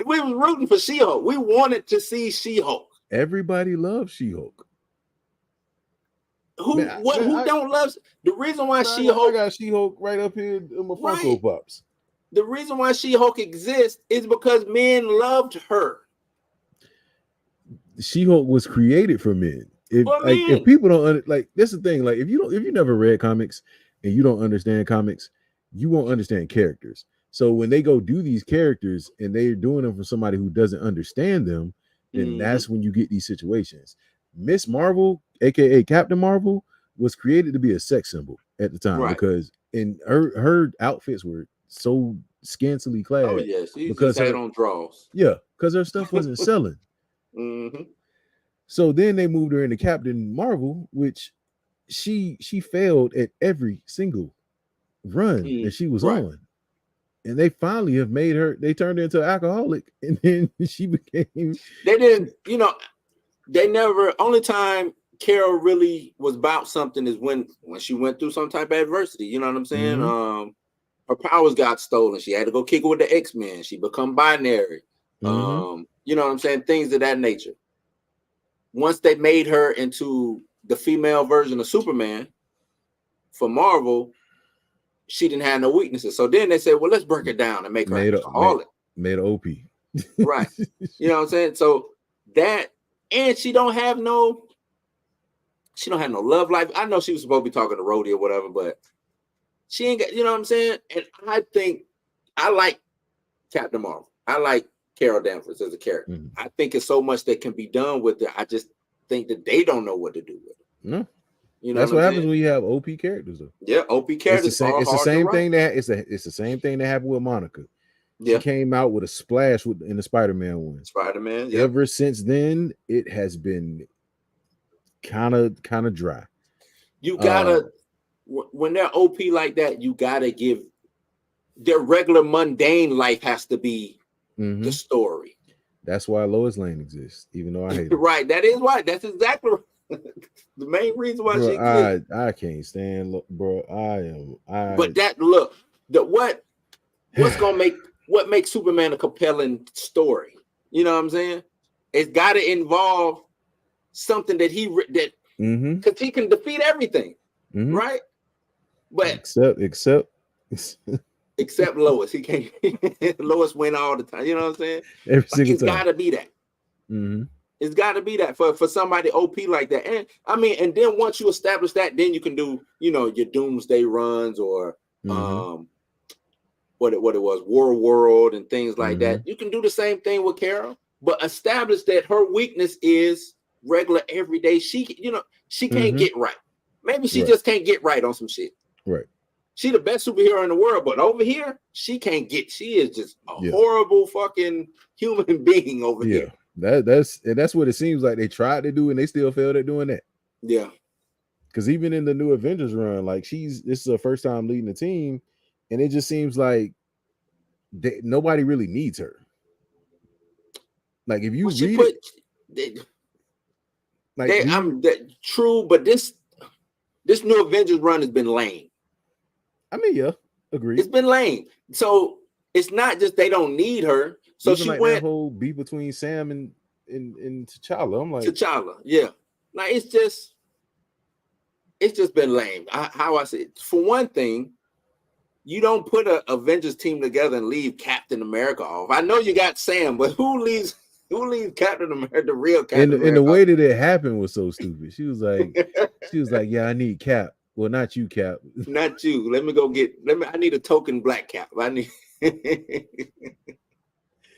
We was rooting for She-Hulk. We wanted to see She-Hulk. Everybody loves She-Hulk. Who don't love the reason why She-Hulk? I got She-Hulk right up here in my Funko Pops. The reason why She-Hulk exists is because men loved her. She-Hulk was created for men. If people don't that's the thing. Like if you never read comics and you don't understand comics, you won't understand characters. So when they go do these characters and they're doing them for somebody who doesn't understand them, then that's when you get these situations. Miss Marvel, aka Captain Marvel, was created to be a sex symbol at the time because her outfits were so scantily clad. Oh yes, because had on draws. Yeah, because her stuff wasn't selling. Mm-hmm. So then they moved her into Captain Marvel, which she failed at every single run that she was on. And they finally have made her, they turned her into an alcoholic, and then she became. They didn't, they never, only time Carol really was about something is when she went through some type of adversity. You know what I'm saying? Mm-hmm. Her powers got stolen. She had to go kick it with the X-Men. She become binary. Mm-hmm. You know what I'm saying? Things of that nature. Once they made her into the female version of Superman for Marvel, she didn't have no weaknesses. So then they said, well, let's break it down and make her an alcoholic. Made OP. Right. You know what I'm saying? So that, and she don't have no she don't have no love life. I know she was supposed to be talking to Rhodey or whatever, but she ain't got, you know what I'm saying? And I think I like Captain Marvel. I like Carol Danvers as a character. Mhm. I think it's so much that can be done with it. I just think that they don't know what to do with it. No, You know that's what what I'm happens saying? when you have OP characters, though. Yeah, OP characters are It's the hard to same write. thing that it's the same thing that happened with Monica. She Yeah, came out with a splash in the Spider-Man one. Spider-Man. Yeah, Ever since then, it has been kind of dry. you gotta when they're OP like that, you gotta give their regular mundane life has to be the story. That's why Lois Lane exists, even though I hate her. Right, that is why. That's exactly the main reason why she Bro, exists. I can't stand, bro. But that look, what's gonna make what makes Superman a compelling story? You know what I'm saying? It's got to involve something that because he can defeat everything, right? But except Lois, he can't. Lois win all the time. You know what I'm saying? Every single it's time. got to be that. It's got to be that for somebody OP like that. And I mean, and then once you establish that, then you can do, you know, your Doomsday runs or what it was, War World and things like that. You can do the same thing with Carol, but establish that her weakness is regular everyday. She can't get right. Maybe she just can't get right on some shit. Right. She the best superhero in the world, but over here, she can't get. She is just a horrible fucking human being over here. That's what it seems like they tried to do, and they still failed at doing that. Yeah. Because even in the new Avengers run, like this is her first time leading the team, and it just seems like nobody really needs her. Like if you true, but this new Avengers run has been lame. I mean, yeah, agree. It's been lame. So it's not just they don't need her. So even she like went that whole beef between Sam and T'Challa. I'm like T'Challa, yeah. Like it's just been lame. How I say it. For one thing, you don't put a Avengers team together and leave Captain America off. I know you got Sam, but who leaves Captain America, the real Captain America? And the way that it happened was so stupid. She was like, yeah, I need Cap. Well, not you, Cap. Not you. I need a token black Cap. I need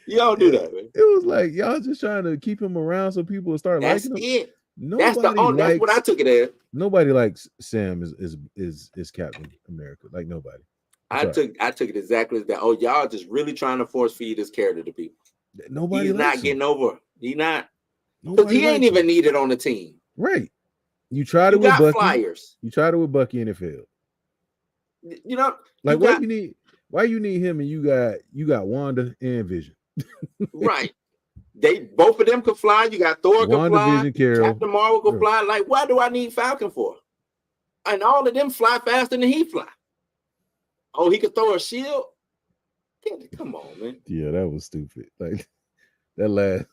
you don't do that, man. It was like y'all just trying to keep him around so people will start liking him. It. That's what I took it as. Nobody likes Sam is Captain America. Like nobody. I took it exactly as that. Oh, y'all just really trying to force feed this character to people. He's not getting over. He's not. Because he ain't even needed on the team. Right. You tried it with Bucky. Flyers. You tried it with Bucky and it failed. You know, like why you need him and you got Wanda and Vision. Right. Both of them could fly. You got Thor could fly. Vision, Carol. Captain Marvel could fly. Like, why do I need Falcon for? And all of them fly faster than he fly. Oh, he could throw a shield? Come on, man. Yeah, that was stupid. Like that last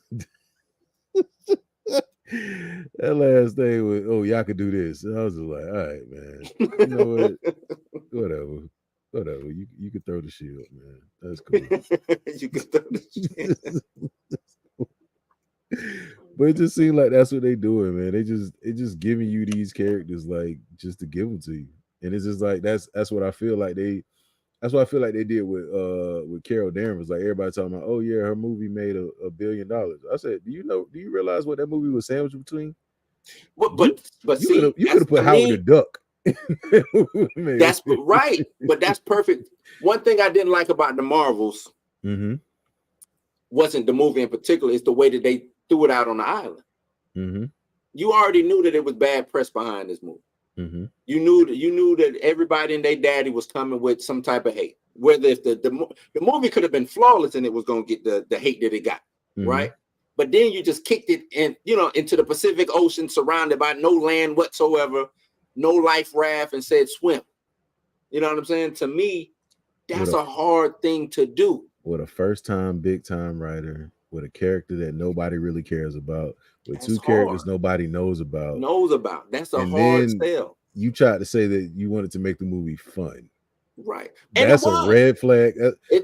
that last thing was, oh, y'all could do this. And I was just like, all right, man. You know what? Whatever. You could throw the shield, man. That's cool. You could throw the shield. But it just seemed like that's what they doing, man. They just giving you these characters like just to give them to you. And it's just like that's what I feel like that's what I feel like they did with Carol Danvers. Like everybody talking about, oh yeah, her movie made $1 billion. I said, do you realize what that movie was sandwiched between? But you could have put Howard the Duck. That's right, but that's perfect. One thing I didn't like about the Marvels wasn't the movie in particular, it's the way that they threw it out on the island. You already knew that it was bad press behind this movie. You knew that everybody and their daddy was coming with some type of hate. Whether if the movie could have been flawless and it was going to get the hate that it got, right? But then you just kicked it into the Pacific Ocean, surrounded by no land whatsoever, no life raft, and said swim. You know what I'm saying? To me, that's a hard thing to do. With a first-time, big-time writer, with a character that nobody really cares about, with two characters nobody knows about. That's a hard sell. You tried to say that you wanted to make the movie fun. Right. And that's a red flag.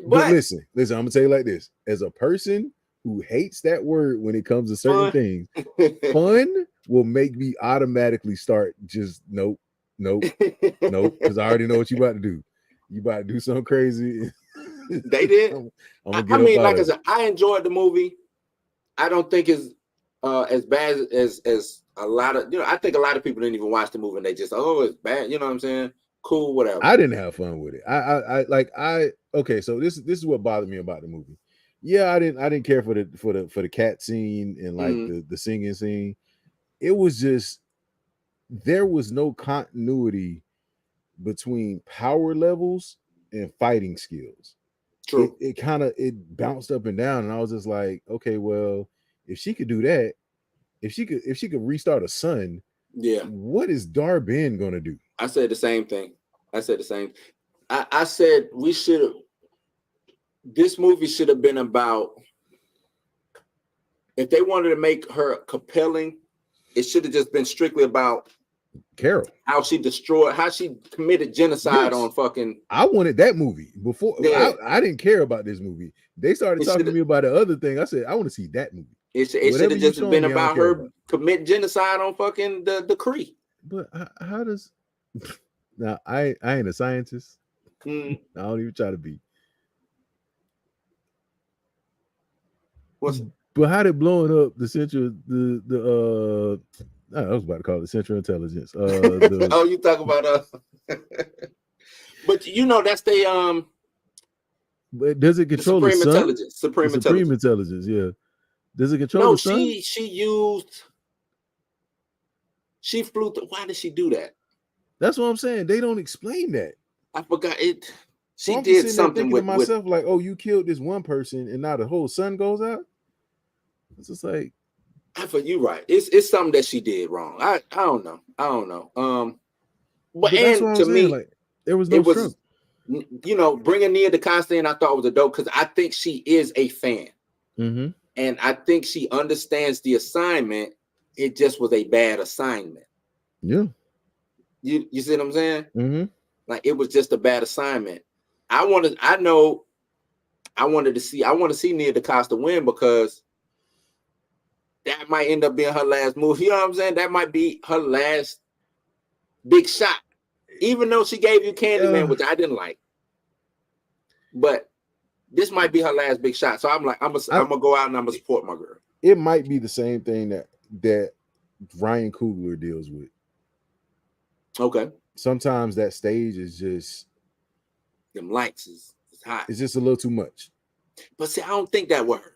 But listen, I'm gonna tell you like this. As a person who hates that word when it comes to certain things, fun will make me automatically start just nope, because I already know what you about to do. You about to do something crazy. They did. I'm I gonna get mean, up like out I of said, I enjoyed the movie. I don't think it's as bad as a lot of, I think a lot of people didn't even watch the movie and they just, oh, it's bad. You know what I'm saying? Cool, whatever. I didn't have fun with it. Okay, so this is what bothered me about the movie. Yeah, I didn't care for the cat scene and like the singing scene. It was just there was no continuity between power levels and fighting skills. True. It kind of it bounced up and down, and I was just like, okay, well, if she could do that, if she could restart a sun, Yeah. what is Dar-Ben gonna do? I said the same thing. I said this movie should have been about, if they wanted to make her compelling, it should have just been strictly about Carol, how she committed genocide on fucking. I wanted that movie before. Yeah. I didn't care about this movie. They started talking to me about the other thing. I said, I want to see that movie. It should have just been about her committing genocide on fucking the Cree. But how does now? I ain't a scientist. I don't even try to be. But how did blowing up the central I was about to call it Central Intelligence. Oh, you talk about but that's the But does it control the sun? Intelligence? Supreme Intelligence, yeah. Does it control the sun? No, she flew. Why did she do that? That's what I'm saying. They don't explain that. I forgot it. She so did something with myself, like, oh, you killed this one person, and now the whole sun goes out. It's just like, you're right. It's something that she did wrong. I don't know. But and to me, like, there was no struggle. Bringing Nia DaCosta in, I thought was a dope because I think she is a fan, and I think she understands the assignment. It just was a bad assignment. Yeah, you see what I'm saying? Mm-hmm. Like it was just a bad assignment. I want to see Nia DaCosta win because that might end up being her last move. You know what I'm saying? That might be her last big shot. Even though she gave you Candyman, which I didn't like. But this might be her last big shot. So I'm like, I'm gonna go out and I'm gonna support my girl. It might be the same thing that Ryan Coogler deals with. Okay. Sometimes that stage is just them lights is hot. It's just a little too much. But see, I don't think that were her.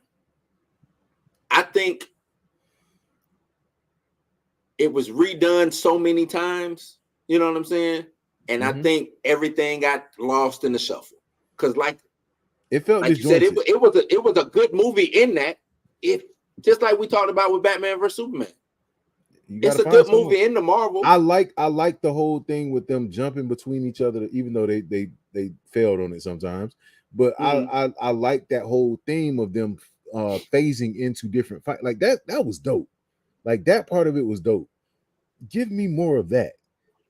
I think it was redone so many times, you know what I'm saying? And I think everything got lost in the shuffle. Because like it felt like you said, it was a good movie in that. It just like we talked about with Batman vs Superman. It's a good movie in the Marvel. I like the whole thing with them jumping between each other, even though they failed on it sometimes. But I like that whole theme of them phasing into different fight. Like that was dope. Like that part of it was dope. Give me more of that.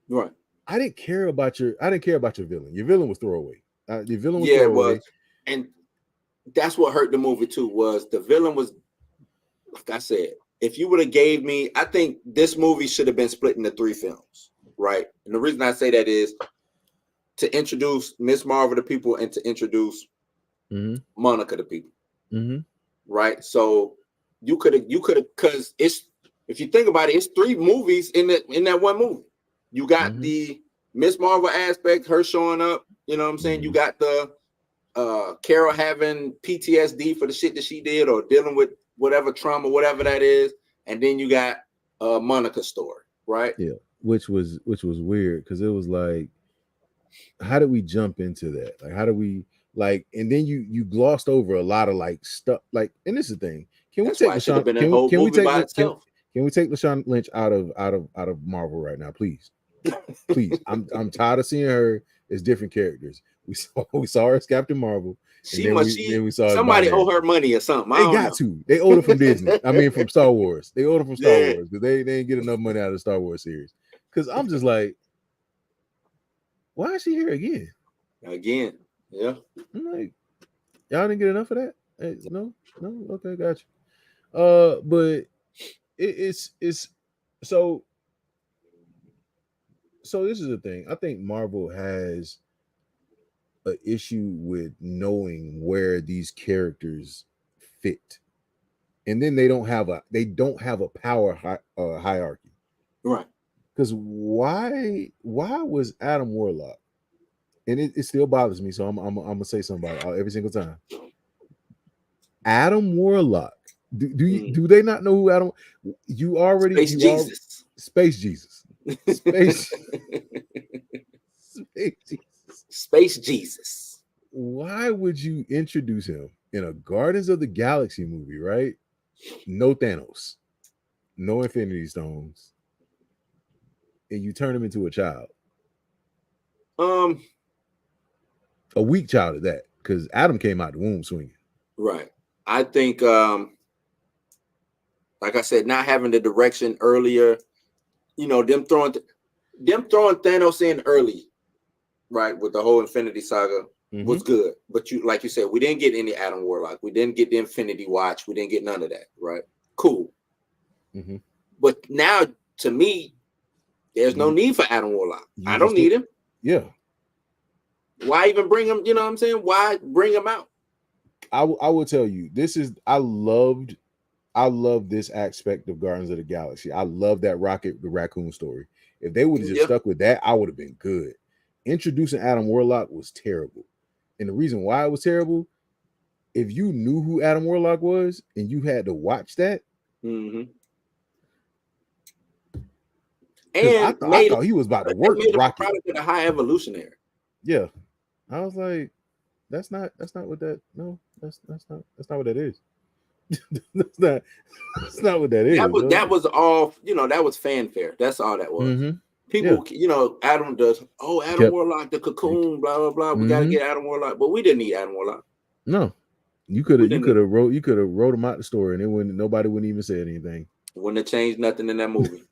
Right. I didn't care about your villain. Your villain was throwaway. The villain was throwaway. It was. And that's what hurt the movie too, was the villain was, like I said, if you would have gave me, I think this movie should have been split into 3 films, right? And the reason I say that is to introduce Miss Marvel to people and to introduce Monica to people, right? So you could have, because it's, if you think about it, it's 3 movies in that one movie. You got the Miss Marvel aspect, her showing up, you know what I'm saying? You got the Carol having PTSD for the shit that she did or dealing with whatever trauma, whatever that is, and then you got Monica's story, right? Yeah, which was weird because it was like, how did we jump into that? Like, how do we like? And then you glossed over a lot of like stuff. Like, and this is the thing. Can we take Lashon? Can we take Lashon Lynch out of Marvel right now, please? Please, I'm tired of seeing her as different characters. We saw her as Captain Marvel. We saw somebody owe her money or something. They got to. They owed her from Disney. I mean, from Star Wars. They owed her from Star Wars because they didn't get enough money out of the Star Wars series. Because I'm just like, why is she here again? Again, yeah. I'm like, y'all didn't get enough of that? No, okay, got you. But it's So this is the thing. I think Marvel has an issue with knowing where these characters fit, and then they don't have a power hierarchy. Right. Because why was Adam Warlock? And it still bothers me, so I'm gonna say something about it every single time. Adam Warlock. Do they not know who Adam? You already Space Jesus. Space Jesus. Space Jesus. Space Jesus. Why would you introduce him in a Guardians of the Galaxy movie, right? No Thanos, no Infinity Stones, and you turn him into a child. A weak child at that, because Adam came out the womb swinging. Right. I think, like I said, not having the direction earlier, them throwing Thanos in early, right, with the whole Infinity Saga was good. But like you said, we didn't get any Adam Warlock. We didn't get the Infinity Watch. We didn't get none of that, right? Cool. But now, to me, there's no need for Adam Warlock. I don't need him. Yeah. Why even bring him? You know what I'm saying? Why bring him out? I will tell you, I loved this aspect of Guardians of the Galaxy. I love that Rocket the Raccoon story. If they would have just stuck with that, I would have been good. Introducing Adam Warlock was terrible. And the reason why it was terrible, if you knew who Adam Warlock was and you had to watch that, and I thought he was about to work Rocket. Product of the High Evolutionary. Yeah. I was like, that's not what that that's not what that is. that's not what that is. That was all, that was fanfare. That's all that was. People, Adam does, Adam Warlock, the cocoon, blah blah blah. We gotta get Adam Warlock, but we didn't need Adam Warlock. No. You could have wrote him out the story and nobody wouldn't even say anything. Wouldn't have changed nothing in that movie.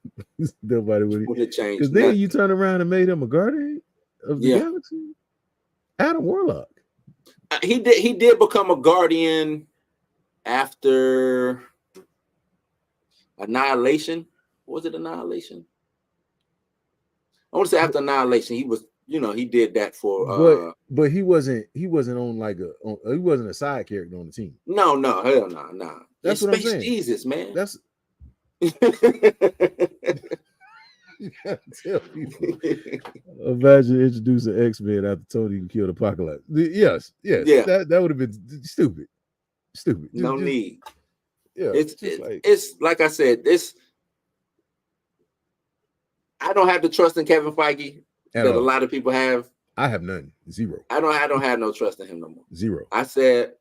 Nobody would have changed. Because then you turn around and made him a guardian of the galaxy. Adam Warlock. He did become a guardian after Annihilation. Was it Annihilation? I want to say after Annihilation, he was, he did that for. But he wasn't on he wasn't a side character on the team. No, hell no. That's what I'm saying. Jesus, man. That's. You gotta tell people. Imagine introducing X-Men after Tony killed Apocalypse. Yes. Yeah. That would have been stupid. No need. Yeah, it's like I said. I don't have the trust in Kevin Feige that a lot of people have. I have none. Zero. I don't have no trust in him no more. Zero. I said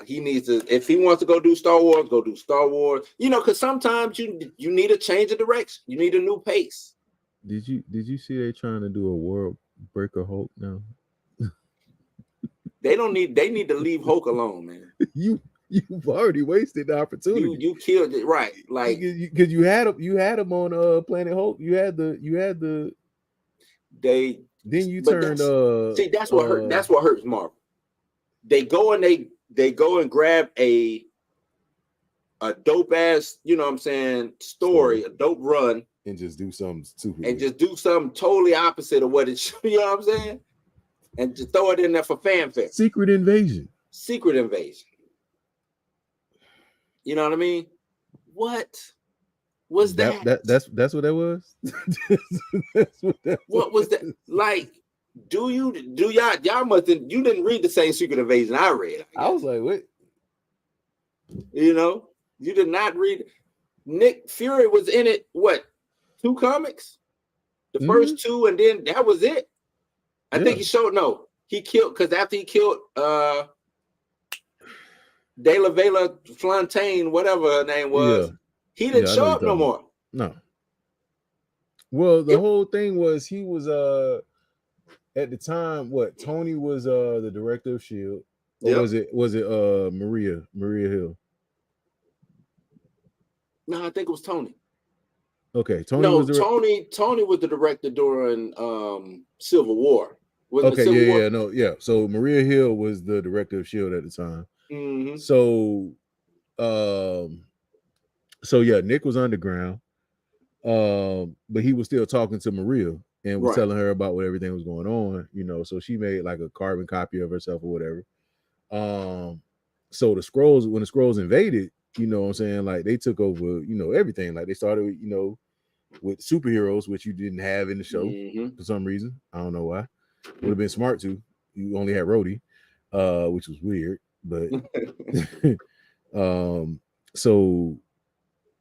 he needs to, if he wants to go do Star Wars, go do Star Wars. Because sometimes you need a change of direction. You need a new pace. Did you see they trying to do a World Breaker Hulk now? They need to leave Hulk alone, man. You've already wasted the opportunity. You killed it, right? Like because you had him on Planet Hulk. You had the then you turned that's what hurt. That's what hurts Marvel. They go and grab a dope ass, story, a dope run, and just do something stupid. And just do something totally opposite of what it should, you know what I'm saying? And just throw it in there for fanfare. Secret invasion. You know what I mean? What was that? That's what that was. What was that? Like, y'all must have, you didn't read the same Secret Invasion I read. I was like, what? You did not read. Nick Fury was in it. What? 2 comics? The first 2, and then that was it. I think he killed because after he killed De La Vela Fontaine, whatever her name was, he didn't show up no more. No. Well, the whole thing was he was at the time, Tony was the director of S.H.I.E.L.D. Or was it Maria Hill? No, I think it was Tony. Okay, Tony was the director during Civil War. So Maria Hill was the director of S.H.I.E.L.D. at the time. So Nick was underground. But he was still talking to Maria and was Right. telling her about what everything was going on, so she made like a carbon copy of herself or whatever. So when the scrolls invaded, you know what I'm saying, like they took over, everything. Like they started, with superheroes, which you didn't have in the show for some reason. I don't know why. Would have been smart to. You only had Rhodey, which was weird, but so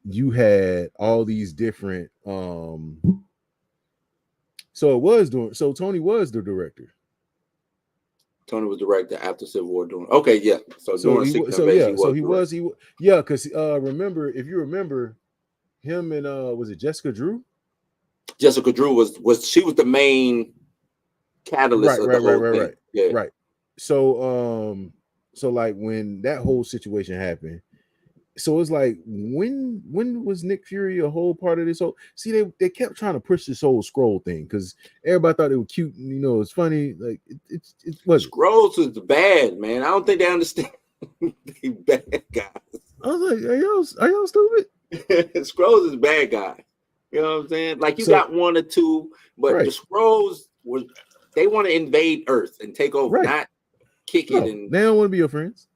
you had all these different so Tony was the director. Tony was director after Civil War doing. Okay, yeah. So during Secret Invasion, because remember, if you remember him and was it Jessica Drew? Jessica Drew was she was the main catalyst of the whole thing. Right. Yeah. Right. So like when that whole situation happened, so it's like when was Nick Fury a whole part of this whole? See, they kept trying to push this whole scroll thing because everybody thought they were cute and it's funny. Like it wasn't. Scrolls was bad, man. I don't think they understand. They bad guys. I was like, are y'all stupid? Scrolls is bad guy. You know what I'm saying? Like you got one or two, but the Scrolls they want to invade Earth and take over, not kick it. And they don't want to be your friends.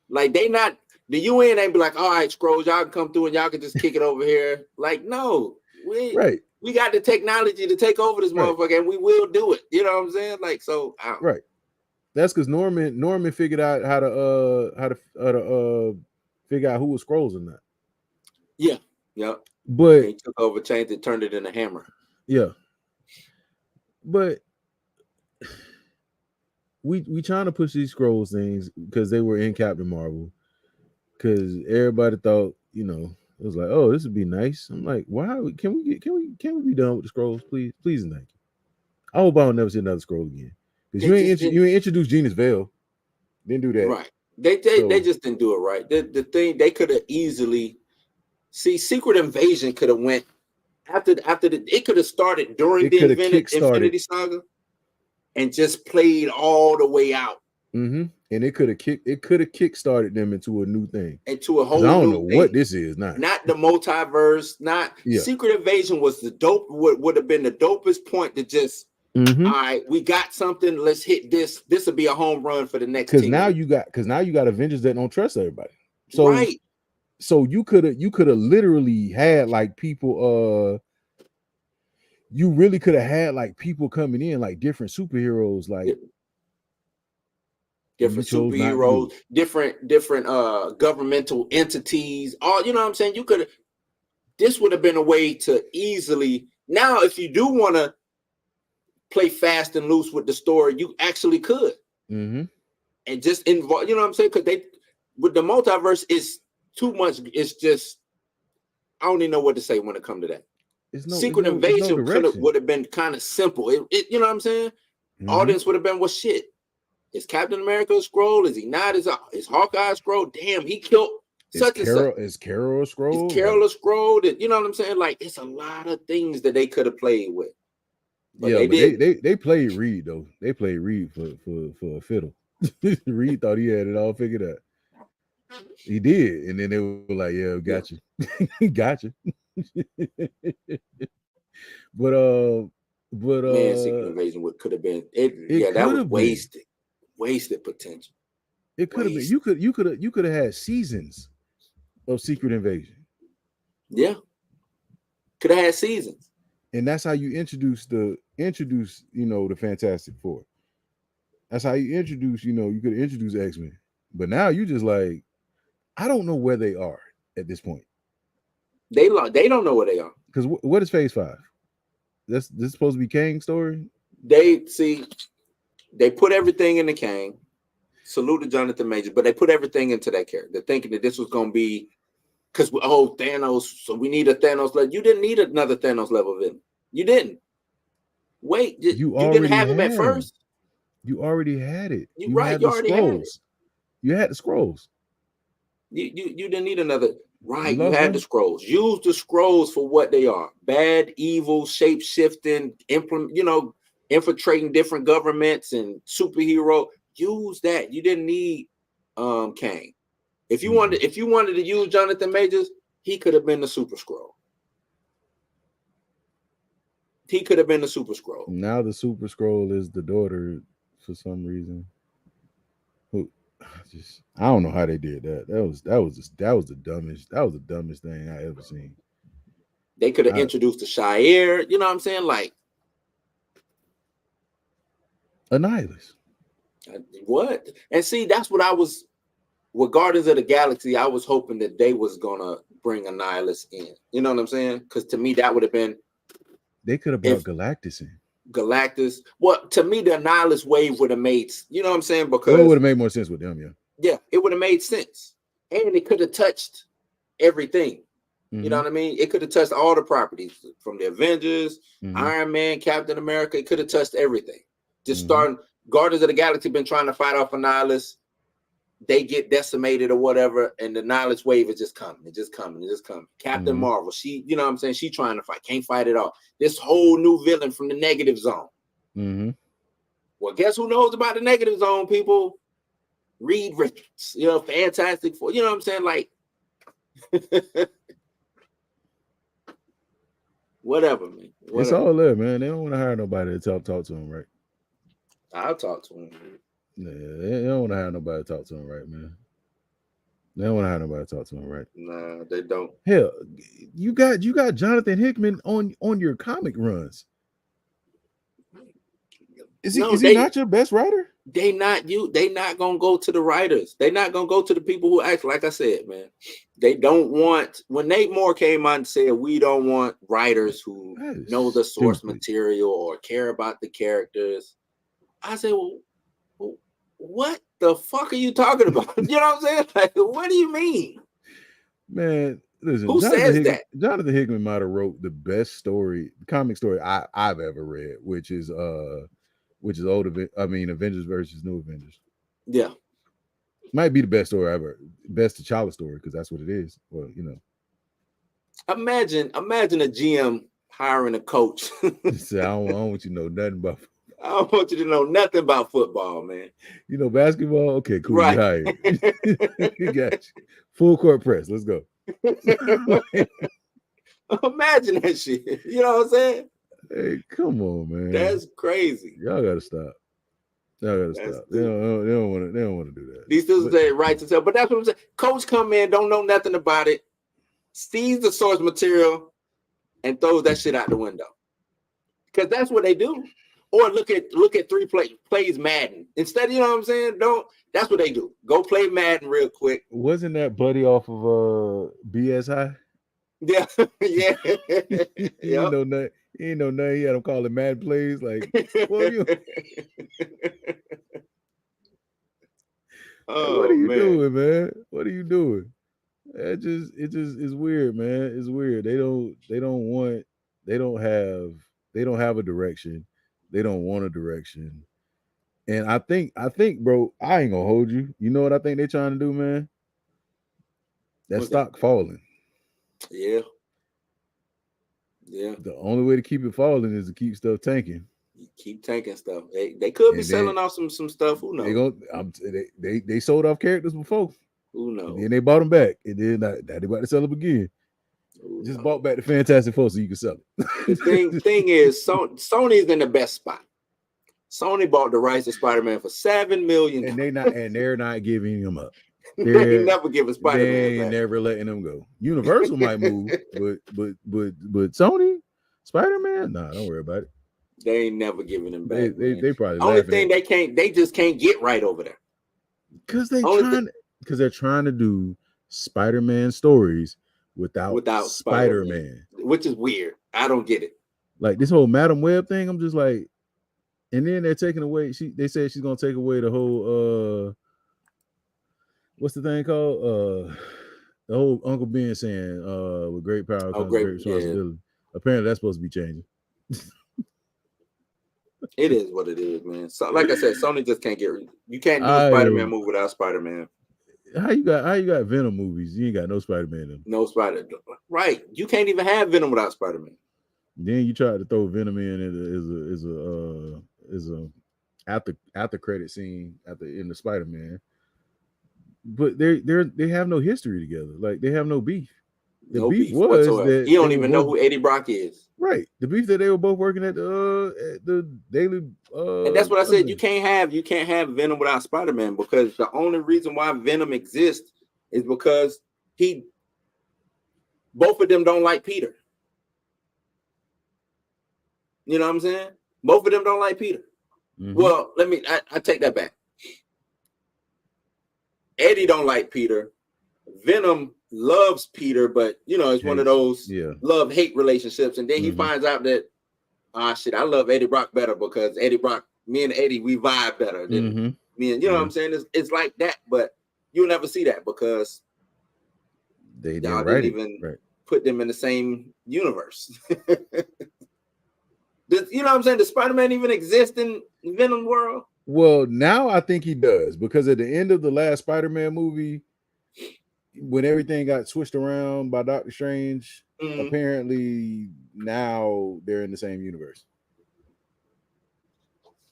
Like they not. The UN ain't be like, all right, Scrolls, y'all can come through and y'all can just kick it over here. Like, no, we got the technology to take over this motherfucker, and we will do it. You know what I'm saying? Like, so right. That's because Norman figured out how to figure out who was Scrolls or not. Yeah, yeah. But he took over, changed it, turned it into Hammer. Yeah, but we trying to push these Scrolls things because they were in Captain Marvel. Because everybody thought, it was like, oh, this would be nice. I'm like, why? Can we be done with the Scrolls, please, and thank you. I hope I don't never see another Scroll again. Because you ain't introduced Genus Vale. Didn't do that. Right. They just didn't do it right. The thing they could have easily Secret Invasion could have went after it could have started during the Infinity Saga and just played all the way out. Mm-hmm. And it could have kickstarted them into a new thing. Into a whole I don't know what this is now. Not the multiverse, Secret Invasion was the dope, would have been the dopest point to just all right, we got something, let's hit this. This will be a home run for the next team. Because now you got Avengers that don't trust everybody. So you could have literally had like people you really could have had like people coming in like different superheroes, like different superheroes, different governmental entities. All, you know what I'm saying? This would have been a way to easily, now if you do want to play fast and loose with the story, you actually could. And just involve, you know what I'm saying? Because with the multiverse, it's too much. It's just, I don't even know what to say when it comes to that. Secret Invasion would have been kind of simple. It you know what I'm saying? Audience would have been, well, shit. Is Captain America a Scroll? Is he not? Is Hawkeye a Scroll? Damn, he killed such and such. Is Carol a Scroll? Is Carol a Scroll? You know what I'm saying? Like, it's a lot of things that they could have played with. But they played Reed though. They played Reed for a fiddle. Reed thought he had it all figured out. He did, and then they were like, "Yeah, got you, got you." But man, Secret Invasion could have been it. That was wasted potential. It could have been. You could have had seasons of Secret Invasion. Yeah, could have had seasons. And that's how you introduce the Fantastic Four. That's how you introduce, you could introduce X-Men. But now you just like, I don't know where they are at this point. They don't know where they are. Because what is Phase 5? This is supposed to be Kang's story? They put everything in the Kang. Salute to Jonathan Majors, but they put everything into that character, thinking that this was going to be, because, Thanos, so we need a Thanos level. You didn't need another Thanos level villain. You didn't. Wait, you didn't have him at first. You already had it. You already had it. You had the Scrolls. You didn't need another. Right, you had the Scrolls. Use the Scrolls for what they are: bad, evil, shape-shifting, infiltrating different governments and superhero. Use that. You didn't need Kang. If you wanted to use Jonathan Majors, he could have been the Super Scroll. He could have been the Super Scroll. Now the Super Scroll is the daughter for some reason. Who I don't know how they did that. That was the dumbest thing I ever seen. They could have introduced the Shire. You know what I'm saying? Like Annihilus. What? And see, that's what I was with Guardians of the Galaxy. I was hoping that they was gonna bring Annihilus in. You know what I'm saying? Because to me, that would have been. They could have brought Galactus in. Galactus. Well, to me, the Annihilus wave would have made. You know what I'm saying? Because it would have made more sense with them. Yeah. Yeah, it would have made sense, and it could have touched everything. Mm-hmm. You know what I mean? It could have touched all the properties from the Avengers, Iron Man, Captain America. It could have touched everything. Just starting Guardians of the Galaxy been trying to fight off Annihilus. They get decimated or whatever, and the Annihilus wave is just coming. It's just coming. It's just coming. Captain Marvel, she, you know what I'm saying? She trying to fight. Can't fight it all. This whole new villain from the negative zone. Well, guess who knows about the negative zone, people? Reed Richards. You know, Fantastic Four. You know what I'm saying? Like, whatever, man. Whatever. It's all there, man. They don't want to hire nobody to talk to them, right? I'll talk to him. Yeah, they don't want to hire nobody to talk to him, right, man? They don't want to hire nobody to talk to him, right? Nah, they don't. Hell, you got Jonathan Hickman on your comic runs. Is he not your best writer? They not gonna go to the writers. They not gonna go to the people who act. Like I said, man, they don't want. When Nate Moore came out and said we don't want writers who know the source material or care about the characters, I said, well, what the fuck are you talking about? You know what I'm saying? Like, what do you mean? Man, listen, who says that? Jonathan Hickman might have wrote the best comic story I've ever read, which is Avengers versus New Avengers. Yeah. Might be the best story ever. Best T'Challa story, because that's what it is. Well, you know. Imagine a GM hiring a coach. Say, I don't want you to know nothing about I don't want you to know nothing about football, man. You know basketball? Okay, cool. Right. You got you. Full court press. Let's go. Imagine that shit. You know what I'm saying? Hey, come on, man. That's crazy. Y'all gotta stop. They don't want to do that. These dudes say right to tell, but that's what I'm saying. Coach come in, don't know nothing about it, sees the source material, and throws that shit out the window. Because that's what they do. Or look at plays Madden. Instead, you know what I'm saying? That's what they do. Go play Madden real quick. Wasn't that Buddy off of BSI? Yeah, yeah. He ain't know nothing. He ain't know nothing. He had him calling Madden plays. Like, what are you? What are you doing, man? What are you doing? It just is weird, man. It's weird. They don't have a direction. They don't want a direction. And I think, bro, I ain't gonna hold you. You know what I think they're trying to do, man? That stock falling. Yeah. Yeah. The only way to keep it falling is to keep stuff tanking. You keep tanking stuff. They could be selling off some stuff. Who knows? They sold off characters before. Who knows? And then they bought them back. And then now they about to sell them again. Just bought back the Fantastic Four so you can sell it. The thing is, Sony's in the best spot. Sony bought the rights to Spider-Man for $7 million. And they're not giving them up. They never give a Spider-Man. They ain't never letting them go. Universal might move, but Sony, Spider-Man, nah, don't worry about it. They ain't never giving them back. They probably only thing they just can't get right over there. Because they're trying to do Spider-Man stories without Spider-Man, which is weird. I don't get it. Like this whole Madam Web thing, I'm just like, and then they're taking away. They said she's gonna take away the whole what's the thing called? The whole Uncle Ben saying, with great power comes great responsibility. Yeah. Apparently that's supposed to be changing. It is what it is, man. So, like I said, Sony just can't you can't do a Spider-Man movie without Spider-Man. How you got Venom movies? You ain't got no Spider-Man in them. No Spider. Right. You can't even have Venom without Spider-Man. Then you try to throw Venom in as a after credit scene in the Spider-Man. But they have no history together. Like they have no beef. The No beef beef was whatsoever. that He don't they even were know both- who Eddie Brock is. Right. The beef that they were both working at the Daily And that's what I said. something. You can't have Venom without Spider-Man, because the only reason why Venom exists is because both of them don't like Peter. You know what I'm saying? Both of them don't like Peter. Mhm. Well, I take that back. Eddie don't like Peter. Venom loves Peter, but it's one of those love-hate relationships. And then he finds out that, I love Eddie Brock better because me and Eddie, we vibe better than me and, what I'm saying? It's like that, but you'll never see that because they y'all didn't didn't even put them in the same universe. You know what I'm saying? Does Spider-Man even exist in Venom world? Well, now I think he does, because at the end of the last Spider-Man movie, when everything got switched around by Doctor Strange, apparently now they're in the same universe.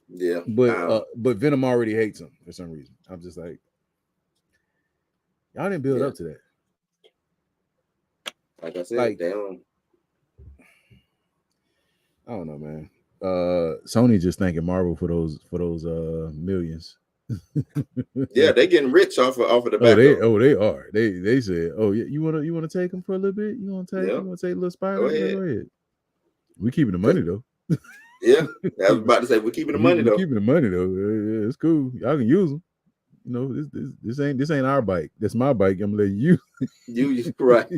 Yeah. But Venom already hates him for some reason. I'm just like, y'all didn't build up to that. Like I said, they don't. I don't know, man. Sony just thanking Marvel for those millions. Yeah, they getting rich off of the back. They are. They said, oh yeah, you wanna take them for a little bit? You wanna take a little Spider? Go ahead. We keeping the money though. Yeah, I was about to say we're keeping the money though. Keeping the money though. Yeah, it's cool. Y'all can use them. This ain't our bike. That's my bike. I'm gonna let you. You right.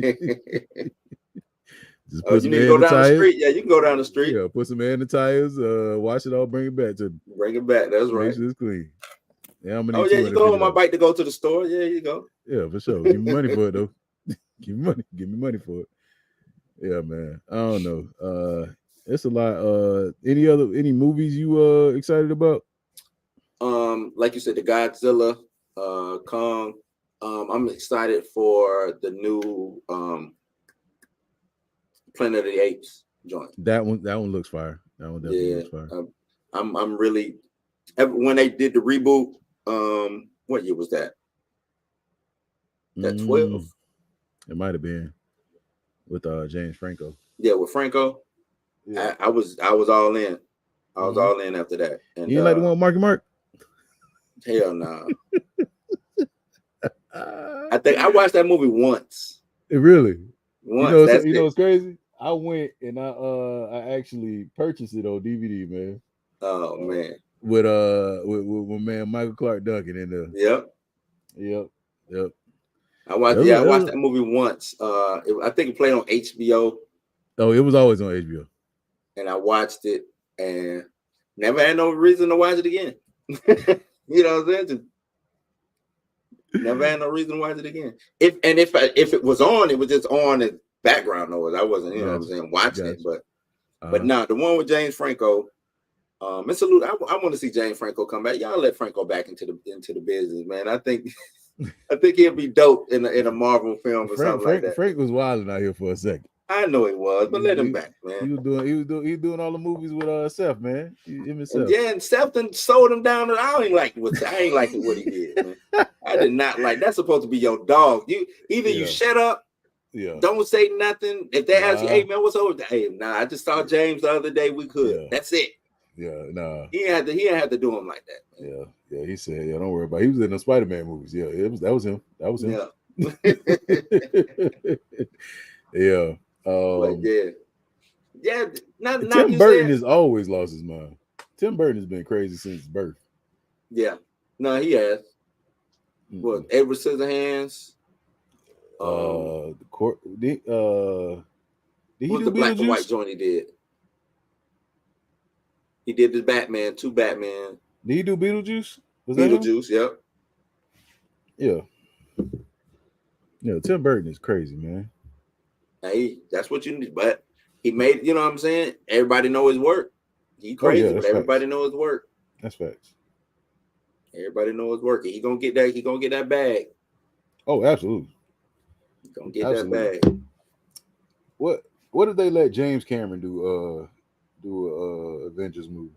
Just put some you need air to go in the down tires. the street. Yeah, you can go down the street. Yeah, put some air in the tires. Wash it all. Bring it back to. Bring it back. That's right. Make sure it's clean. Yeah, I'm gonna need you go on my bike to go to the store. Yeah, you go. Yeah, for sure. Give me money for it though. Give me money for it. Yeah, man. I don't know. It's a lot. Any movies you excited about? Like you said, the Godzilla, Kong. I'm excited for the new Planet of the Apes joint. That one looks fire. That one definitely looks fire. I'm really, when they did the reboot. What year was that? That 12. It might have been with James Franco. Yeah, with Franco. Yeah. I was all in. I was all in after that. And you ain't like the one with Marky Mark? Hell no. I think I watched that movie once. Really? Once. You know what's crazy? I went and I actually purchased it on DVD, man. Oh man. With man Michael Clark Duncan in there. Yep. I watched that movie once. I think it played on HBO. Oh, it was always on HBO. And I watched it and never had no reason to watch it again. You know what I'm saying? Never had no reason to watch it again. If it was on, it was just on as background noise. I wasn't, what I'm saying, watching it. But no, the one with James Franco. Mr. Luke, I want to see James Franco come back. Y'all let Franco back into the business, man. I think he'll be dope in a Marvel film or something like that. Frank was wilding out here for a second. I know he was, but let him back, man. He was doing all the movies with Seth, man. Himself. And Seth done sold him down. I ain't liking what he did, man. I did not like. That's supposed to be your dog. You shut up. Yeah. Don't say nothing. If they ask you, hey man, what's over? Hey, I just saw James the other day. We could. Yeah. That's it. Yeah, nah. He didn't have to do him like that. Man. Yeah. He said, don't worry about it. He was in the Spider-Man movies. Yeah, that was him. Yeah. Tim Burton has always lost his mind. Tim Burton has been crazy since birth. Yeah. No, he has. What, Edward Scissorhands? Did he what's do the black and white Beetlejuice? joint he did? He did the Batman, 2 Batman. Did he do Beetlejuice? Was Beetlejuice, yep. Yeah. Yeah, Tim Burton is crazy, man. Hey, that's what you need. But he made, you know what I'm saying? Everybody know his work. He crazy, but everybody know his work. That's facts. Everybody know his work. He gonna get that bag. Oh, absolutely. He gonna get that bag. What did they let James Cameron do Avengers movie?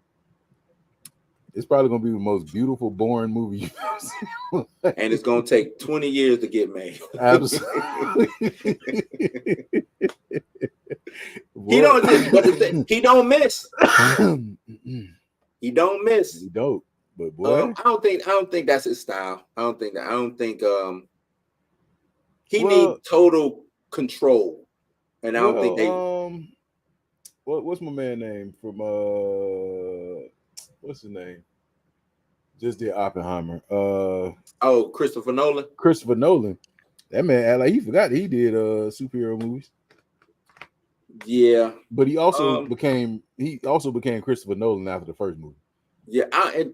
It's probably gonna be the most beautiful, boring movie you've ever seen. And it's gonna take 20 years to get made. Absolutely. He don't just, but he don't miss. He don't miss. He don't. But boy, I don't think that's his style. I don't think he need total control. And I don't think they what's my man name from what's his name? Just did Oppenheimer. Christopher Nolan. Christopher Nolan. That man act like he forgot he did superhero movies. Yeah. But he also became Christopher Nolan after the first movie. Yeah, I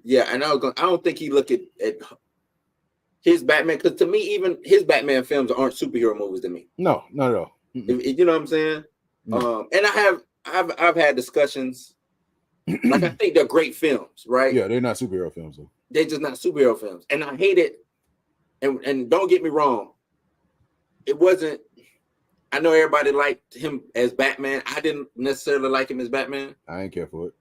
don't think he look at his Batman, because to me, even his Batman films aren't superhero movies to me. No, not at all. You know what I'm saying? No. And I've had discussions. Like, I think they're great films, right? Yeah, they're not superhero films though. They're just not superhero films. And I hate it. And don't get me wrong. It wasn't, I know everybody liked him as Batman. I didn't necessarily like him as Batman. I ain't care for it.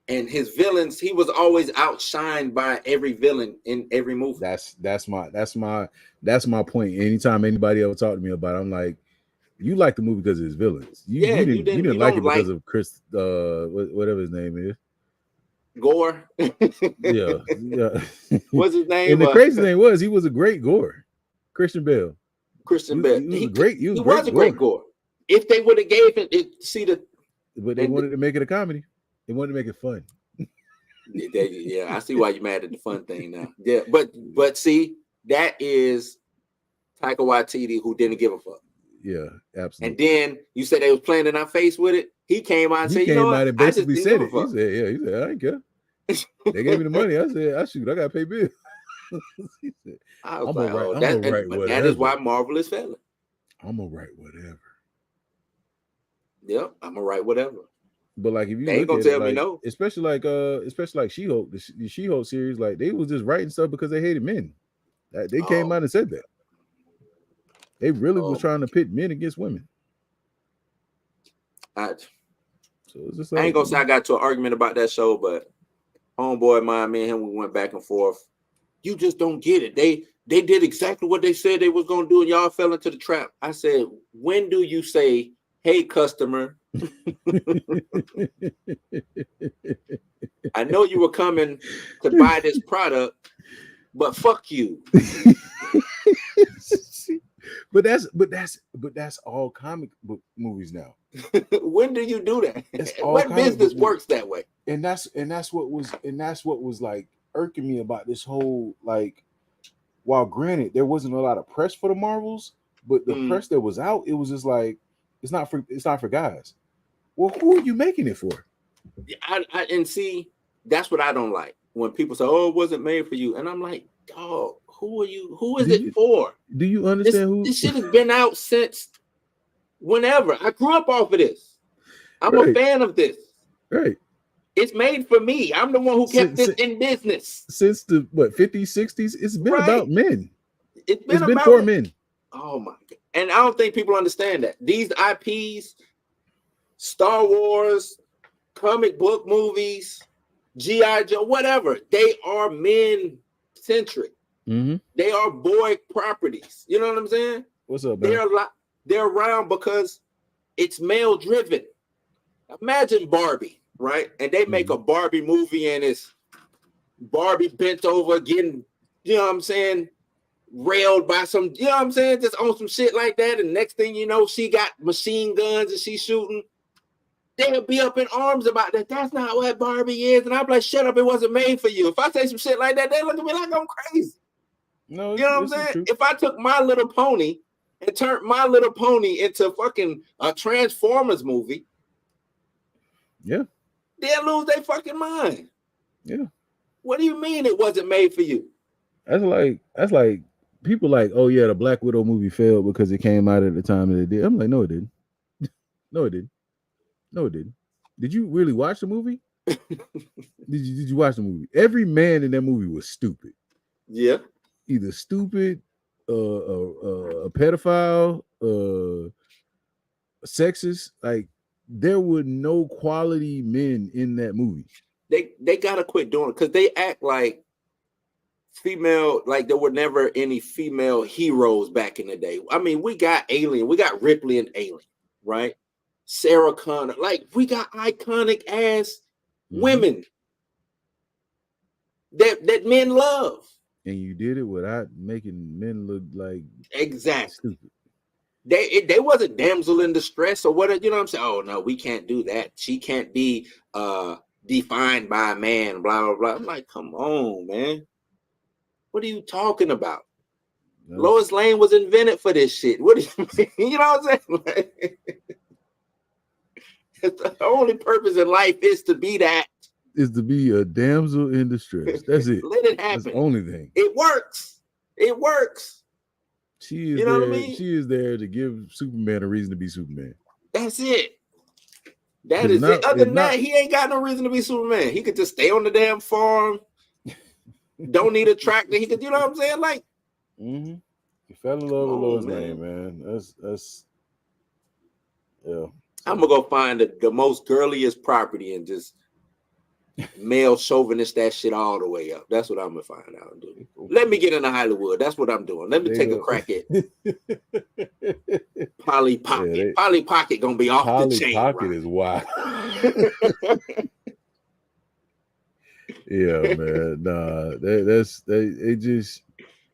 And his villains, he was always outshined by every villain in every movie. That's my point. Anytime anybody ever talk to me about it, I'm like, you like the movie because of his villains. You didn't like it because of Chris, whatever his name is. Gore. yeah. What's his name? And the crazy thing was he was a great Gore. Christian Bale. He was a great Gore. If they would have gave it, but they wanted to make it a comedy. They wanted to make it fun. Yeah, I see why you're mad at the fun thing now. Yeah, but see, that is Taika Waititi, who didn't give a fuck. Yeah, absolutely. And then you said they was playing in our face with it. He came out and said, "You know what?" And basically said it. He said, "I ain't care." They gave me the money. I said, "I gotta pay bills." He said, I was that is why Marvel is failing. I'm gonna write whatever. Yep, I'm gonna write whatever. But like, if you ain't gonna tell me no, especially like She-Hulk, the She-Hulk series, like they was just writing stuff because they hated men. They came out and said that. They really was trying to pit men against women. I ain't gonna say I got to an argument about that show, but homeboy, me and him, we went back and forth. You just don't get it. They did exactly what they said they was gonna do, and y'all fell into the trap. I said, when do you say, "Hey, customer, I know you were coming to buy this product, but fuck you." But that's all comic book movies now. When do you do that? What business works that way? And that's what was like irking me about this whole, like, while granted there wasn't a lot of press for the Marvels, but the press that was out, it was just like, it's not for guys. Well, who are you making it for? And see, that's what I don't like, when people say, "Oh, it wasn't made for you," and I'm like, dog, who are you? Who is it for? Do you understand this shit has been out since whenever. I grew up off of this. I'm a fan of this. Right. It's made for me. I'm the one who kept this in business. Since the 50s, 60s, it's been about men. It's been for men. Oh my God. And I don't think people understand that. These IPs, Star Wars, comic book movies, G.I. Joe, whatever, they are men-centric. Mm-hmm. They are boy properties. You know what I'm saying? What's up, man? They're around because it's male-driven. Imagine Barbie, right? And they make a Barbie movie, and it's Barbie bent over getting, you know what I'm saying, railed by some, you know what I'm saying, just on some shit like that. And next thing you know, she got machine guns and she's shooting. They'll be up in arms about that. That's not what Barbie is. And I'm like, shut up, it wasn't made for you. If I say some shit like that, they look at me like I'm crazy. No, you know what I'm saying? True. If I took My Little Pony and turned My Little Pony into fucking a Transformers movie, yeah, they'll lose their fucking mind. Yeah. What do you mean it wasn't made for you? That's like people like, oh yeah, the Black Widow movie failed because it came out at the time that it did. I'm like, no, it didn't. No, it didn't. No, it didn't. Did you really watch the movie? Did you watch the movie? Every man in that movie was stupid. Yeah. Either stupid, a pedophile, sexist. Like, there were no quality men in that movie. They gotta quit doing it because they act like female, like there were never any female heroes back in the day. I mean, we got Alien, we got Ripley and Alien, right? Sarah Connor, like we got iconic ass women that men love. And you did it without making men look like Exactly. stupid. They wasn't damsel in distress or what, you know what I'm saying? Oh no, we can't do that. She can't be defined by a man, blah blah blah. I'm like, come on, man. What are you talking about? No. Lois Lane was invented for this shit. What do you mean? You know what I'm saying? Like, the only purpose in life is to be that. Is to be a damsel in distress. That's it. Let it That's the happen. only thing. It works. It works. She is You know there. what I mean? She is there to give Superman a reason to be Superman. That's it. That It's is not- it. Other it's than not- that, he ain't got no reason to be Superman. He could just stay on the damn farm. Don't need a tractor. He could, you know what I'm saying? Like, You fell in love with Come on, Lois man. Lane, man. That's yeah. I'm gonna go find the most girliest property and just male chauvinist that shit all the way up. That's what I'm gonna find out and do. Let me get into Hollywood. That's what I'm doing. Let me take a crack at Polly Pocket. they- Polly Pocket gonna be off the Polly chain. Pocket right? is wild. Yeah, man. Nah, it just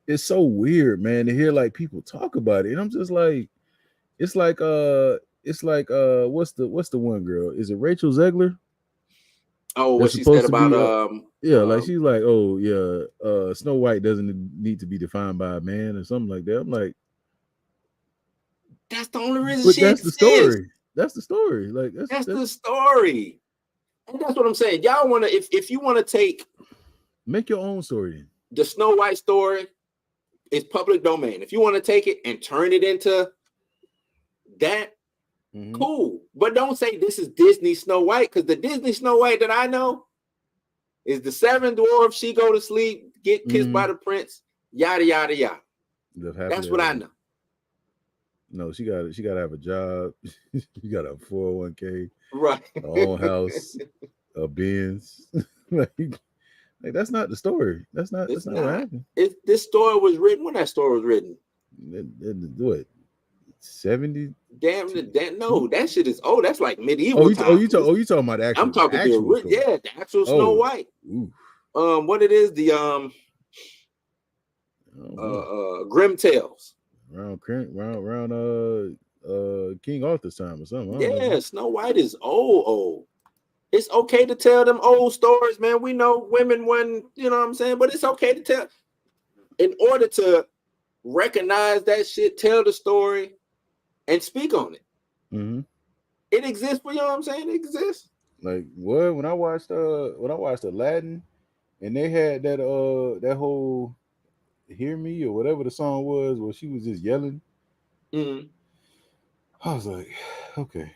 it's so weird, man, to hear like people talk about it. And I'm just like, it's like what's the one girl? Is it Rachel Zegler? Oh, what That's she supposed said to be, about Yeah, like she's like, oh yeah, Snow White doesn't need to be defined by a man or something like that. I'm like, that's the only reason but she that's the exists. story. That's the story. Like That's the story. And that's what I'm saying. Y'all want to, if you want to take make your own story then. the Snow White story, it's public domain. If you want to take it and turn it into that, cool. But don't say this is Disney Snow White, because the Disney Snow White that I know is the seven dwarfs. She go to sleep, get kissed by the prince, yada yada yada. That's what I know. No, she got to have a job. She got a 401k, Right. her own house, a Benz. like that's not the story. That's not what happened. This story was written when that story was written. What? 70? Damn, no, that shit is that's like medieval. You talking about the actual? I'm talking the actual story. the actual Snow White. Ooh. What it is, the Grim Tales. Around King Arthur's time or something. I don't Yeah, know. Snow White is old. It's okay to tell them old stories, man. We know women when, you know what I'm saying, but it's okay to tell. In order to recognize that shit, tell the story, and speak on it. It exists, but you know what I'm saying? It exists. Like what? When I watched Aladdin, and they had that whole "Hear Me" or whatever the song was, where she was just yelling. I was like, okay,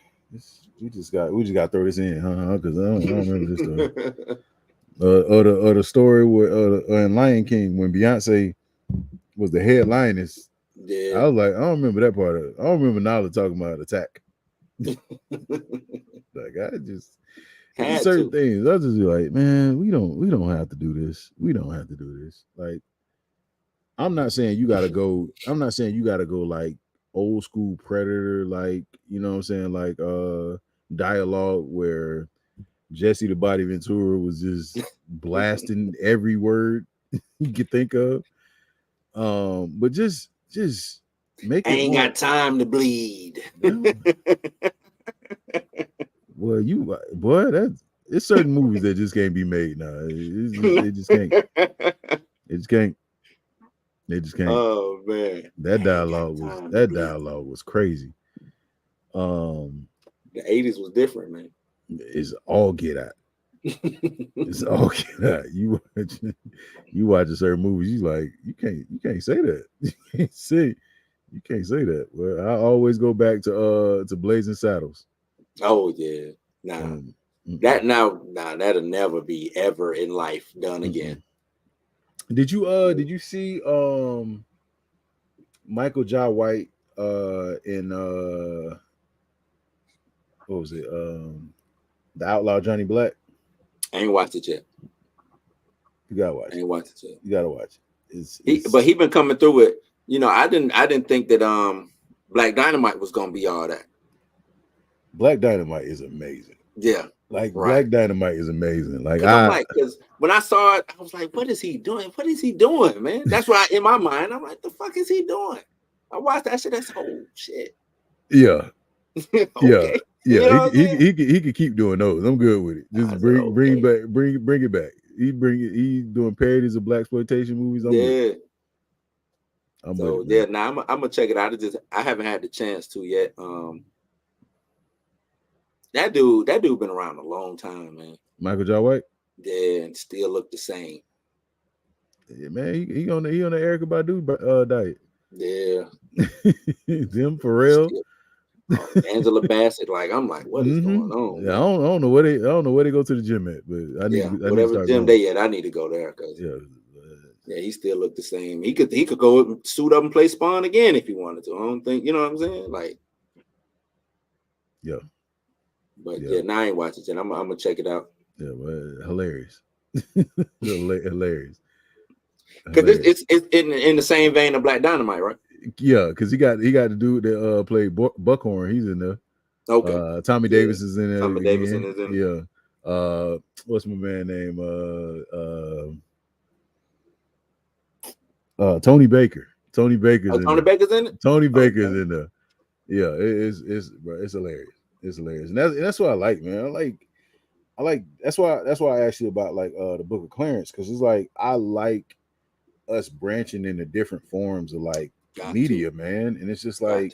we just got to throw this in, because I don't remember this story. Or the story where in Lion King when Beyonce was the head lioness. Yeah. I was like, I don't remember that part of it. I don't remember Nala talking about attack. Like I just Had certain to. things. I was just like, man, we don't have to do this. We don't have to do this. Like, I'm not saying you gotta go like old school Predator, like, you know what I'm saying, like dialogue where Jesse the Body Ventura was just blasting every word you could think of. But just make it. I ain't got time to bleed. Well, it's certain movies that just can't be made now. They just can't. They just can't. Oh man, that dialogue was crazy. The 80s was different, man. It's all get out. It's all get out. You watch a certain movies, you like you can't say that. You can't say that. Well, I always go back to Blazing Saddles. Oh yeah, that'll never be ever in life done again. Did you see Michael Jai White in what was it? The Outlaw Johnny Black? I ain't watched it yet. You gotta watch I it. ain't watched it yet. You gotta watch it. But he been coming through it. You know, I didn't think that Black Dynamite was gonna be all that. Black Dynamite is amazing. Yeah. Like Right. Black Dynamite is amazing. Like I'm like, because when I saw it, I was like, what is he doing? What is he doing, man? That's why in my mind, I'm like, the fuck is he doing? I watched that shit. That's whole shit. yeah. Okay. Yeah. You know what I'm saying? He could keep doing those. I'm good with it. Just I said, bring okay. it back. He's doing parodies of blaxploitation movies. I'm with it. I'm So with it, now I'm gonna check it out. I haven't had the chance to yet. That dude been around a long time, man. Michael J. White. Yeah, and still look the same. Yeah, man, he on the Erykah Badu diet. Yeah. Them Pharrell. Angela Bassett, like I'm like, what is going on? Yeah, I don't know where they go to the gym at, but I need to whatever start gym going. they at, I need to go there because yeah, he still looked the same. He could go suit up and play Spawn again if he wanted to. I don't think, you know what I'm saying? Like, yeah. But now I ain't watching it. I'm gonna check it out. Yeah, well, hilarious. hilarious. Because it's in the same vein of Black Dynamite, right? Yeah, because he got the dude that played Buckhorn. He's in there. Okay. Tommy Davis is in there. Tommy Davidson is in it. Yeah. What's my man name? Tony Baker. Tony Baker's in Tony there. Baker's in it? Tony Baker's in there. Yeah, it's hilarious. It's hilarious. And that's what I like, man. I like that's why I asked you about like the Book of Clarence, because it's like I like us branching into different forms of like media, man. And it's just like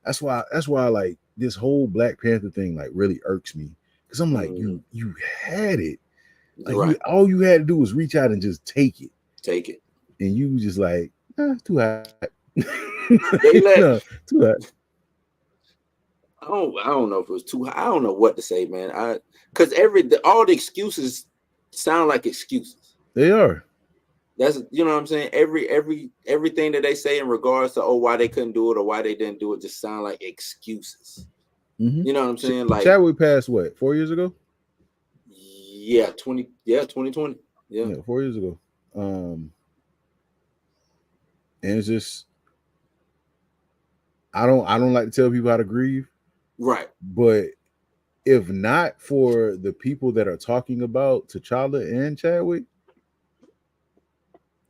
that's why like this whole Black Panther thing like really irks me, because I'm like, you had it, like all you had to do was reach out and just take it, and you just like too hot. Too hot. I don't know if it was too high. I don't know what to say, man. Because all the excuses sound like excuses. They are. That's, you know what I'm saying? Everything that they say in regards to why they couldn't do it or why they didn't do it just sound like excuses. Mm-hmm. You know what I'm saying? Like Chadwick passed what, 4 years ago? Yeah, 2020. Yeah, 4 years ago. And it's just I don't like to tell people how to grieve. Right. But if not for the people that are talking about T'Challa and Chadwick,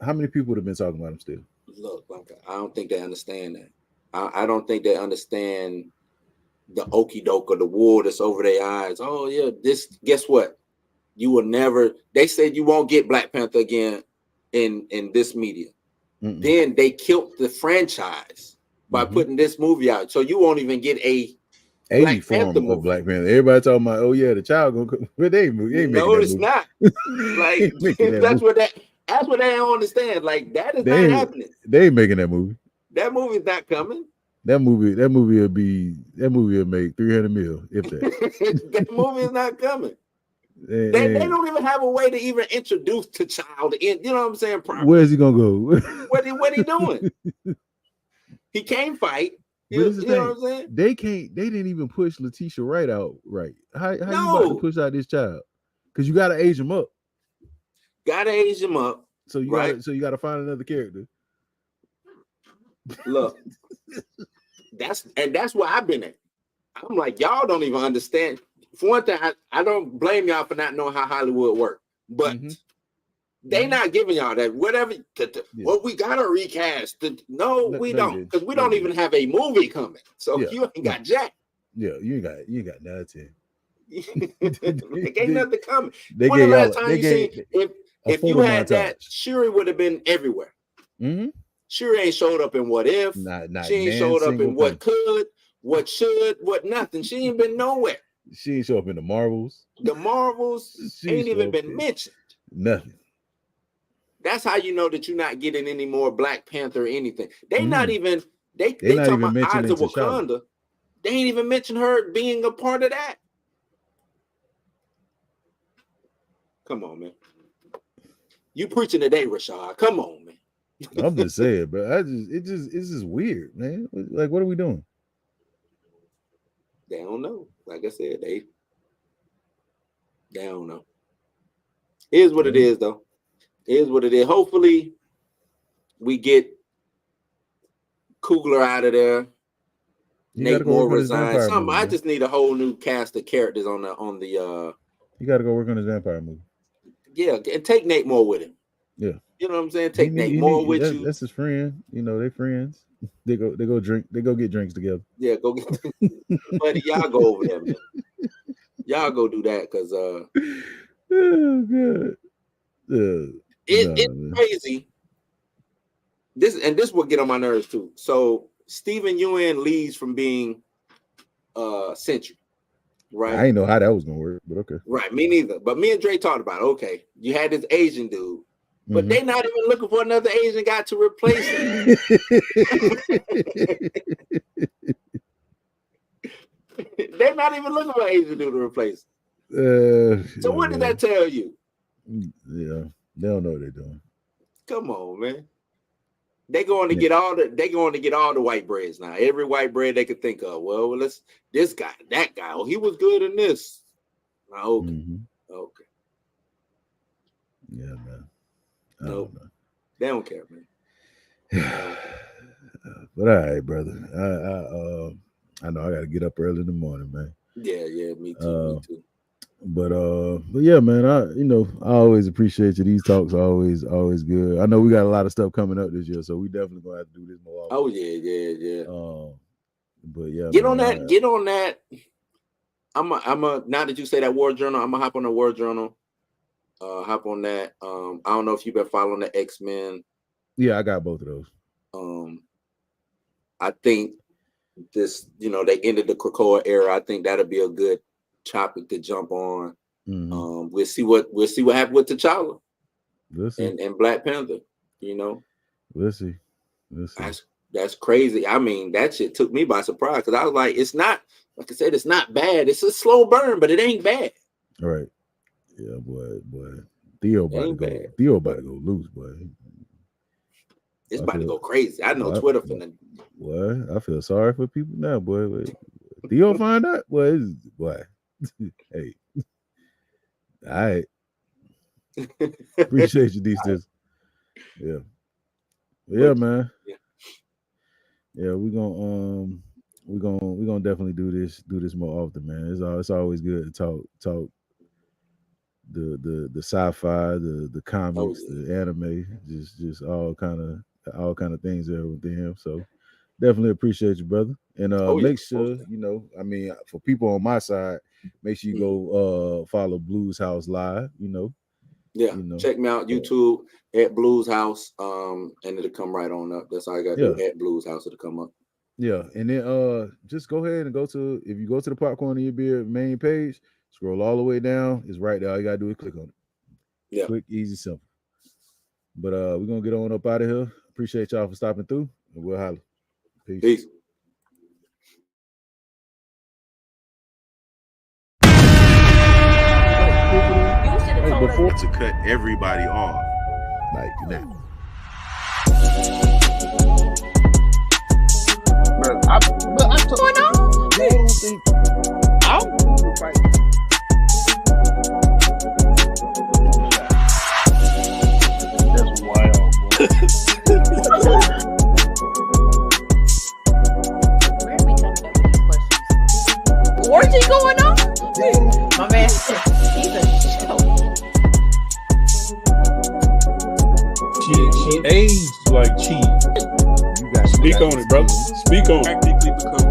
how many people would have been talking about him still? Look, I don't think they understand that. I don't think they understand the okey doke or the wool that's over their eyes. Oh yeah, guess what? You will never. They said you won't get Black Panther again in this media. Mm-mm. Then they killed the franchise by putting this movie out, so you won't even get a Black Panther movie. Black Panther. Everybody talking about, oh yeah, the child gonna come, but they ain't making that movie. Not. Like that's what they don't understand. Like that is not happening. They ain't making that movie. That movie's not coming. That movie will make 300 mil if that. That movie is not coming. They don't even have a way to even introduce T'Challa in. You know what I'm saying? Properly. Where's he gonna go? What he doing? He can't fight. You know what I'm saying? They didn't even push Letitia Wright out right. How you about to push out this child? Because you gotta age him up. So you gotta find another character. Look, that's where I've been at. I'm like, y'all don't even understand. For one thing, I don't blame y'all for not knowing how Hollywood works, but they not giving y'all that. Whatever, well, we gotta recast. We don't, because we don't even have a movie coming. So you ain't got jack. Yeah, you ain't got nothing. Ain't nothing coming. When the last time you seen if you had that, Shuri would have been everywhere. Mm-hmm. Shuri ain't showed up in What If. She ain't showed up in What Could, What Should, What Nothing. She ain't been nowhere. She ain't show up in the Marvels. The Marvels ain't even been mentioned. Nothing. That's how you know that you're not getting any more Black Panther or anything. They not even they talking about Eyes of Wakanda. They ain't even mention her being a part of that. Come on, man. You preaching today, Rashad. Come on, man. I'm just saying, but it's just weird, man. Like, what are we doing? They don't know. Like I said, they don't know. It is what it is, though. It is what it is. Hopefully, we get Coogler out of there. Nate Moore resigns. I just need a whole new cast of characters on the. You got to go work on his vampire movie. Yeah, and take Nate Moore with him. Yeah, you know what I'm saying. Take Nate Moore with you. That's his friend. You know, they friends. They go drink. They go get drinks together. Yeah, go get. Buddy, y'all go over there, man. Y'all go do that because oh god, it's crazy. This will get on my nerves too. So Steven Yeun leaves from being Sentry, right? I didn't know how that was gonna work, but okay. Right, me neither. But me and Dre talked about it. Okay, you had this Asian dude, but they not even looking for another Asian guy to replace him. They're not even looking for an Asian dude to replace him. So what did that tell you? Yeah, they don't know what they're doing. Come on, man. They going to get all the white breads now. Every white bread they could think of. Well, this guy, that guy. Oh, he was good in this. Okay. Okay. Yeah, man. Nope. They don't care, man. But all right, brother. I know I got to get up early in the morning, man. Yeah, me too. But yeah, man. I always appreciate you. These talks are always good. I know we got a lot of stuff coming up this year, so we definitely gonna have to do this more often. Oh yeah. But yeah, get on that. I'm a now that you say that War Journal, I'm gonna hop on the War Journal. Hop on that. I don't know if you've been following the X-Men. Yeah, I got both of those. I think this, they ended the Krakoa era. I think that'll be a good topic to jump on. We'll see what happens with T'Challa and Black Panther. We'll see. That's crazy. I mean, that shit took me by surprise because I was like, it's not, like I said, it's not bad. It's a slow burn, but it ain't bad. All right. Yeah, boy. Theo about to go loose, boy. It's about to go crazy. I know Twitter finna. Boy, I feel sorry for people now, boy. Wait. Theo find out? Boy. Hey. All right. Appreciate you, these days. Yeah. Yeah, man. Yeah, we're gonna definitely do this more often, man. It's always good to talk the sci-fi, the comics, the anime, just all kind of things there within him. So definitely appreciate you, brother. And make sure, for people on my side, make sure you go follow Blues House Live, check me out YouTube at Blues House, and it'll come right on up. That's all I got to do. At Blues House, it'll come up. Yeah, and then just go ahead and if you go to the Popcorn in Your Beard main page, scroll all the way down. It's right there. All you gotta do is click on it. Yeah, quick, easy, simple. But we're gonna get on up out of here. Appreciate y'all for stopping through, and we'll holler. Peace. Before to cut everybody off, like that. I told you. That's wild. Where are we coming up with these questions? Orgy going on? My man, he's a joke. She aged like cheese. Speak on it, brother. Speak on it. practically become